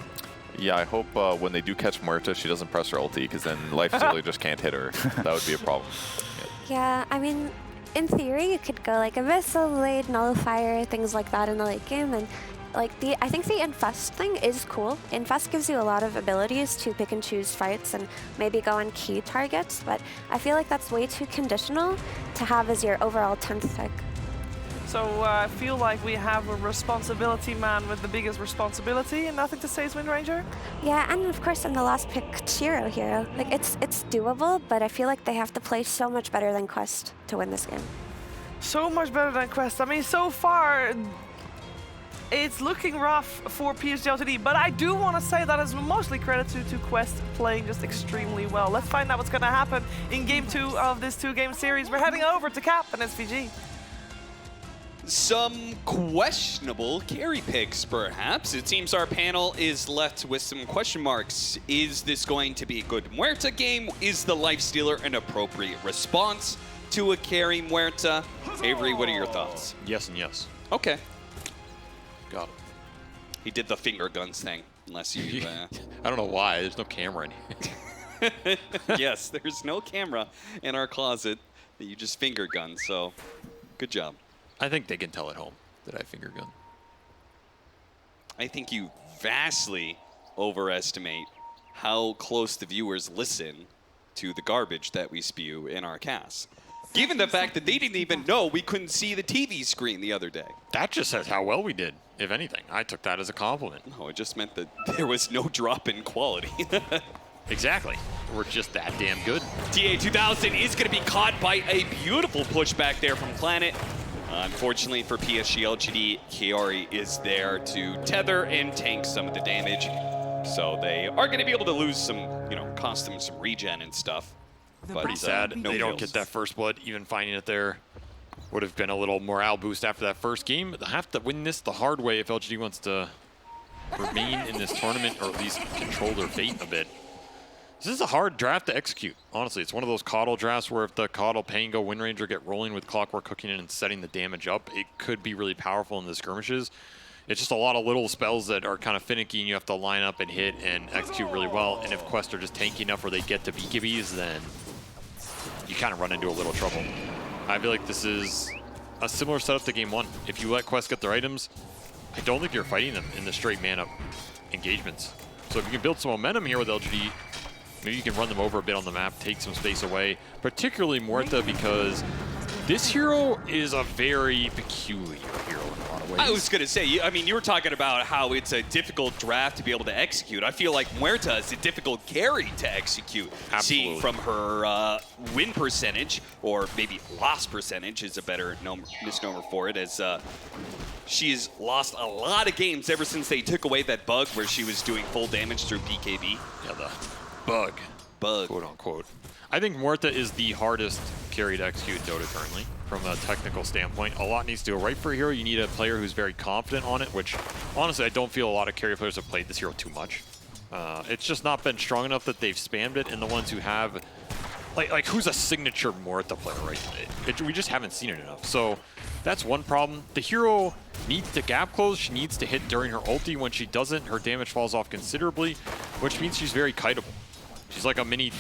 Speaker 3: Yeah, I hope when they do catch Muerta, she doesn't press her ulti, because then Lifestealer just can't hit her. That would be a problem.
Speaker 2: Yeah, I mean, in theory, you could go like Abyssal Blade, Nullifier, things like that in the late game, and like I think the Infest thing is cool. Infest gives you a lot of abilities to pick and choose fights and maybe go on key targets, but I feel like that's way too conditional to have as your overall 10th pick.
Speaker 1: So I feel like we have a responsibility man with the biggest responsibility, and nothing to say is Wind Ranger?
Speaker 2: Yeah, and of course in the last pick, Shiro hero. Like, it's doable, but I feel like they have to play so much better than Quest to win this game.
Speaker 1: So much better than Quest. I mean, so far, it's looking rough for PSG.LGD, but I do want to say that is mostly credit to Quest playing just extremely well. Let's find out what's going to happen in Game 2 of this 2-game series. We're heading over to Cap and SVG.
Speaker 12: Some questionable carry picks, perhaps. It seems our panel is left with some question marks. Is this going to be a good Muerta game? Is the Lifestealer an appropriate response to a carry Muerta? Avery, what are your thoughts?
Speaker 13: Yes and yes.
Speaker 12: Okay.
Speaker 13: Got it.
Speaker 12: He did the finger guns thing, unless you...
Speaker 13: I don't know why. There's no camera in here.
Speaker 12: Yes, there's no camera in our closet that you just finger gun, so good job.
Speaker 13: I think they can tell at home that I finger gun.
Speaker 12: I think you vastly overestimate how close the viewers listen to the garbage that we spew in our cast. Given the fact that they didn't even know we couldn't see the TV screen the other day.
Speaker 13: That just says how well we did, if anything. I took that as a compliment.
Speaker 12: No, it just meant that there was no drop in quality.
Speaker 13: Exactly. We're just that damn good.
Speaker 12: TA2000 is going to be caught by a beautiful pushback there from Planet. Unfortunately for PSG.LGD, Kiari is there to tether and tank some of the damage. So they are going to be able to lose some, cost them some regen and stuff. But
Speaker 13: pretty sad.
Speaker 12: No
Speaker 13: they don't
Speaker 12: kills.
Speaker 13: get that first blood. Even finding it there would have been a little morale boost after that first game. They have to win this the hard way if LGD wants to remain in this tournament, or at least control their fate a bit. This is a hard draft to execute, honestly. It's one of those Coddle drafts where if the Coddle, Pango, Wind Ranger get rolling with Clockwork cooking in and setting the damage up, it could be really powerful in the skirmishes. It's just a lot of little spells that are kind of finicky, and you have to line up and hit and execute really well. And if Quest are just tanky enough where they get to BKBs, then you kind of run into a little trouble. I feel like this is a similar setup to Game 1. If you let Quest get their items, I don't think you're fighting them in the straight man-up engagements. So if you can build some momentum here with LGD, maybe you can run them over a bit on the map, take some space away, particularly Muerta, because this hero is a very peculiar hero in a lot of ways.
Speaker 12: I was going to say, you were talking about how it's a difficult draft to be able to execute. I feel like Muerta is a difficult carry to execute.
Speaker 13: Absolutely.
Speaker 12: Seeing from her win percentage, or maybe loss percentage is a better misnomer for it, as she's lost a lot of games ever since they took away that bug where she was doing full damage through BKB.
Speaker 13: Yeah, the bug, quote unquote. I think Muerta is the hardest carry to execute in Dota currently from a technical standpoint. A lot needs to go right for a hero. You need a player who's very confident on it, which honestly I don't feel a lot of carry players have played this hero too much. It's just not been strong enough that they've spammed it, and the ones who have, like who's a signature Muerta player, right? We just haven't seen it enough. So that's one problem. The hero needs to gap close. She needs to hit during her ulti. When she doesn't, her damage falls off considerably, which means she's very kiteable. She's like a mini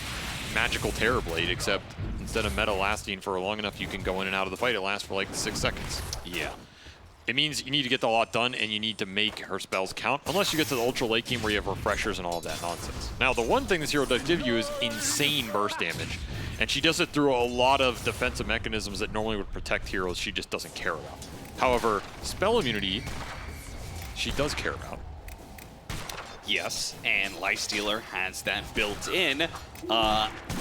Speaker 13: magical Terrorblade, except instead of meta lasting for long enough, you can go in and out of the fight. It lasts for like 6 seconds.
Speaker 12: Yeah.
Speaker 13: It means you need to get a lot done, and you need to make her spells count, unless you get to the ultra late game where you have refreshers and all of that nonsense. Now, the one thing this hero does give you is insane burst damage, and she does it through a lot of defensive mechanisms that normally would protect heroes she just doesn't care about. However, spell immunity, she does care about.
Speaker 12: Yes, and Lifestealer has that built in.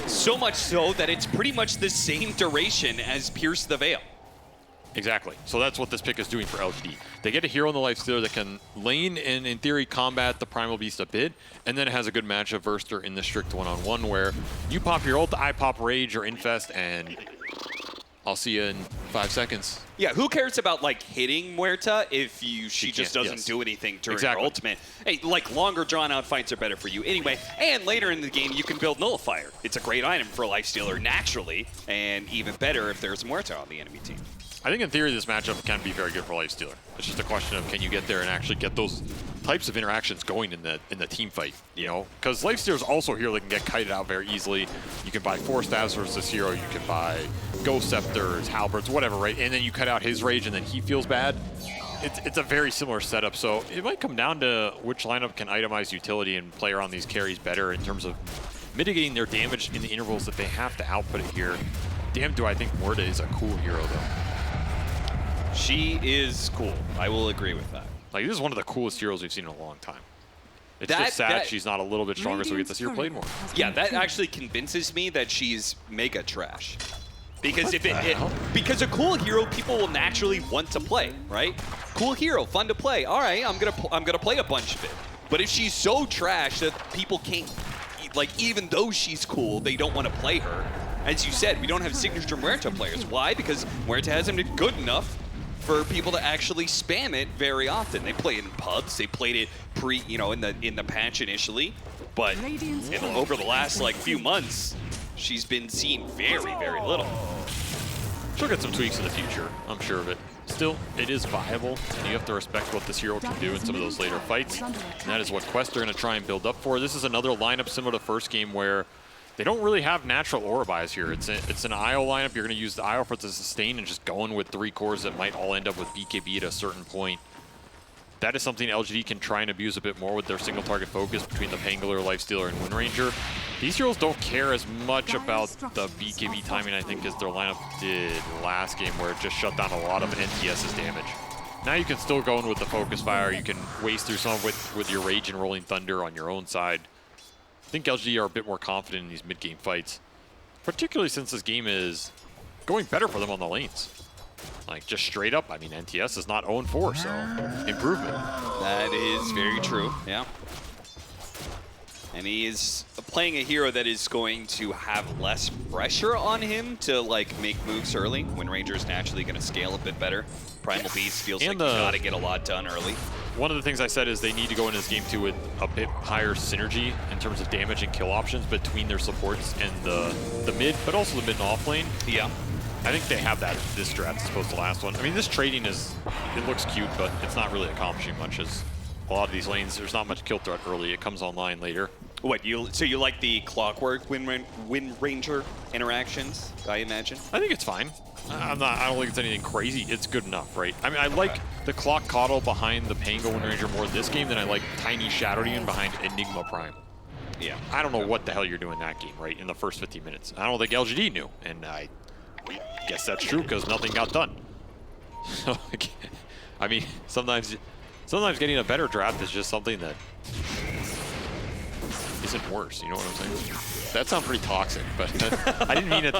Speaker 12: So much so that it's pretty much the same duration as Pierce the Veil.
Speaker 13: Exactly. So that's what this pick is doing for LGD. They get a hero in the Lifestealer that can lane and, in theory, combat the Primal Beast a bit, and then it has a good matchup versus her in the strict one-on-one where you pop your ult, I pop Rage or Infest, and I'll see you in 5 seconds.
Speaker 12: Yeah, who cares about hitting Muerta if she just doesn't do anything during her ultimate? Hey, longer drawn out fights are better for you anyway. And later in the game, you can build Nullifier. It's a great item for a Lifestealer naturally, and even better if there's Muerta on the enemy team.
Speaker 13: I think in theory this matchup can be very good for Lifestealer. It's just a question of can you get there and actually get those types of interactions going in the team fight, Because Lifestealer's also a hero that can get kited out very easily. You can buy 4 staves versus this hero, you can buy Ghost Scepters, Halberds, whatever, right? And then you cut out his rage and then he feels bad. It's a very similar setup, so it might come down to which lineup can itemize utility and play around these carries better in terms of mitigating their damage in the intervals that they have to output it here. Damn, do I think Muerta is a cool hero, though.
Speaker 12: She is cool. I will agree with that.
Speaker 13: This is one of the coolest heroes we've seen in a long time. It's just sad she's not a little bit stronger, so we get to see her played more.
Speaker 12: Yeah, that actually convinces me that she's mega trash. Because because a cool hero, people will naturally want to play, right? Cool hero, fun to play. All right, I'm gonna play a bunch of it. But if she's so trash that people can't, even though she's cool, they don't want to play her. As you said, we don't have signature Muerta players. Why? Because Muerta hasn't been good enough for people to actually spam it very often. They play it in pubs. They played it in the patch initially, but over the last like few months, she's been seen very, very little.
Speaker 13: She'll get some tweaks in the future, I'm sure of it. Still, it is viable, and you have to respect what this hero can do in some of those later fights. And that is what Quest are going to try and build up for. This is another lineup similar to the first game where they don't really have natural aura buys here. It's an IO lineup. You're going to use the IO for it to sustain and just going with 3 cores that might all end up with BKB at a certain point. That is something LGD can try and abuse a bit more with their single target focus between the Pangolin, Lifestealer, and Wind Ranger. These heroes don't care as much about the BKB timing, I think, as their lineup did last game, where it just shut down a lot of NTS's damage. Now you can still go in with the focus fire. You can waste through some with your Rage and Rolling Thunder on your own side. I think LGD are a bit more confident in these mid-game fights, particularly since this game is going better for them on the lanes. Like, just straight up, I mean, NTS is not 0-4, so improvement.
Speaker 12: That is very true, yeah. And he is playing a hero that is going to have less pressure on him to, like, make moves early. Wind Ranger is naturally going to scale a bit better. Primal Beast feels like you got to get a lot done early.
Speaker 13: One of the things I said is they need to go into this game, too, with a bit higher synergy in terms of damage and kill options between their supports and the mid, but also the mid and off lane.
Speaker 12: Yeah.
Speaker 13: I think they have that this draft as opposed to the last one. I mean, this trading it looks cute, but it's not really accomplishing much as a lot of these lanes, there's not much kill threat early. It comes online later.
Speaker 12: What, so you like the Clockwork Wind Ranger interactions, I imagine?
Speaker 13: I think it's fine. I don't think it's anything crazy. It's good enough, right? I mean, I like the Clock Coddle behind the Pango Wind Ranger more this game than I like Tiny Shadow Demon behind Enigma Prime.
Speaker 12: Yeah.
Speaker 13: I don't know what the hell you're doing that game, right, in the first 15 minutes. I don't think LGD knew, and I guess that's true because nothing got done. So, I mean, sometimes getting a better draft is just something that isn't worse, you know what I'm saying? That sounds pretty toxic, but I didn't mean it.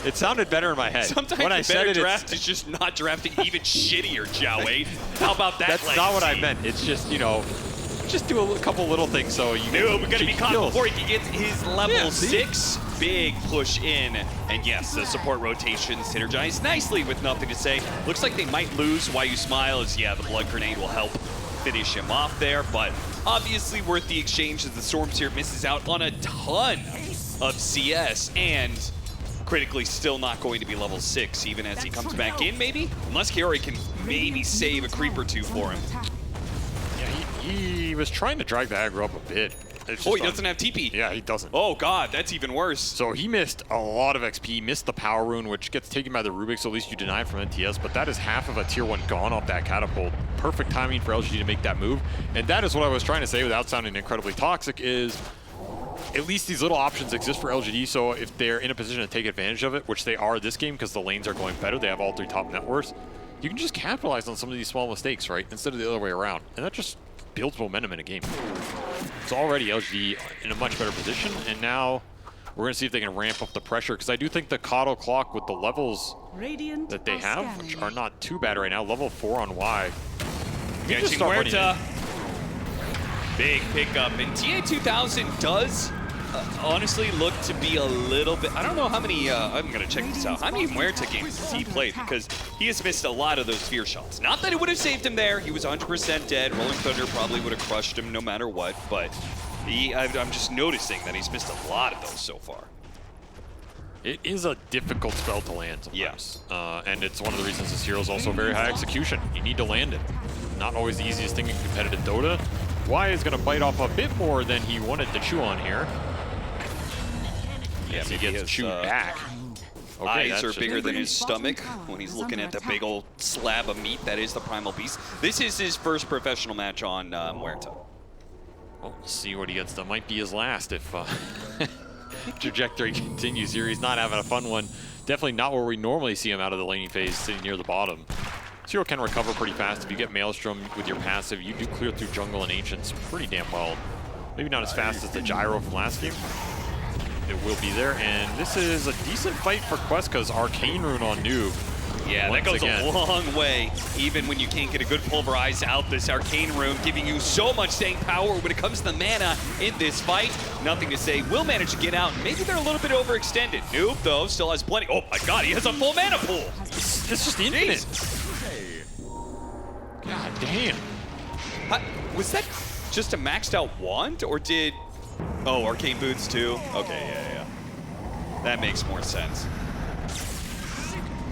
Speaker 13: It sounded better in my head.
Speaker 12: Sometimes
Speaker 13: when
Speaker 12: the
Speaker 13: I said
Speaker 12: better
Speaker 13: it,
Speaker 12: draft is just not drafting even shittier, Jiao Wei. How about that?
Speaker 13: That's not what I meant. It's just, you know, just do a couple little things so you
Speaker 12: we're going to be caught
Speaker 13: kills.
Speaker 12: before he can get his level 6. Big push in. And yes, the support rotations synergize nicely with nothing to say. Looks like they might lose. Why You Smile is, yeah, the Blood Grenade will help finish him off there. But obviously worth the exchange as the Storms here misses out on a ton of CS. And critically still not going to be level 6 even as he comes back in, maybe? Unless Kiori can maybe save a creep or two for him.
Speaker 13: Yeah, he was trying to drag the aggro up a bit.
Speaker 12: Oh, he doesn't have TP.
Speaker 13: Yeah, he doesn't.
Speaker 12: Oh god, that's even worse.
Speaker 13: So he missed a lot of XP, missed the power rune, which gets taken by the Rubik, so at least you deny it from NTS, but that is half of a tier 1 gone off that catapult. Perfect timing for LGD to make that move. And that is what I was trying to say without sounding incredibly toxic is at least these little options exist for LGD, so if they're in a position to take advantage of it, which they are this game because the lanes are going better, they have all 3 top net worths, you can just capitalize on some of these small mistakes, right? Instead of the other way around. And that just builds momentum in a game. It's already LGD in a much better position, and now we're going to see if they can ramp up the pressure, because I do think the Coddle Clock with the levels that they have, which are not too bad right now, level 4 on Y.
Speaker 12: Getting Huerta. Big pickup, and TA2000 does honestly look to be a little bit, I don't know how many, I'm going to check this out. How many Huerta games has he played? Because he has missed a lot of those fear shots. Not that it would have saved him there. He was 100% dead. Rolling Thunder probably would have crushed him no matter what, but I'm just noticing that he's missed a lot of those so far.
Speaker 13: It is a difficult spell to land sometimes. Yeah. And it's one of the reasons this hero is also very high execution. You need to land it. Not always the easiest thing in competitive Dota. Y is going to bite off a bit more than he wanted to chew on here.
Speaker 12: Yeah,
Speaker 13: he gets chewed back. Okay,
Speaker 12: eyes are bigger than his stomach when he's looking at the big old slab of meat that is the Primal Beast. This is his first professional match on Huerta.
Speaker 13: Well, we'll see what he gets. That might be his last if trajectory continues here. He's not having a fun one. Definitely not where we normally see him out of the laning phase, sitting near the bottom. Zero can recover pretty fast. If you get Maelstrom with your passive, you do clear through jungle and Ancients pretty damn well. Maybe not as fast as the Gyro from last game. It will be there, and this is a decent fight for Quest because Arcane Rune on Noob
Speaker 12: Yeah, that goes
Speaker 13: again.
Speaker 12: a long way, even when you can't get a good pulverize out this Arcane Rune, giving you so much staying power when it comes to the mana in this fight. Nothing to say, will manage to get out. Maybe they're a little bit overextended. Noob, though, still has plenty. Oh my god, he has a full mana pool.
Speaker 13: It's just infinite. God damn.
Speaker 12: Was that just a maxed out wand, or did... Oh, Arcane Boots too? Okay, yeah. That makes more sense.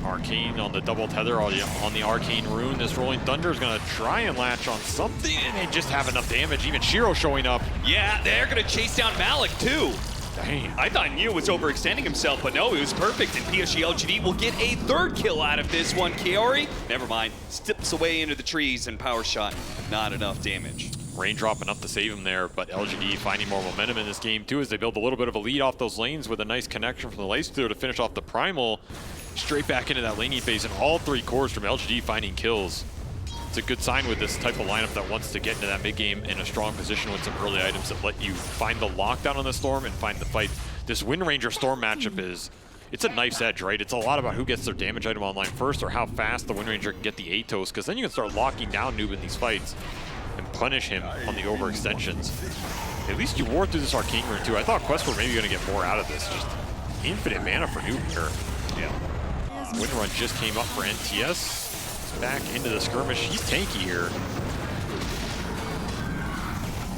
Speaker 13: Arcane on the double tether on the Arcane Rune. This Rolling Thunder is going to try and latch on something, and they just have enough damage. Even Shiro showing up.
Speaker 12: Yeah, they're going to chase down Malik too.
Speaker 13: Dang.
Speaker 12: I thought Neo was overextending himself, but no, it was perfect, and PSG.LGD will get a third kill out of this one. Kaori, never mind, steps away into the trees and power shot. Not enough damage.
Speaker 13: Raindrop enough to save him there, but LGD finding more momentum in this game too as they build a little bit of a lead off those lanes with a nice connection from the Lace Clear to finish off the Primal. Straight back into that laning phase, and all three cores from LGD finding kills. It's a good sign with this type of lineup that wants to get into that mid game in a strong position with some early items that let you find the lockdown on the Storm and find the fight. This Wind Ranger Storm matchup it's a knife's edge, right? It's a lot about who gets their damage item online first or how fast the Wind Ranger can get the Atos, because then you can start locking down Noob in these fights and punish him on the overextensions. At least you wore through this Arcane Rune too. I thought Quest were maybe going to get more out of this. Just infinite mana for Noob here.
Speaker 12: Yeah.
Speaker 13: Wind Run just came up for NTS. Back into the skirmish. He's tanky here.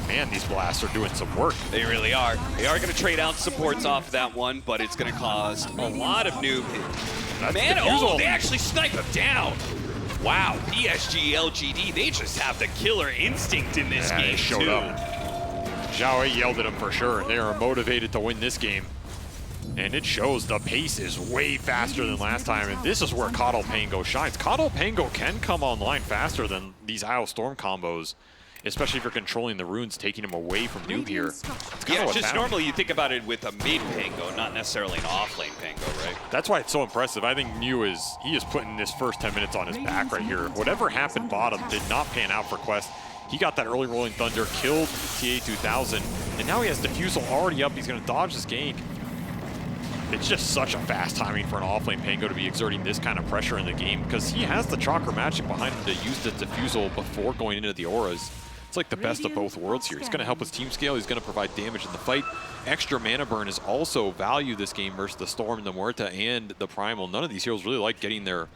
Speaker 13: Man, these blasts are doing some work.
Speaker 12: They really are. They are going to trade out supports off that one, but it's going to cause a lot of Noob. Man, oh, they actually snipe him down. Wow, PSG.LGD, they just have the killer instinct in this game,
Speaker 13: they showed up. Zhao Wei yelled at him for sure. They are motivated to win this game. And it shows the pace is way faster than last time, and this is where Coddle Pango shines. Coddle Pango can come online faster than these IO Storm combos, especially if you're controlling the runes, taking them away from Noob here.
Speaker 12: Yeah, just normally you think about it with a mid Pango, not necessarily an off-lane Pango, right?
Speaker 13: That's why it's so impressive. I think Mew is putting this first 10 minutes on his back right here. Whatever happened bottom did not pan out for Quest. He got that early Rolling Thunder, killed TA2000, and now he has Diffusal already up. He's going to dodge this gank. It's just such a fast timing for an offlane Pango to be exerting this kind of pressure in the game, because he has the Chakra Magic behind him to use the Diffusal before going into the Auras. It's like the best of both worlds here. He's going to help his team scale. He's going to provide damage in the fight. Extra mana burn is also value this game versus the Storm, the Muerta, and the Primal. None of these heroes really like getting their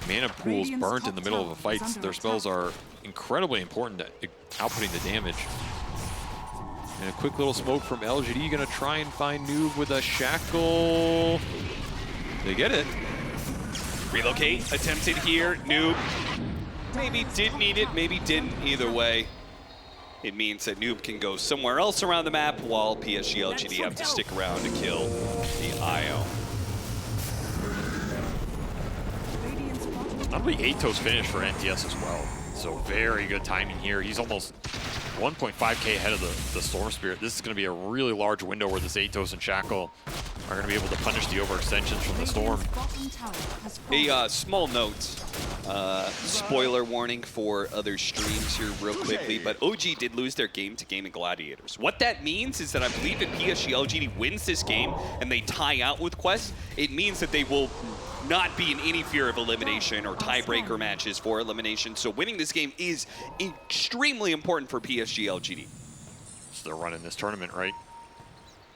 Speaker 13: mana pools burnt in the middle of a fight. Their spells are incredibly important at outputting the damage. And a quick little smoke from LGD, gonna try and find Noob with a shackle. They get it.
Speaker 12: Relocate, attempted here, Noob. Maybe did need it, maybe didn't. Either way, it means that Noob can go somewhere else around the map while PSG.LGD have to stick around to kill the IO.
Speaker 13: That'll be Atos finish for NTS as well. So very good timing here. He's almost 1.5k ahead of the Storm Spirit. This is going to be a really large window where this Atos and Shackle are going to be able to punish the overextensions from the Storm.
Speaker 12: A small note, spoiler warning for other streams here real quickly, but OG did lose their game to Gaming Gladiators. What that means is that I believe if PSG.LGD wins this game and they tie out with Quest, it means that they will not be in any fear of elimination or tiebreaker matches for elimination. So winning this game is extremely important for PSG.LGD.
Speaker 13: So they're running this tournament, right?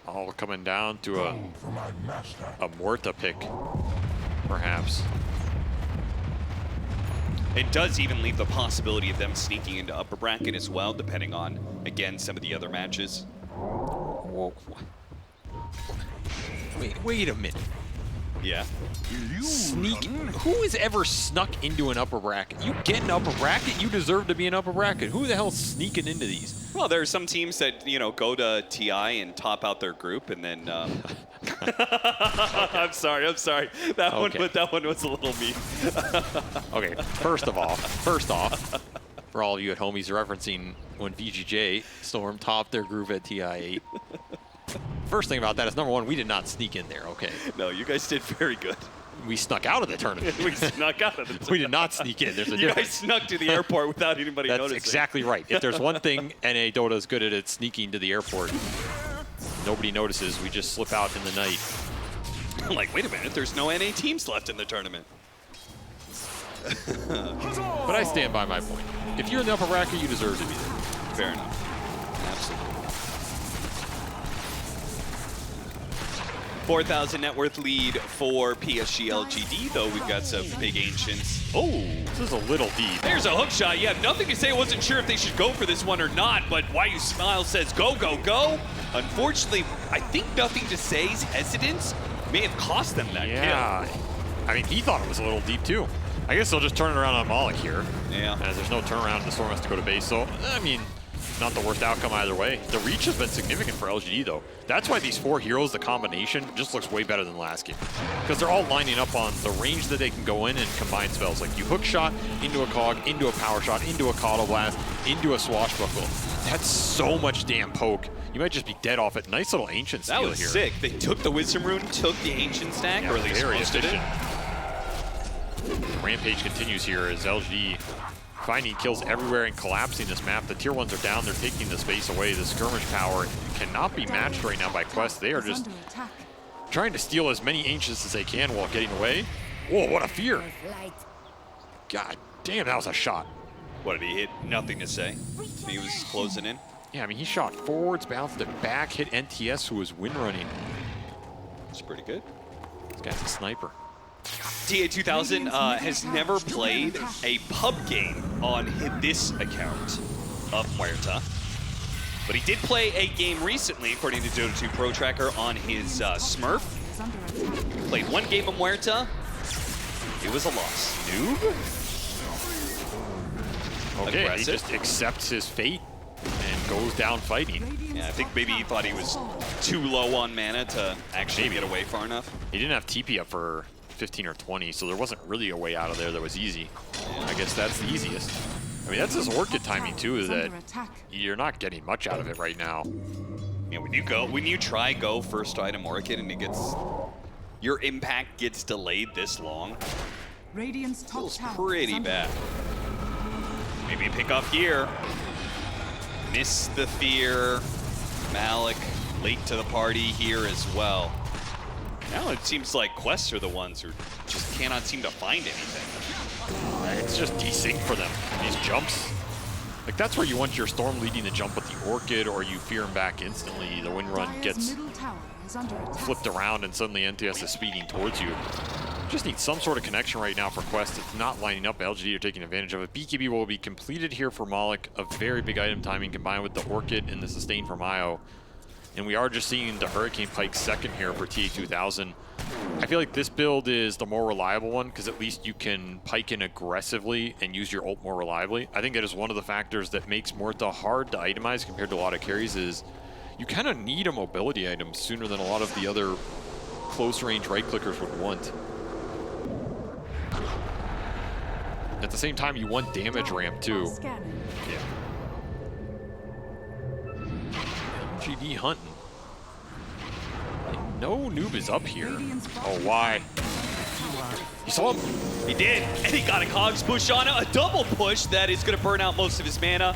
Speaker 13: All coming down to a Muerta pick, perhaps.
Speaker 12: It does even leave the possibility of them sneaking into upper bracket as well, depending on, again, some of the other matches.
Speaker 13: Whoa. Wait a minute.
Speaker 12: Yeah.
Speaker 13: Sneak. Who has ever snuck into an upper bracket? You get an upper bracket, you deserve to be in upper bracket. Who the hell's sneaking into these?
Speaker 12: Well, there are some teams that, you know, go to TI and top out their group, and then. I'm sorry. That one was a little mean.
Speaker 13: Okay. First off, for all of you at home, he's referencing when VGJ Storm topped their group at TI8. First thing about that is, number one, we did not sneak in there, okay?
Speaker 12: No, you guys did very good.
Speaker 13: We snuck out of the tournament.
Speaker 12: We snuck out of the tournament.
Speaker 13: We did not sneak in. There's a
Speaker 12: You
Speaker 13: difference.
Speaker 12: guys snuck to the airport without anybody
Speaker 13: That's
Speaker 12: noticing.
Speaker 13: exactly right. If there's one thing NA Dota is good at, it's sneaking to the airport. Nobody notices. We just slip out in the night.
Speaker 12: I'm like, wait a minute, there's no NA teams left in the tournament.
Speaker 13: But I stand by my point. If you're in the upper bracket, you deserve to be there.
Speaker 12: Fair enough. Absolutely. 4,000 net worth lead for PSG.LGD, though we've got some big ancients.
Speaker 13: Oh, this is a little deep.
Speaker 12: There's a hook shot. You have nothing to say. I wasn't sure if they should go for this one or not, but Why You Smile says go, go, go. Unfortunately, I think Nothing to Say's hesitance may have cost them that kill.
Speaker 13: I mean, he thought it was a little deep too. I guess they'll just turn it around on Malik here.
Speaker 12: Yeah.
Speaker 13: As there's no turnaround, the Storm has to go to base. So, I mean, not the worst outcome either way. The reach has been significant for LGD though. That's why these 4 heroes, the combination, just looks way better than last game. Because they're all lining up on the range that they can go in and combine spells. Like you hook shot into a cog, into a power shot, into a Coddle Blast, into a swashbuckle. That's so much damn poke. You might just be dead off it. Nice little ancient steal here.
Speaker 12: That was sick. They took the Wisdom Rune, took the ancient stack, or at least
Speaker 13: very
Speaker 12: most of it.
Speaker 13: Rampage continues here as LGD finding kills everywhere and collapsing this map. The tier 1s are down. They're taking the space away. The skirmish power cannot be matched right now by Quest. They are just trying to steal as many ancients as they can while getting away. Whoa, what a fear. God damn, that was a shot.
Speaker 12: What did he hit? Nothing to Say. He was closing in.
Speaker 13: Yeah, I mean, he shot forwards, bounced it back, hit NTS, who was win running.
Speaker 12: It's pretty good.
Speaker 13: This guy's a sniper.
Speaker 12: TA2000 has never played a pub game on this account of Muerta. But he did play a game recently, according to Dota 2 Pro Tracker, on his Smurf. Played 1 game of Muerta. It was a loss.
Speaker 13: Noob? Okay,
Speaker 12: Aggressive.
Speaker 13: he just accepts his fate and goes down fighting.
Speaker 12: Yeah, I think maybe he thought he was too low on mana to actually get away far enough.
Speaker 13: He didn't have TP up for 15 or 20, so there wasn't really a way out of there that was easy. I guess that's the easiest. I mean, that's his Orchid timing too, that you're not getting much out of it right now.
Speaker 12: Yeah, when you try go first item Orchid and it gets, your impact gets delayed this long, feels pretty bad. Maybe pick up here. Miss the fear. Malik late to the party here as well. Now it seems like Quests are the ones who just cannot seem to find anything.
Speaker 13: It's just desync for them. These jumps. Like, that's where you want your Storm leading the jump with the Orchid, or you fear him back instantly. The win run gets flipped around and suddenly NTS is speeding towards you. Just need some sort of connection right now for Quest. It's not lining up. LGD are taking advantage of it. BKB will be completed here for Malik. A very big item timing combined with the Orchid and the sustain from Io. And we are just seeing the Hurricane Pike second here for TA2000. I feel like this build is the more reliable one because at least you can pike in aggressively and use your ult more reliably. I think that is one of the factors that makes Muerta hard to itemize compared to a lot of carries is you kind of need a mobility item sooner than a lot of the other close range right clickers would want. At the same time, you want damage ramp too. Yeah. LGD hunting. No noob is up here. Oh, why? You saw him?
Speaker 12: He did, and he got a Cogs push on it, a double push that is going to burn out most of his mana.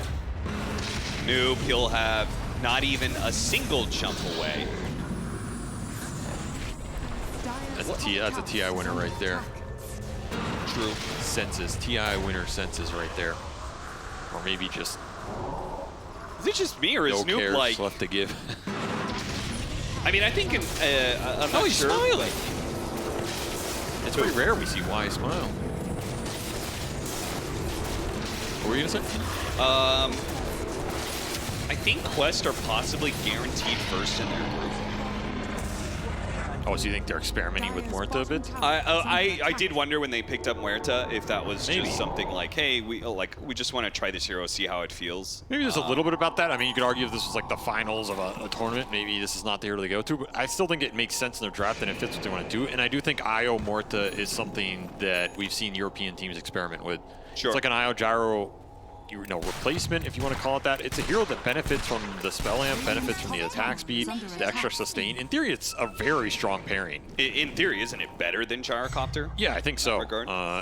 Speaker 12: Noob, he'll have not even a single jump away.
Speaker 13: That's a TI winner right there.
Speaker 12: True.
Speaker 13: Senses, TI winner senses right there. Or maybe just...
Speaker 12: Is it just me, or is
Speaker 13: no
Speaker 12: Noob
Speaker 13: cares
Speaker 12: like...
Speaker 13: left to give?
Speaker 12: I mean, I think I'm not
Speaker 13: he's
Speaker 12: sure.
Speaker 13: smiling. It's very rare we see why smile. What were you gonna say?
Speaker 12: I think Quest are possibly guaranteed first in their group.
Speaker 13: Oh, so you think they're experimenting with Muerta a bit?
Speaker 12: I did wonder when they picked up Muerta if that was
Speaker 13: Maybe.
Speaker 12: just something like, hey, we just want to try this hero, see how it feels.
Speaker 13: Maybe there's a little bit about that. I mean, you could argue if this was like the finals of a tournament, maybe this is not the hero they go to, but I still think it makes sense in their draft and it fits what they want to do. And I do think Io Muerta is something that we've seen European teams experiment with.
Speaker 12: Sure.
Speaker 13: It's like an Io Gyro replacement, if you want to call it that. It's a hero that benefits from the spell amp, benefits from the attack speed, the extra sustain. In theory, it's a very strong pairing.
Speaker 12: In theory, isn't it better than Gyrocopter?
Speaker 13: Yeah, I think so.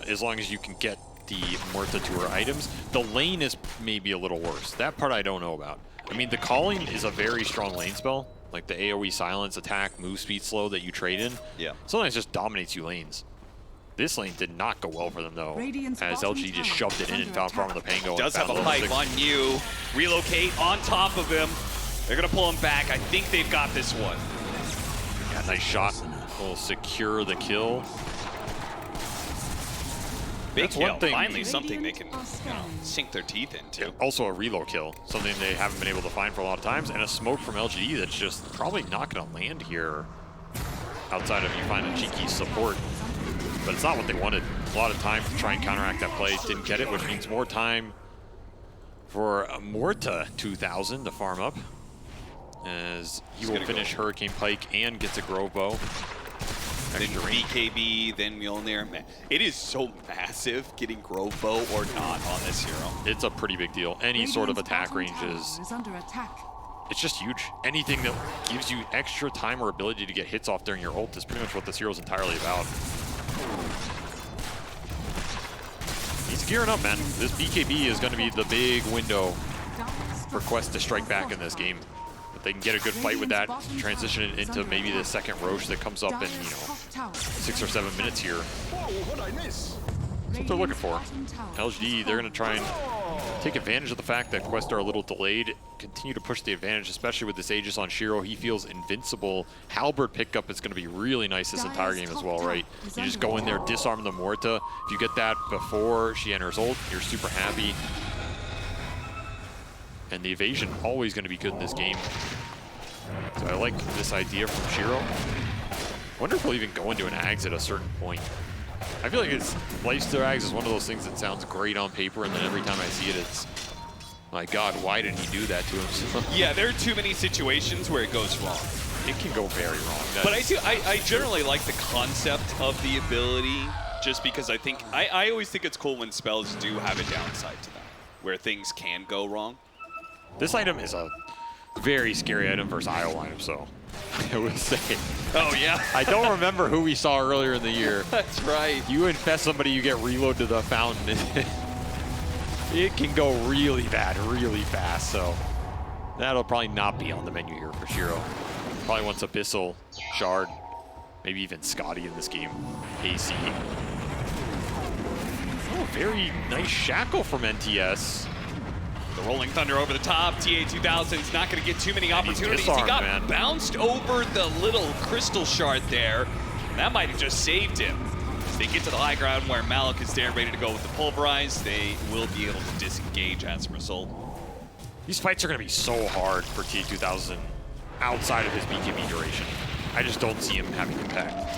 Speaker 13: As long as you can get the Muerta to her items. The lane is maybe a little worse. That part I don't know about. I mean, the calling is a very strong lane spell. Like the AoE silence, attack, move speed slow that you trade in.
Speaker 12: Yeah.
Speaker 13: Sometimes just dominates you lanes. This lane did not go well for them, though,
Speaker 14: Radiant's
Speaker 13: as
Speaker 14: bottom
Speaker 13: LG just
Speaker 14: tower
Speaker 13: shoved it
Speaker 14: is
Speaker 13: in and
Speaker 14: under
Speaker 13: found farm on the
Speaker 14: attack.
Speaker 13: Pango.
Speaker 12: Does
Speaker 13: and
Speaker 12: have a
Speaker 13: found level
Speaker 12: pipe
Speaker 13: 6.
Speaker 12: on you. Relocate on top of him. They're going to pull him back. I think they've got this one.
Speaker 13: Yeah, nice shot. Will secure the kill.
Speaker 12: Big
Speaker 13: That's
Speaker 12: kill.
Speaker 13: one thing.
Speaker 12: Finally something they can sink their teeth into.
Speaker 13: Also a reload kill, something they haven't been able to find for a lot of times, and a smoke from LGD that's just probably not going to land here outside of you find a cheeky support. But it's not what they wanted. A lot of time to try and counteract that play. Didn't get it, which means more time for Morta 2000 to farm up, as he will finish Hurricane Pike and gets a Grove Bow.
Speaker 12: Then BKB, then Mjolnir. Man, it is so massive getting Grove Bow or not on this hero.
Speaker 13: It's a pretty big deal. Any sort of attack range is
Speaker 14: under attack.
Speaker 13: it's just huge. Anything that gives you extra time or ability to get hits off during your ult is pretty much what this hero is entirely about. He's gearing up, man. This BKB is going to be the big window for Quest to strike back in this game. If they can get a good fight with that, transition it into maybe the second Roche that comes up in, 6 or 7 minutes here. That's what they're looking for. LGD, they're going to try and take advantage of the fact that Quest are a little delayed, continue to push the advantage, especially with this Aegis on Shiro. He feels invincible. Halberd pickup is going to be really nice this entire game as well, right? You just go in there, disarm the Morta. If you get that before she enters ult, you're super happy. And the evasion always going to be good in this game. So I like this idea from Shiro. Wonder if we'll even go into an Ags at a certain point. I feel like it's Lifesteal Ags is one of those things that sounds great on paper, and then every time I see it, it's, my God, why did he do that to himself?
Speaker 12: Yeah, there are too many situations where it goes wrong.
Speaker 13: It can go very wrong.
Speaker 12: But I generally like the concept of the ability, just because I think, I always think it's cool when spells do have a downside to them, where things can go wrong.
Speaker 13: This item is a very scary item versus IO lineup, so I will say.
Speaker 12: Oh, yeah.
Speaker 13: I don't remember who we saw earlier in the year.
Speaker 12: That's right.
Speaker 13: You infest somebody, you get reload to the fountain. It can go really bad, really fast, so that'll probably not be on the menu here for Shiro. Probably wants Abyssal, Shard, maybe even Scotty in this game. AC. Oh, very nice shackle from NTS.
Speaker 12: The Rolling Thunder over the top. TA2000 is not going to get too many opportunities.
Speaker 13: Disarmed,
Speaker 12: he got
Speaker 13: man.
Speaker 12: bounced over the little crystal shard there. That might have just saved him. As they get to the high ground where Malik is there ready to go with the pulverize, they will be able to disengage as a result.
Speaker 13: These fights are going to be so hard for TA2000 outside of his BKB duration. I just don't see him having impact.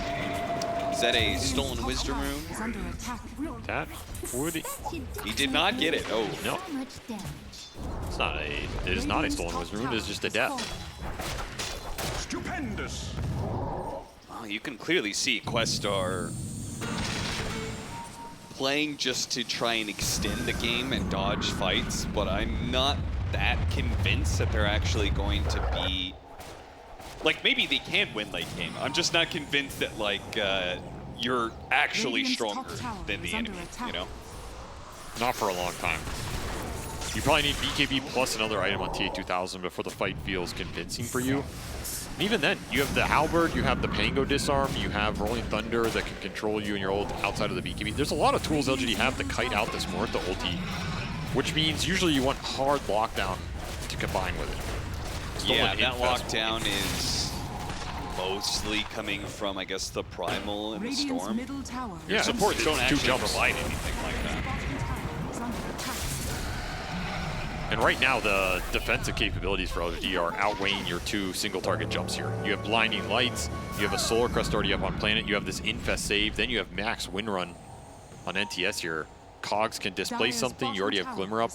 Speaker 12: Is that a stolen wisdom rune?
Speaker 13: That would
Speaker 12: he did not get it. Oh
Speaker 13: no. It's not a. It is not a stolen wisdom rune. It is just a death.
Speaker 12: Stupendous. Well, you can clearly see Quest are playing just to try and extend the game and dodge fights, but I'm not that convinced that they're actually going to be. Like, maybe they can win late game. I'm just not convinced that, like, you're actually stronger than the enemy, you know?
Speaker 13: Not for a long time. You probably need BKB plus another item on TA2000 before the fight feels convincing for you. And even then, you have the Halberd, you have the Pango disarm, you have Rolling Thunder that can control you and your ult outside of the BKB. There's a lot of tools LGD have to kite out this Morta ulti, which means usually you want hard lockdown to combine with it.
Speaker 12: Yeah, that lockdown is mostly coming from, I guess, the Primal and the Storm. Your supports don't actually provide anything like that.
Speaker 13: And right now, the defensive capabilities for LGD are outweighing your 2 single-target jumps here. You have Blinding Lights, you have a Solar Crest already up on Planet, you have this Infest save, then you have Max Windrun on NTS here. Cogs can displace something, you already have Glimmer up.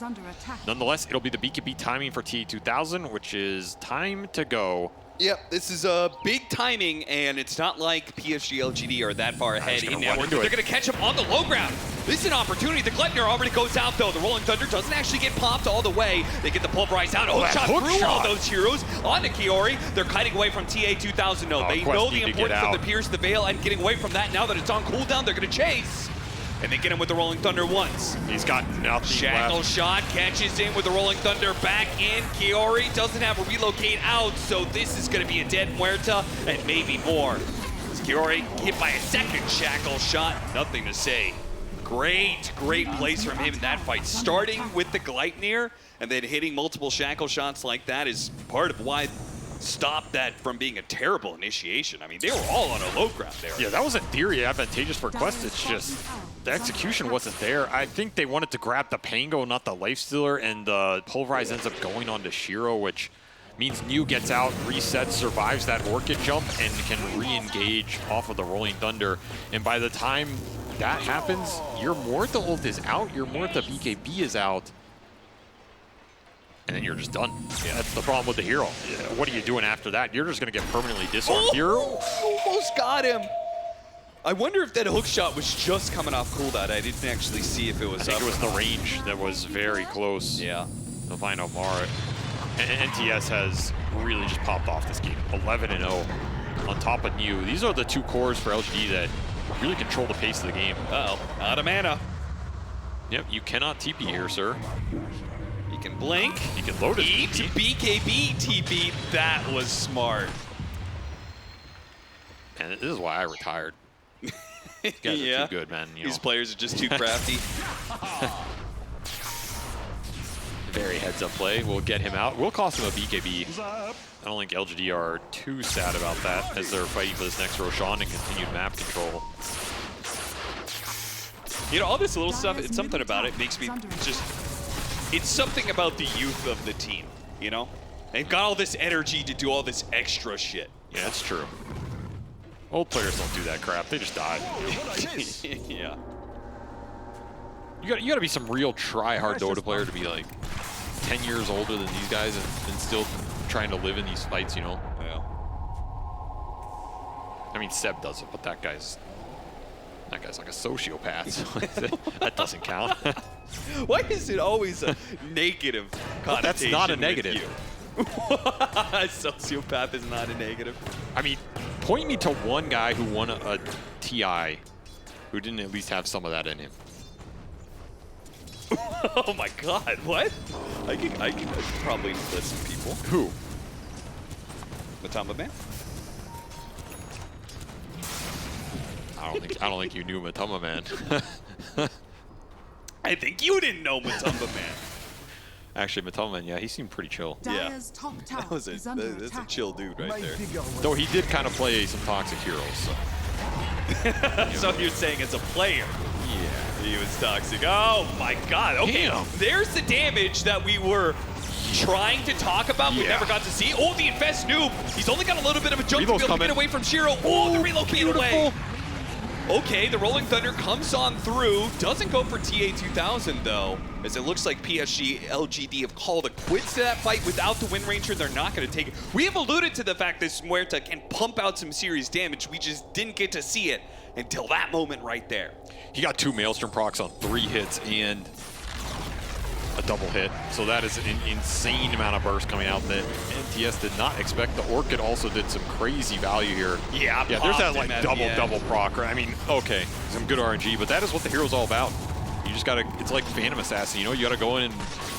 Speaker 13: Nonetheless, it'll be the BKB timing for TA2000, which is time to go.
Speaker 12: Yep, this is a big timing, and it's not like PSG.LGD are that far ahead in network. They're going to catch him on the low ground. This is an opportunity. The Gleipnir already goes out, though. The Rolling Thunder doesn't actually get popped all the way. They get the pulverize out. Hook shot through all those heroes onto Kiori. They're kiting away from TA2000. No, they know the importance of the Pierce the Veil and getting away from that. Now that it's on cooldown, they're going to chase. And they get him with the Rolling Thunder once.
Speaker 13: He's got nothing
Speaker 12: Shackle
Speaker 13: left.
Speaker 12: shot, catches in with the Rolling Thunder back in. Kiori doesn't have a relocate out, so this is going to be a dead Muerta and maybe more. Kiori hit by a second shackle shot. Nothing to say. Great plays from him in that fight. Starting with the Gleitnir and then hitting multiple shackle shots like that is part of why stopped that from being a terrible initiation. I mean, they were all on a low ground there.
Speaker 13: Yeah, that was in theory advantageous for Quest. It's just the execution wasn't there. I think they wanted to grab the Pango, not the Lifestealer, and the Pulverize ends up going on to Shiro, which means New gets out, resets, survives that Orchid jump, and can re-engage off of the Rolling Thunder. And by the time that happens, your Morta ult is out, your Morta BKB is out, and then you're just done. Yeah, that's the problem with the hero. What are you doing after that? You're just going to get permanently disarmed.
Speaker 12: Almost got him. I wonder if that hook shot was just coming off cooldown. I didn't actually see if it was
Speaker 13: I think it was the range that was very close.
Speaker 12: Yeah.
Speaker 13: To find Omar. And NTS has really just popped off this game. 11-0 on top of New. These are the two cores for LGD that really control the pace of the game.
Speaker 12: Uh-oh, out of mana.
Speaker 13: Yep, you cannot TP here, sir.
Speaker 12: You can blink.
Speaker 13: You can load it.
Speaker 12: Eat BKB TP. That was smart.
Speaker 13: And this is why I retired. These guys are too good, man.
Speaker 12: These players are just too crafty.
Speaker 13: Very heads-up play. We'll get him out. We'll cost him a BKB. I don't think LGD are too sad about that as they're fighting for this next Roshan and continued map control.
Speaker 12: You know, all this little stuff, it's something about it makes me just... It's something about the youth of the team, you know? They've got all this energy to do all this extra shit.
Speaker 13: Yeah, that's true. Old players don't do that crap. They just die.
Speaker 12: Yeah.
Speaker 13: You got to be some real try-hard Dota player to be like 10 years older than these guys and still trying to live in these fights, you know?
Speaker 12: Yeah.
Speaker 13: I mean, Seb does it, but that guy's like a sociopath, so that doesn't count.
Speaker 12: Why is it always a negative connotation?
Speaker 13: That's not a negative.
Speaker 12: Sociopath is not a negative.
Speaker 13: I mean, point me to one guy who won a TI who didn't at least have some of that in him.
Speaker 12: Oh my God! What? I could probably list some people.
Speaker 13: Who?
Speaker 12: Matamba Man.
Speaker 13: I don't think you knew Matamba Man.
Speaker 12: I think you didn't know Matamba Man.
Speaker 13: Actually, Matamba Man, yeah, he seemed pretty chill.
Speaker 12: Yeah. That's a chill dude right there.
Speaker 13: Though he did kind of play some toxic heroes. So.
Speaker 12: So you're saying as a player?
Speaker 13: Yeah.
Speaker 12: He was toxic. Oh my God. Okay.
Speaker 13: Damn.
Speaker 12: There's the damage that we were trying to talk about. We never got to see. Oh, the Infest noob. He's only got a little bit of a jump to be able to get away from Shiro. Oh, the relocate away. Okay, the Rolling Thunder comes on through. Doesn't go for TA2000 though, as it looks like PSG.LGD have called a quits to that fight without the Wind Ranger. They're not going to take it. We have alluded to the fact that Muerta can pump out some serious damage. We just didn't get to see it until that moment right there.
Speaker 13: He got 2 Maelstrom procs on 3 hits and a double hit. So that is an insane amount of burst coming out that NTS did not expect. The Orchid also did some crazy value here.
Speaker 12: Yeah,
Speaker 13: there's that like double proc. I mean, okay, some good RNG, but that is what the hero's all about. You just gotta, it's like Phantom Assassin, you know, you gotta go in and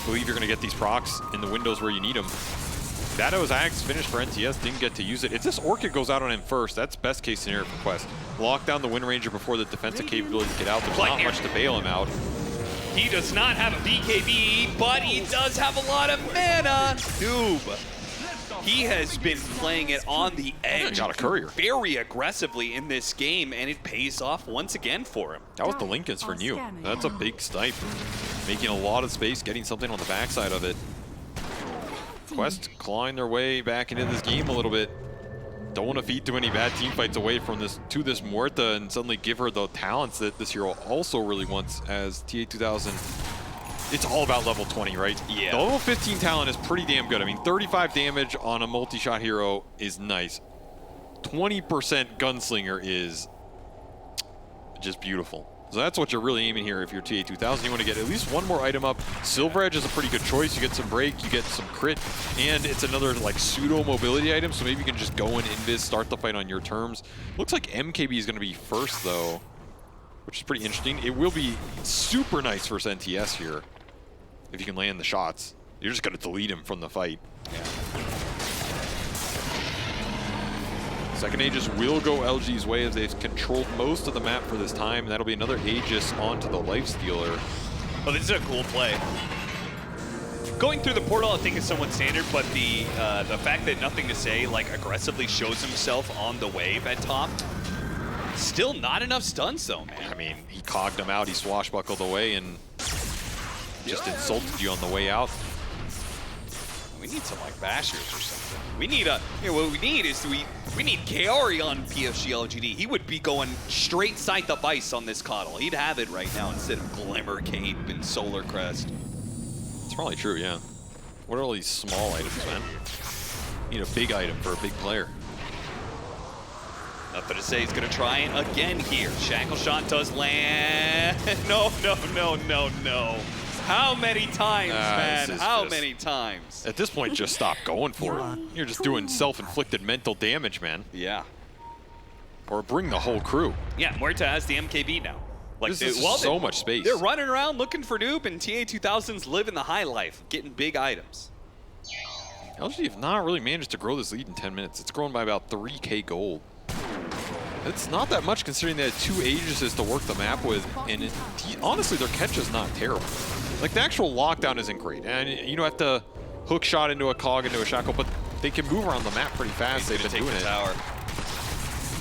Speaker 13: believe you're gonna get these procs in the windows where you need them. That was Axe finished for NTS, didn't get to use it. If this Orchid goes out on him first, that's best case scenario for Quest. Lock down the Wind Ranger before the defensive capability to get out. There's not much to bail him out.
Speaker 12: He does not have a BKB, but he does have a lot of mana. Noob. He has been playing it on the edge
Speaker 13: got a courier
Speaker 12: very aggressively in this game, and it pays off once again for him.
Speaker 13: That was the Lincolns for New. That's a big snipe. Making a lot of space, getting something on the backside of it. Quest clawing their way back into this game a little bit. Don't want to feed too many bad team fights away from this Muerta and suddenly give her the talents that this hero also really wants as TA2000. It's all about level 20, right?
Speaker 12: Yeah.
Speaker 13: The level 15 talent is pretty damn good. I mean, 35 damage on a multi-shot hero is nice. 20% gunslinger is just beautiful. So that's what you're really aiming here if you're TA2000. You want to get at least one more item up. Silver Edge is a pretty good choice. You get some break, you get some crit, and it's another like pseudo mobility item, so maybe you can just go in invis, start the fight on your terms. Looks like MKB is going to be first though, which is pretty interesting. It will be super nice versus NTS here if you can land the shots. You're just going to delete him from the fight.
Speaker 12: Yeah.
Speaker 13: Second Aegis will go LG's way as they've controlled most of the map for this time. That'll be another Aegis onto the Lifestealer.
Speaker 12: Oh, this is a cool play. Going through the portal, I think, is somewhat standard, but the fact that Nothing to Say like aggressively shows himself on the wave at top, still not enough stuns though, man.
Speaker 13: I mean, he cogged him out, he swashbuckled away, and just insulted you on the way out.
Speaker 12: We need some like bashers or something. We need a. What we need is we need Kaori on PSG.LGD. He would be going straight Scythe of Ice on this Coddle. He'd have it right now instead of Glimmer Cape and Solar Crest.
Speaker 13: It's probably true, yeah. What are all these small items, man? You need a big item for a big player.
Speaker 12: Nothing to Say, he's gonna try it again here. Shackle Shot does land. No. How many times, man? How many times?
Speaker 13: At this point, just stop going for it. You're just doing self-inflicted mental damage, man.
Speaker 12: Yeah.
Speaker 13: Or bring the whole crew.
Speaker 12: Yeah, Muerta has the MKB now. Like,
Speaker 13: This is so much space.
Speaker 12: They're running around looking for noob, and TA2000's living the high life, getting big items.
Speaker 13: LG have not really managed to grow this lead in 10 minutes. It's grown by about 3K gold. It's not that much considering they had 2 Aegises to work the map with, and honestly, their catch is not terrible. Like, the actual lockdown isn't great, and you don't have to hook shot into a cog, into a shackle, but they can move around the map pretty fast. They've been doing it.
Speaker 12: Tower.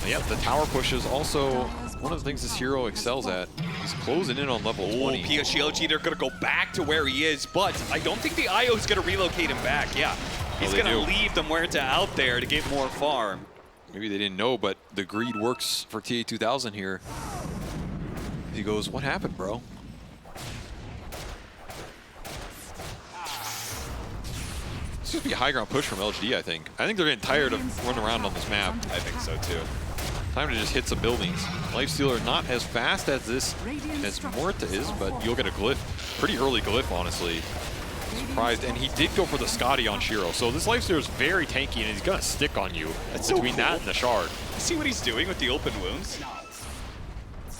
Speaker 13: Yeah, the tower push is also one of the things this hero excels at. He's closing in on level 20.
Speaker 12: PSG.LGD, they're going to go back to where he is, but I don't think the IO is going to relocate him back. Yeah, he's going to leave the Muerta out there to get more farm.
Speaker 13: Maybe they didn't know, but the greed works for TA2000 here. He goes, what happened, bro? This should be a high ground push from LGD, I think. I think they're getting tired of running around on this map.
Speaker 12: I think so, too.
Speaker 13: Time to just hit some buildings. Lifestealer not as fast as Muerta is, but you'll get a glyph. Pretty early glyph, honestly. Surprised, and he did go for the Scotty on Shiro. So this Lifestealer is very tanky, and he's gonna stick on you.
Speaker 12: That's
Speaker 13: between
Speaker 12: so cool.
Speaker 13: that and the shard.
Speaker 12: See what he's doing with the open wounds?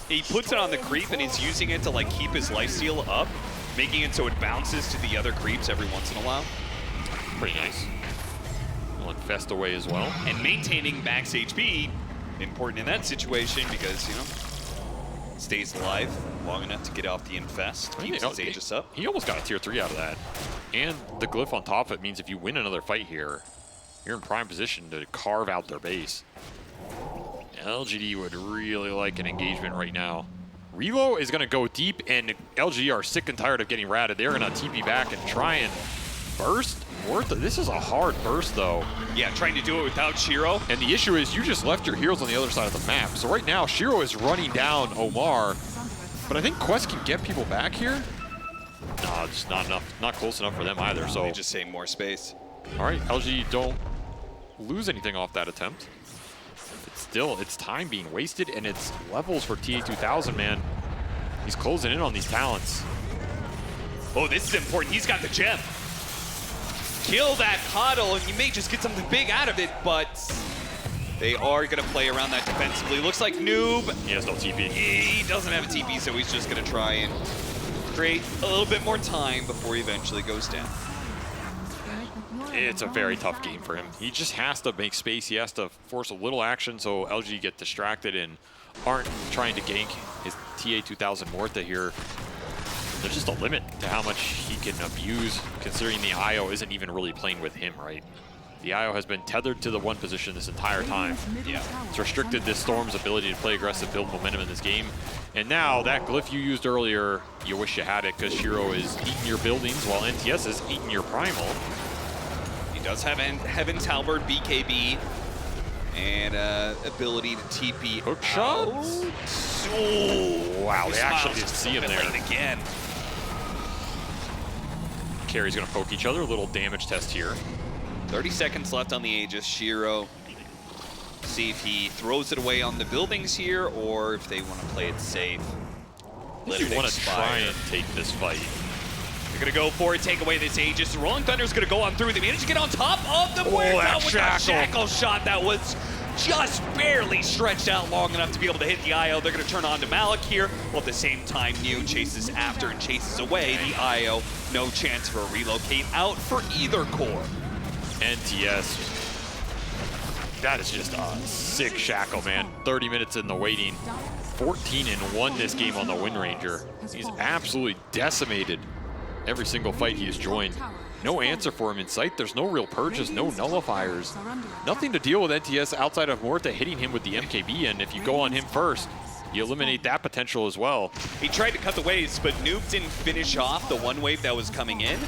Speaker 12: He puts it on the creep, and he's using it to like keep his lifesteal up, making it so it bounces to the other creeps every once in a while.
Speaker 13: Pretty nice. Will infest away as well.
Speaker 12: And maintaining max HP, important in that situation because, you know, stays alive long enough to get off the infest, keeps his Aegis up.
Speaker 13: He almost got a tier 3 out of that. And the glyph on top of it means if you win another fight here, you're in prime position to carve out their base. LGD would really like an engagement right now. Relo is going to go deep, and LGD are sick and tired of getting ratted. They're going to TP back and try and burst. This is a hard burst, though.
Speaker 12: Yeah, trying to do it without Shiro.
Speaker 13: And the issue is you just left your heroes on the other side of the map. So right now, Shiro is running down Omar. But I think Quest can get people back here. No, it's not enough. Not close enough for them either. So
Speaker 12: they just save more space.
Speaker 13: All right, LG don't lose anything off that attempt. It's time being wasted, and it's levels for TA2000, man. He's closing in on these talents.
Speaker 12: Oh, this is important. He's got the gem. Kill that Coddle, and you may just get something big out of it, but they are going to play around that defensively. Looks like Noob.
Speaker 13: He has no TP.
Speaker 12: He doesn't have a TP, so he's just going to try and create a little bit more time before he eventually goes down.
Speaker 13: It's a very tough game for him. He just has to make space. He has to force a little action so LG get distracted and aren't trying to gank his TA2000 Muerta here. There's just a limit to how much he can abuse, considering the IO isn't even really playing with him, right? The IO has been tethered to the one position this entire time. Yeah, it's restricted this Storm's ability to play aggressive, build momentum in this game. And now that glyph you used earlier, you wish you had it because Shiro is eating your buildings while NTS is eating your primal.
Speaker 12: He does have Heaven's Halberd, BKB, and ability to TP.
Speaker 13: Hook shot?
Speaker 12: Oh,
Speaker 13: wow, they actually didn't see him there.
Speaker 12: Again.
Speaker 13: Carry's gonna poke each other, a little damage test here.
Speaker 12: 30 seconds left on the Aegis. Shiro, see if he throws it away on the buildings here or if they want to play it safe.
Speaker 13: Let you want to try and take this fight.
Speaker 12: They're going to go for it, take away this Aegis. The Rolling Thunder's going to go on through. They managed to get on top of the Muerta with that shackle shot that was just barely stretched out long enough to be able to hit the IO. They're going to turn on to Malik here, while at the same time, New chases after and chases away the IO. No chance for a relocate out for either core.
Speaker 13: NTS That is just a sick shackle, man. 30 minutes in the waiting. 14-1 this game on the Wind Ranger. He's absolutely decimated every single fight he's joined. No answer for him in sight. There's no real purges, no nullifiers. Nothing to deal with NTS outside of Morta hitting him with the MKB, and if you go on him first, you eliminate that potential as well.
Speaker 12: He tried to cut the waves, but Noob didn't finish off the one wave that was coming in.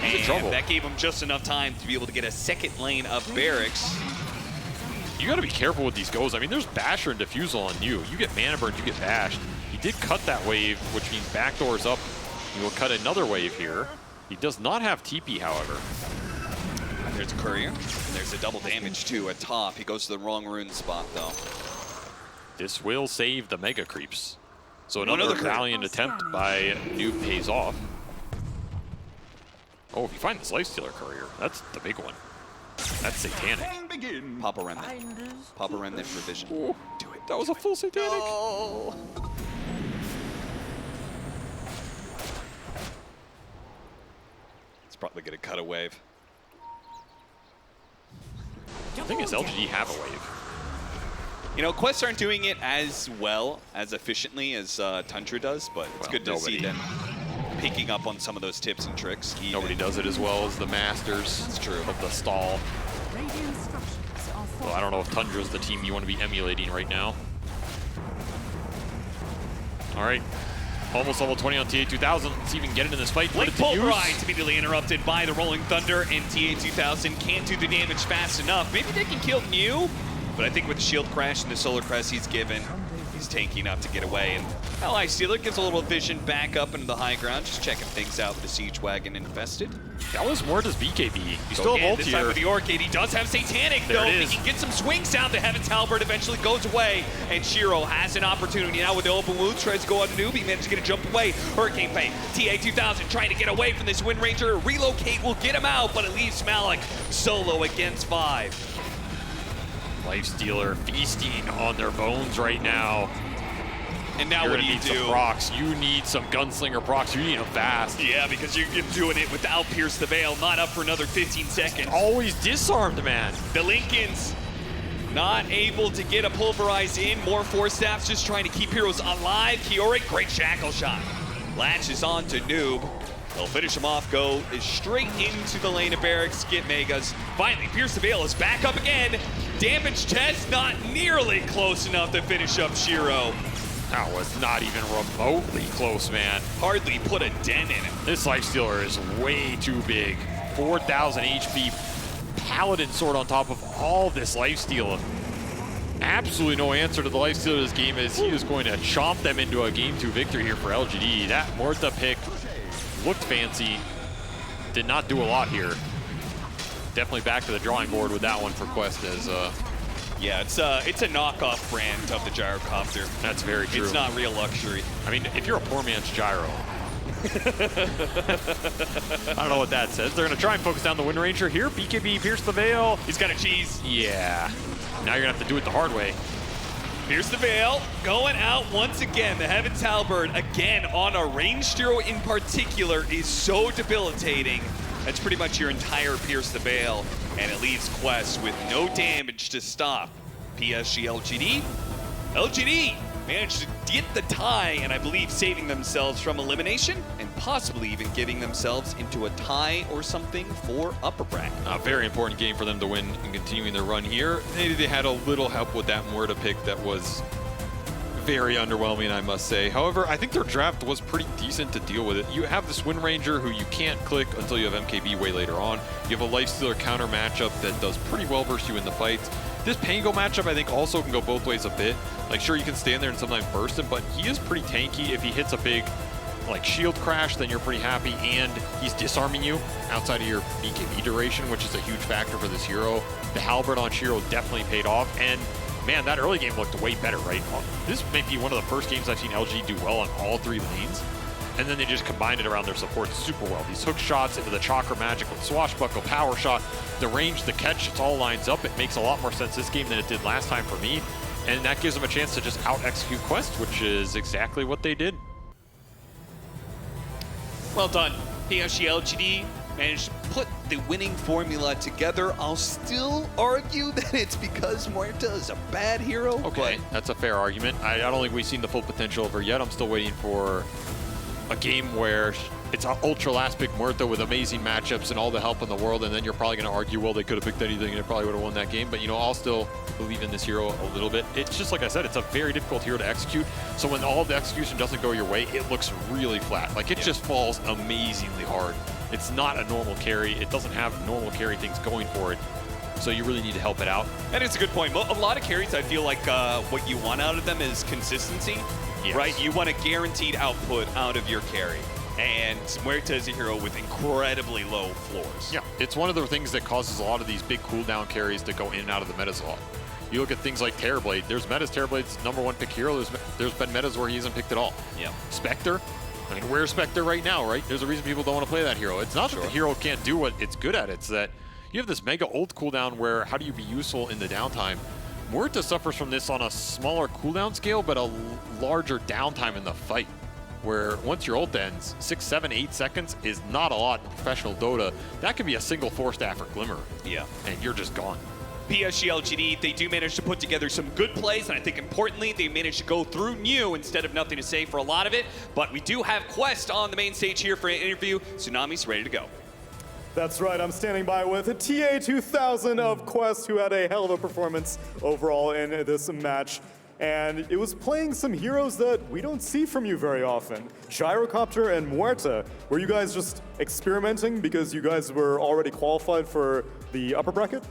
Speaker 13: He's in trouble.
Speaker 12: That gave him just enough time to be able to get a second lane of barracks.
Speaker 13: You got to be careful with these goes. I mean, there's Basher and Diffusal on you. You get mana burned, you get bashed. He did cut that wave, which means backdoors up. He will cut another wave here. He does not have TP, however.
Speaker 12: There's a courier. And there's a double damage too at top. He goes to the wrong rune spot though.
Speaker 13: This will save the Mega Creeps. So another valiant attempt by Noob pays off. Oh, if you find this Lifestealer courier, that's the big one. That's satanic.
Speaker 12: Papa Remnant. Papa Remnant revision.
Speaker 13: Oh, do it. That was a full satanic.
Speaker 12: Oh. It's probably gonna cut a wave.
Speaker 13: The thing is, LGD have a wave.
Speaker 12: You know, Quests aren't doing it as well, as efficiently as Tundra does, but it's good to see them picking up on some of those tips and tricks.
Speaker 13: Nobody does it as well as the Masters.
Speaker 12: It's true.
Speaker 13: Of the stall. Well, I don't know if Tundra's the team you want to be emulating right now. All right. Almost level 20 on TA2000. Let's see if we can get it in this fight.
Speaker 12: Blink Pulverize immediately interrupted by the Rolling Thunder, and TA2000 can't do the damage fast enough. Maybe they can kill Mew, but I think with the Shield Crash and the Solar Crest he's given, he's tanky enough to get away. And Ally Stealer gives a little vision back up into the high ground, just checking things out with the Siege Wagon infested.
Speaker 13: That was Morta's BKB. You still have ult
Speaker 12: this
Speaker 13: here.
Speaker 12: time with the Orchid, he does have Satanic
Speaker 13: There
Speaker 12: though.
Speaker 13: it
Speaker 12: If
Speaker 13: is.
Speaker 12: he can get some swings down, the Heaven's Halberd eventually goes away, and Shiro has an opportunity now with the open wounds, tries to go on Noob, he managed to get a jump away. Hurricane Fang, TA2000 trying to get away from this Wind Ranger. Relocate will get him out, but it leaves Malik solo against 5.
Speaker 13: Lifestealer feasting on their bones right now.
Speaker 12: And now what do you do?
Speaker 13: Some procs. You need some gunslinger procs. You need them fast.
Speaker 12: Yeah, because you're doing it without Pierce the Veil, not up for another 15 seconds.
Speaker 13: Always disarmed, man.
Speaker 12: The Lincolns not able to get a Pulverize in. More Force Staffs just trying to keep heroes alive. Kiori, great shackle shot. Latches on to Noob. They'll finish him off, go straight into the lane of barracks, get Megas. Finally, Pierce the Veil is back up again. Damage test not nearly close enough to finish up Shiro.
Speaker 13: That was not even remotely close, man.
Speaker 12: Hardly put a dent in it.
Speaker 13: This Lifestealer is way too big. 4,000 HP, Paladin Sword on top of all this Lifesteal. Absolutely no answer to the Lifesteal of this game, as he is going to chomp them into a Game 2 victory here for LGD. That Morta pick looked fancy, did not do a lot here. Definitely back to the drawing board with that one for Quest as
Speaker 12: yeah, it's a knockoff brand of the Gyrocopter.
Speaker 13: That's very true.
Speaker 12: It's not real luxury.
Speaker 13: I mean, if you're a poor man's gyro, I don't know what that says. They're gonna try and focus down the Wind Ranger here. BKB, Pierce the Veil.
Speaker 12: He's got a cheese.
Speaker 13: Yeah. Now you're gonna have to do it the hard way.
Speaker 12: Pierce the Veil, going out once again. The Heaven's Halberd, again on a ranged hero in particular, is so debilitating. That's pretty much your entire Pierce the Veil, and it leaves Quest with no damage to stop PSG.LGD. LGD managed to get the tie, and I believe saving themselves from elimination, and possibly even getting themselves into a tie or something for upper bracket.
Speaker 3: A very important game for them to win and continuing their run here. Maybe they had a little help with that Morta pick that was very underwhelming, I must say. However, I think their draft was pretty decent to deal with it. You have this Wind Ranger who you can't click until you have MKB way later on. You have a Lifestealer counter matchup that does pretty well versus you in the fights. This Pango matchup, I think, also can go both ways a bit. Like, sure, you can stand there and sometimes burst him, but he is pretty tanky. If he hits a big, like, shield crash, then you're pretty happy, and he's disarming you outside of your BKB duration, which is a huge factor for this hero. The Halberd on Shiro definitely paid off, and man, that early game looked way better, right? This may be one of the first games I've seen LG do well on all 3 lanes. And then they just combined it around their support super well. These hook shots into the Chakra Magic with Swashbuckle, Power Shot, the range, the catch, it all lines up. It makes a lot more sense this game than it did last time for me. And that gives them a chance to just out-execute Quest, which is exactly what they did.
Speaker 12: Well done, PSG.LGD. managed to put the winning formula together. I'll still argue that it's because Muerta is a bad hero.
Speaker 13: Okay, that's a fair argument. I don't think we've seen the full potential of her yet. I'm still waiting for a game where it's an ultra last pick Muerta with amazing matchups and all the help in the world, and then you're probably going to argue, well, they could have picked anything and they probably would have won that game. But, you know, I'll still believe in this hero a little bit. It's just like I said, it's a very difficult hero to execute. So when all the execution doesn't go your way, it looks really flat. Like, it just falls amazingly hard. It's not a normal carry. It doesn't have normal carry things going for it. So you really need to help it out.
Speaker 12: And it's a good point. A lot of carries, I feel like what you want out of them is consistency, right? You want a guaranteed output out of your carry. And Muerta is a hero with incredibly low floors.
Speaker 13: Yeah, it's one of the things that causes a lot of these big cooldown carries to go in and out of the metas a lot. You look at things like Terrorblade. There's metas, Terrorblade's #1 pick hero. There's been metas where he isn't picked at all.
Speaker 12: Yeah.
Speaker 13: Spectre. I mean, where's Spectre right now, right? There's a reason people don't want to play that hero. It's not that the hero can't do what it's good at. It's that you have this mega ult cooldown where how do you be useful in the downtime? Muerta suffers from this on a smaller cooldown scale, but a larger downtime in the fight, where once your ult ends, 6, 7, 8 seconds is not a lot in professional Dota. That could be a single 4-staff or Glimmer.
Speaker 12: Yeah.
Speaker 13: And you're just gone.
Speaker 12: PSG.LGD, they do manage to put together some good plays, and I think importantly, they managed to go through New instead of Nothing to Say for a lot of it. But we do have Quest on the main stage here for an interview. Tsunami's ready to go.
Speaker 10: That's right, I'm standing by with a TA2000 of Quest, who had a hell of a performance overall in this match. And it was playing some heroes that we don't see from you very often. Gyrocopter and Muerta. Were you guys just experimenting because you guys were already qualified for the upper bracket?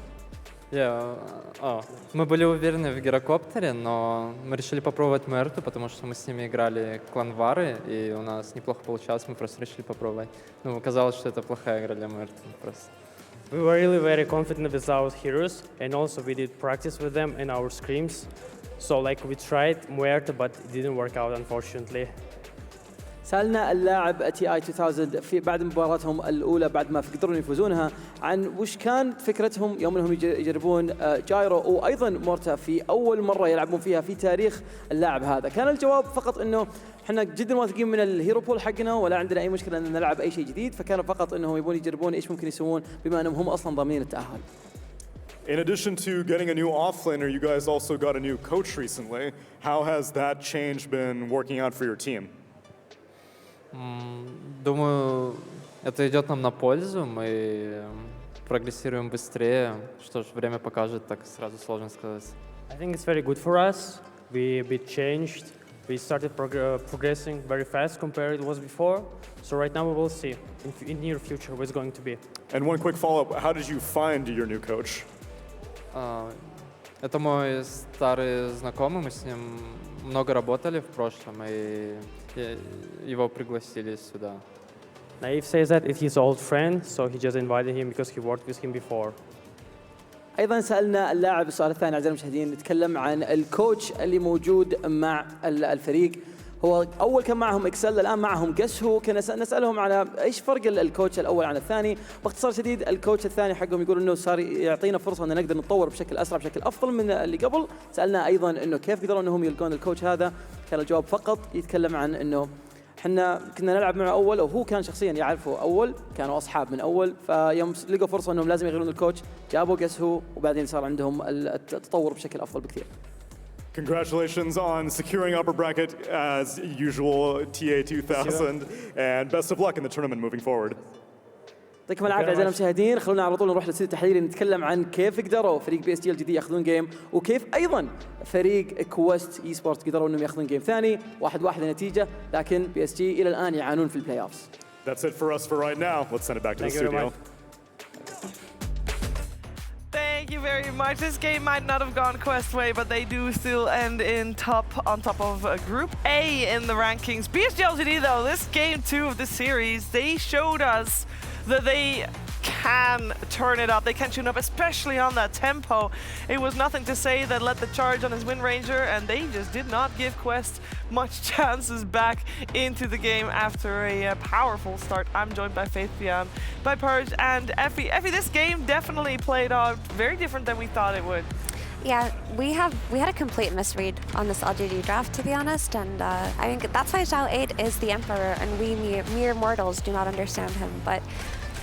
Speaker 17: Мы были уверены в Гирокоптере, но мы решили попробовать Мерту, потому что мы с ними играли кланвары, и у нас неплохо получалось, мы просто решили попробовать. Ну, оказалось, что это плохая игра для Мерты просто.
Speaker 18: We were really very confident with our heroes, and also we did practice with them in our scrims. So like we tried Muerta, but it didn't work out unfortunately.
Speaker 11: سألنا اللاعب تي اي 2000 في بعد مباراتهم الأولى بعد ما قدروا يفوزونها عن وش كانت فكرتهم يوم انهم يجربون جايرو وايضا مورتا في اول مرة يلعبون فيها في تاريخ اللاعب هذا. كان الجواب فقط انه احنا جدا واثقين من الهيرو بول حقنا ولا عندنا اي مشكلة ان نلعب اي شيء جديد، فكانوا فقط انهم يبون يجربون ايش ممكن يسوون بما انهم هم اصلا ضامنين التأهل.
Speaker 10: In addition to getting a new offlaner, you guys also got a new coach recently. How has that change been working out for your team?
Speaker 17: Думаю, это идет нам на пользу, мы прогрессируем быстрее, что ж, время покажет, так сразу сложно сказать.
Speaker 18: I think it's very good for us. We a bit changed. We started progressing very fast compared to it was before. So right now we will see in near future what's going to be.
Speaker 10: And one quick follow-up, how did you find your new coach?
Speaker 17: Это мой старый знакомый, мы с ним много работали в прошлом, и его пригласили сюда.
Speaker 18: Naive says that it's his old friend, so he just invited him because he worked with him before.
Speaker 11: ايضا سالنا اللاعب السؤال الثاني اعزائي المشاهدين، نتكلم عن الكوتش اللي موجود مع الفريق. هو اول كان معهم اكسل، الان معهم قسهو. كنا نسالهم على ايش فرق الكوتش الاول عن الثاني. باختصار شديد الكوتش الثاني حقهم يقول انه صار يعطينا فرصه ان نقدر نتطور بشكل اسرع بشكل افضل من اللي قبل. سالنا ايضا انه كيف قدروا انهم يلقون الكوتش هذا. كان الجواب فقط يتكلم عن انه احنا كنا نلعب معه اول، وهو كان شخصيا يعرفه اول، كانوا اصحاب من اول، فيوم لقوا فرصه انهم لازم يغيرون الكوتش جابوا قسهو، وبعدين صار عندهم التطور بشكل افضل بكثير.
Speaker 10: Congratulations on securing upper bracket as usual, TA2000, and best of luck in the tournament moving forward.
Speaker 11: يعطيكم العافيه اعزائي المشاهدين، خلونا على طول نروح للاستوديو التحليلي نتكلم عن كيف قدروا فريق PSG.LGD ياخذون جيم، وكيف ايضا فريق كويست اي سبورتس قدروا انهم ياخذون جيم ثاني 1-1 النتيجه، لكن PSG الى الان يعانون في البلاي اوفز.
Speaker 10: That's it for us for right now. Let's send it back to the studio.
Speaker 1: Thank you very much. This game might not have gone Quest way, but they do still end in on top of Group A in the rankings. PSG.LGD though, this game 2 of the series, they showed us that they can turn it up. They can tune up, especially on that tempo. It was Nothing to Say that led the charge on his Wind Ranger, and they just did not give Quest much chances back into the game after a powerful start. I'm joined by Faith Bian, by Purge, and Effie. Effie, this game definitely played out very different than we thought it would.
Speaker 2: Yeah, we had a complete misread on this LGD draft, to be honest, and I think that's why Zhao 8 is the Emperor, and we mere mortals do not understand him. But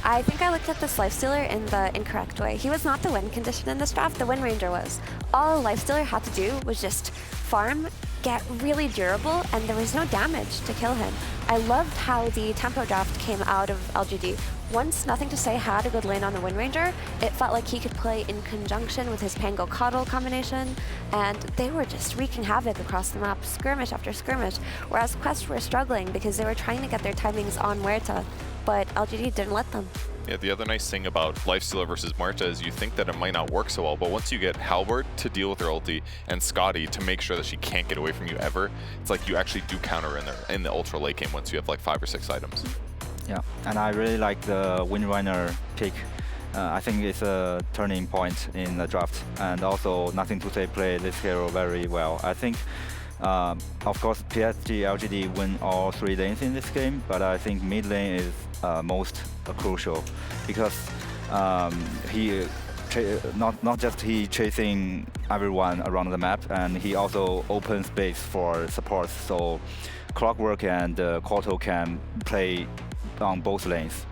Speaker 2: I think I looked at this Lifestealer in the incorrect way. He was not the win condition in this draft, the Win Ranger was. All Lifestealer had to do was just farm, get really durable, and there was no damage to kill him. I loved how the tempo draft came out of LGD. Once Nothing to Say had a good lane on the Wind Ranger, it felt like he could play in conjunction with his Pango Coddle combination, and they were just wreaking havoc across the map, skirmish after skirmish, whereas Quest were struggling because they were trying to get their timings on Muerta, but LGD didn't let them.
Speaker 3: Yeah, the other nice thing about Lifestealer versus Muerta is you think that it might not work so well, but once you get Halberd to deal with her ulti and Scotty to make sure that she can't get away from you ever, it's like you actually do counter in the ultra late game once you have like 5 or 6 items.
Speaker 4: Yeah, and I really like the Windrunner pick. I think it's a turning point in the draft, and also Nothing to Say play this hero very well. I think, of course, PSG.LGD win all 3 lanes in this game, but I think mid lane is most crucial because he not just he chasing everyone around the map, and he also opens space for supports. So Clockwork and Koto can play on both lanes.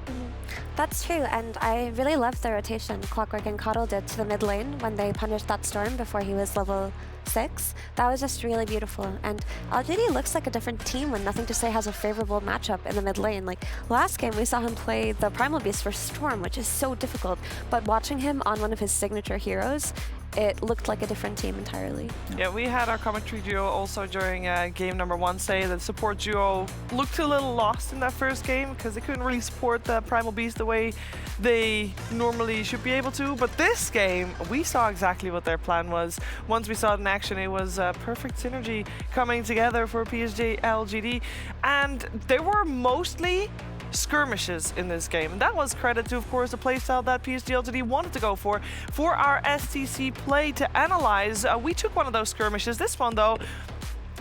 Speaker 2: That's true, and I really loved the rotation Clockwork and Coddle did to the mid lane when they punished that Storm before he was level 6. That was just really beautiful, and LGD looks like a different team when Nothing to Say has a favorable matchup in the mid lane. Like last game we saw him play the Primal Beast for Storm, which is so difficult, but watching him on one of his signature heroes, it looked like a different team entirely.
Speaker 1: Yeah, we had our commentary duo also during game number 1 say that support duo looked a little lost in that first game because they couldn't really support the Primal Beast the way they normally should be able to. But this game, we saw exactly what their plan was. Once we saw it in action, it was perfect synergy coming together for PSG.LGD. And they were mostly skirmishes in this game, and that was credit to, of course, the playstyle that PSG.LGD wanted to go for. For our STC play to analyze, we took one of those skirmishes. This one, though,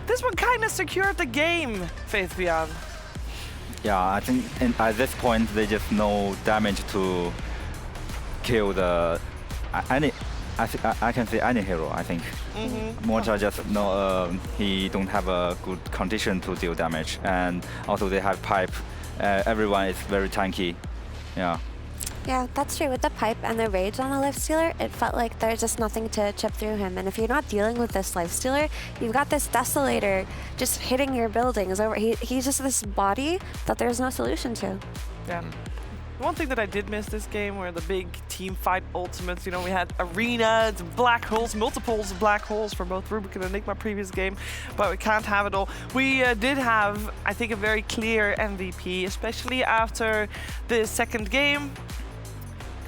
Speaker 1: this one kind of secured the game, Faith Beyond.
Speaker 4: Yeah, I think at this point they just no damage to kill the any. I can say any hero. I think Muerta just no he don't have a good condition to deal damage, and also they have pipe. Everyone is very tanky. Yeah.
Speaker 2: Yeah, that's true. With the pipe and the rage on a Lifestealer, it felt like there's just nothing to chip through him. And if you're not dealing with this Lifestealer, you've got this Desolator just hitting your buildings over. He's just this body that there's no solution to.
Speaker 1: Yeah. One thing that I did miss this game were the big team fight ultimates. You know, we had arenas, black holes, multiples of black holes for both Rubik and Enigma previous game, but we can't have it all. We did have, I think, a very clear MVP, especially after the second game.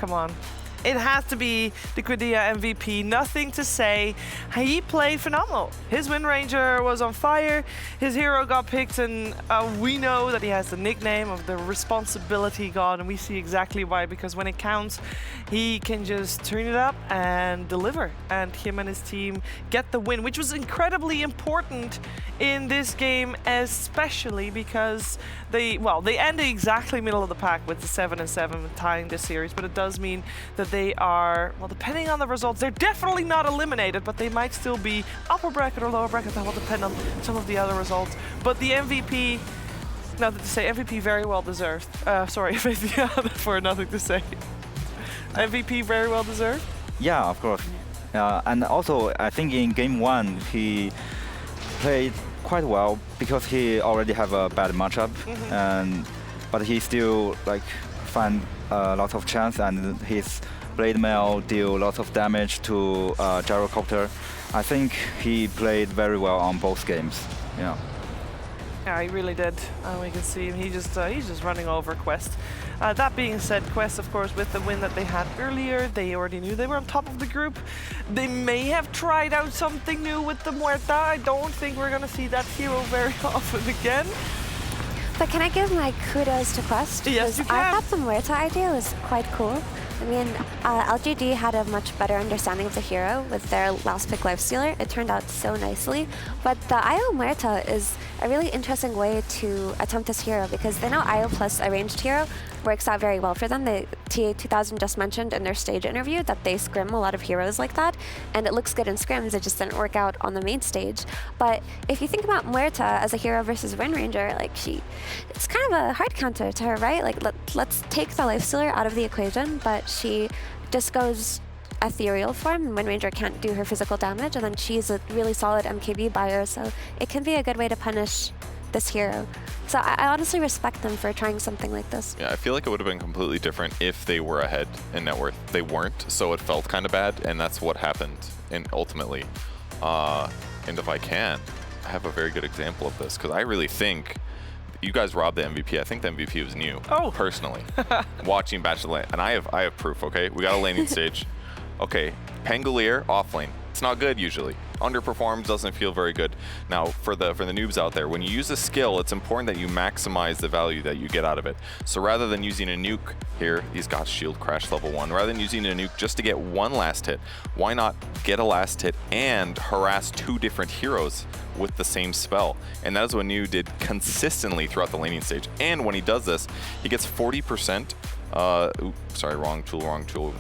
Speaker 1: Come on. It has to be the Quidea MVP, Nothing to Say. He played phenomenal. His Wind Ranger was on fire, his hero got picked, and we know that he has the nickname of the Responsibility God, and we see exactly why, because when it counts, he can just turn it up and deliver. And him and his team get the win, which was incredibly important in this game, especially because they ended exactly middle of the pack with the 7-7 tying this series, but it does mean that they are, well, depending on the results, they're definitely not eliminated, but they might still be upper bracket or lower bracket. That will depend on some of the other results. But the MVP, Nothing to Say, MVP very well deserved. Sorry, for Nothing to Say. MVP very well deserved?
Speaker 4: Yeah, of course. And also, I think in game 1, he played quite well because he already have a bad matchup, but he still like find lots of chance, and his Blade Mail deal lots of damage to Gyrocopter. I think he played very well on both games. Yeah.
Speaker 1: Yeah, he really did. We can see him. He's just running over Quest. That being said, Quest, of course, with the win that they had earlier, they already knew they were on top of the group. They may have tried out something new with the Muerta. I don't think we're going to see that hero very often again.
Speaker 2: But can I give my kudos to Quest?
Speaker 1: Yes, you can.
Speaker 2: I thought the Muerta idea was quite cool. I mean, LGD had a much better understanding of the hero with their last pick Lifestealer. It turned out so nicely. But the IO Muerta is a really interesting way to attempt this hero, because they know IO plus a ranged hero works out very well for them. The TA2000 just mentioned in their stage interview that they scrim a lot of heroes like that, and it looks good in scrims, it just didn't work out on the main stage. But if you think about Muerta as a hero versus Wind Ranger, like it's kind of a hard counter to her, right? Like let's take the Lifestealer out of the equation, but she just goes ethereal form, and Wind Ranger can't do her physical damage, and then she's a really solid MKB buyer, so it can be a good way to punish this hero. So I honestly respect them for trying something like this.
Speaker 3: Yeah, I feel like it would have been completely different if they were ahead in net worth. They weren't, so it felt kind of bad, and that's what happened ultimately. And if I can, I have a very good example of this, because I really think you guys robbed the MVP. I think the MVP was new. Oh. Personally. Watching Bachelor, and I have proof, okay? We got a laning stage. Okay, Pangolier off lane. It's not good usually. Underperforms, doesn't feel very good. Now, for the noobs out there, when you use a skill, it's important that you maximize the value that you get out of it. So rather than using a nuke here, he's got shield crash level 1. Rather than using a nuke just to get one last hit, why not get a last hit and harass 2 different heroes with the same spell? And that is what New did consistently throughout the laning stage. And when he does this, he gets 40%, sorry, wrong tool.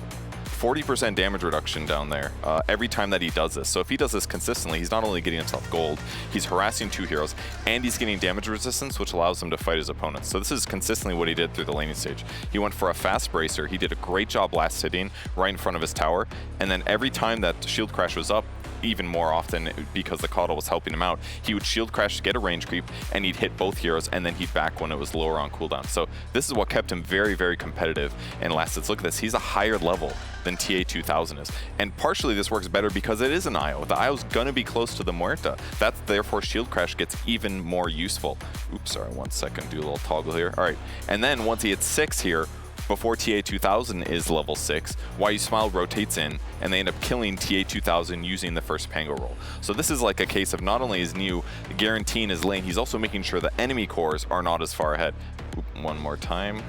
Speaker 3: 40% damage reduction down there every time that he does this. So if he does this consistently, he's not only getting himself gold, he's harassing 2 heroes, and he's getting damage resistance, which allows him to fight his opponents. So this is consistently what he did through the laning stage. He went for a fast bracer. He did a great job last hitting right in front of his tower, and then every time that shield crash was up, even more often because the Coddle was helping him out, he would shield crash to get a range creep, and he'd hit both heroes, and then he'd back when it was lower on cooldown. So this is what kept him very, very competitive in last hits. Look at this, he's a higher level than TA2000 is. And partially this works better because it is an IO. The IO's gonna be close to the Muerta. That's therefore shield crash gets even more useful. Oops, sorry, 1 second, do a little toggle here. All right, and then once he hits 6 here, before TA2000 is level 6, Why You Smile rotates in, and they end up killing TA2000 using the first Pango roll. So this is like a case of not only is New guaranteeing his lane, he's also making sure the enemy cores are not as far ahead. Oop, one more time.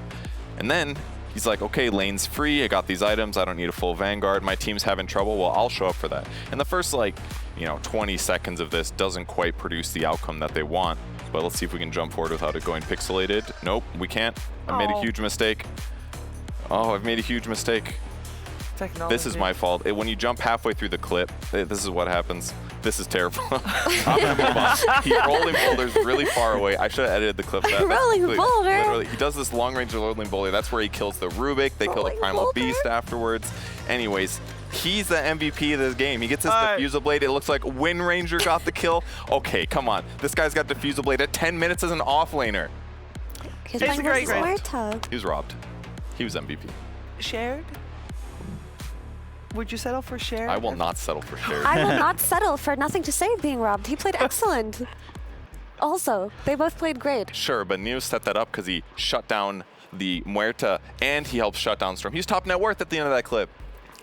Speaker 3: And then he's like, okay, lane's free, I got these items, I don't need a full Vanguard, my team's having trouble, well, I'll show up for that. And the first, 20 seconds of this doesn't quite produce the outcome that they want, but let's see if we can jump forward without it going pixelated. Nope, we can't. I made a huge mistake. Oh, I've made a huge mistake. Technology. This is my fault. When you jump halfway through the clip, this is what happens. This is terrible. I'm gonna move on. He's rolling boulders really far away. I should have edited the clip.
Speaker 2: Rolling boulder.
Speaker 3: Literally, he does this long-range rolling boulder. That's where he kills the Rubik. They kill the Primal Beast afterwards. Anyways, he's the MVP of this game. He gets his Diffusal Blade. It looks like Wind Ranger got the kill. Okay, come on. This guy's got Diffusal Blade at 10 minutes as an off-laner.
Speaker 2: He's playing great.
Speaker 3: He was robbed. He was MVP.
Speaker 1: Shared? Would you settle for shared?
Speaker 3: I will not settle for shared.
Speaker 2: I will not settle for nothing to say being robbed. He played excellent. Also, they both played great.
Speaker 3: Sure, but Neo set that up because he shut down the Muerta and he helped shut down Storm. He was top net worth at the end of that clip.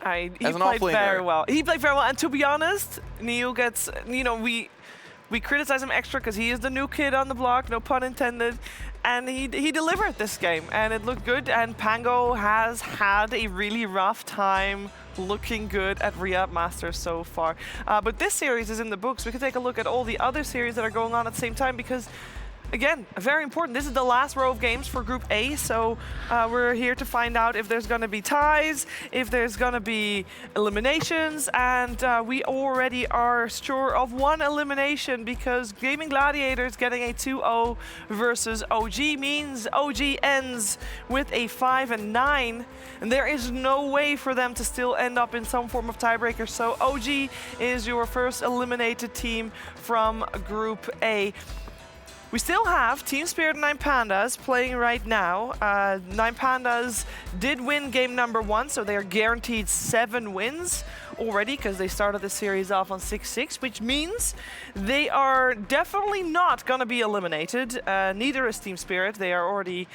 Speaker 1: He played very well. He played very well, and to be honest, Neo gets, we criticize him extra because he is the new kid on the block, no pun intended. And he delivered this game, and it looked good. And Pango has had a really rough time looking good at Riyadh Masters so far. But this series is in the books. We can take a look at all the other series that are going on at the same time because, again, very important. This is the last row of games for Group A, so we're here to find out if there's going to be ties, if there's going to be eliminations, and we already are sure of one elimination because Gaming Gladiators getting a 2-0 versus OG means OG ends with a 5-9, and there is no way for them to still end up in some form of tiebreaker, so OG is your first eliminated team from Group A. We still have Team Spirit and 9 Pandas playing right now. 9 Pandas did win game number 1, so they are guaranteed 7 wins already because they started the series off on 6-6, which means they are definitely not going to be eliminated. Neither is Team Spirit. They are already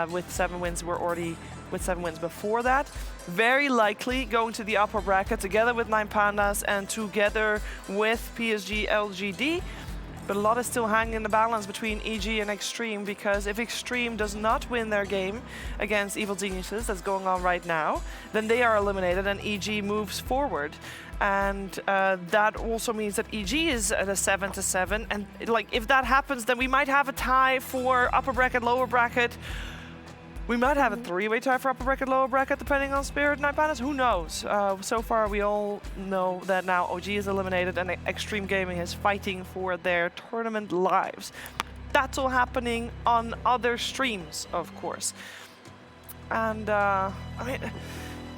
Speaker 1: with 7 wins. We're already with 7 wins before that. Very likely going to the upper bracket together with 9 Pandas and together with PSG.LGD. But a lot is still hanging in the balance between EG and Extreme, because if Extreme does not win their game against Evil Geniuses, that's going on right now, then they are eliminated and EG moves forward. And that also means that EG is at a 7-7. And like, if that happens, then we might have a tie for upper bracket, lower bracket. We might have a three-way tie for upper bracket, lower bracket, depending on Spirit Night Madness. Who knows? So far, we all know that now OG is eliminated and Extreme Gaming is fighting for their tournament lives. That's all happening on other streams, of course. And I mean,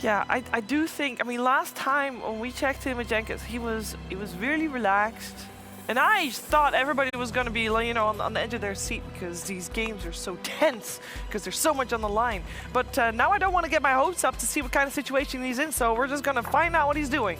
Speaker 1: yeah, I do think. I mean, last time when we checked in with Jenkins, he was really relaxed. And I thought everybody was going to be, you know, on the edge of their seat because these games are so tense, because there's so much on the line. But now I don't want to get my hopes up to see what kind of situation he's in, so we're just going to find out what he's doing.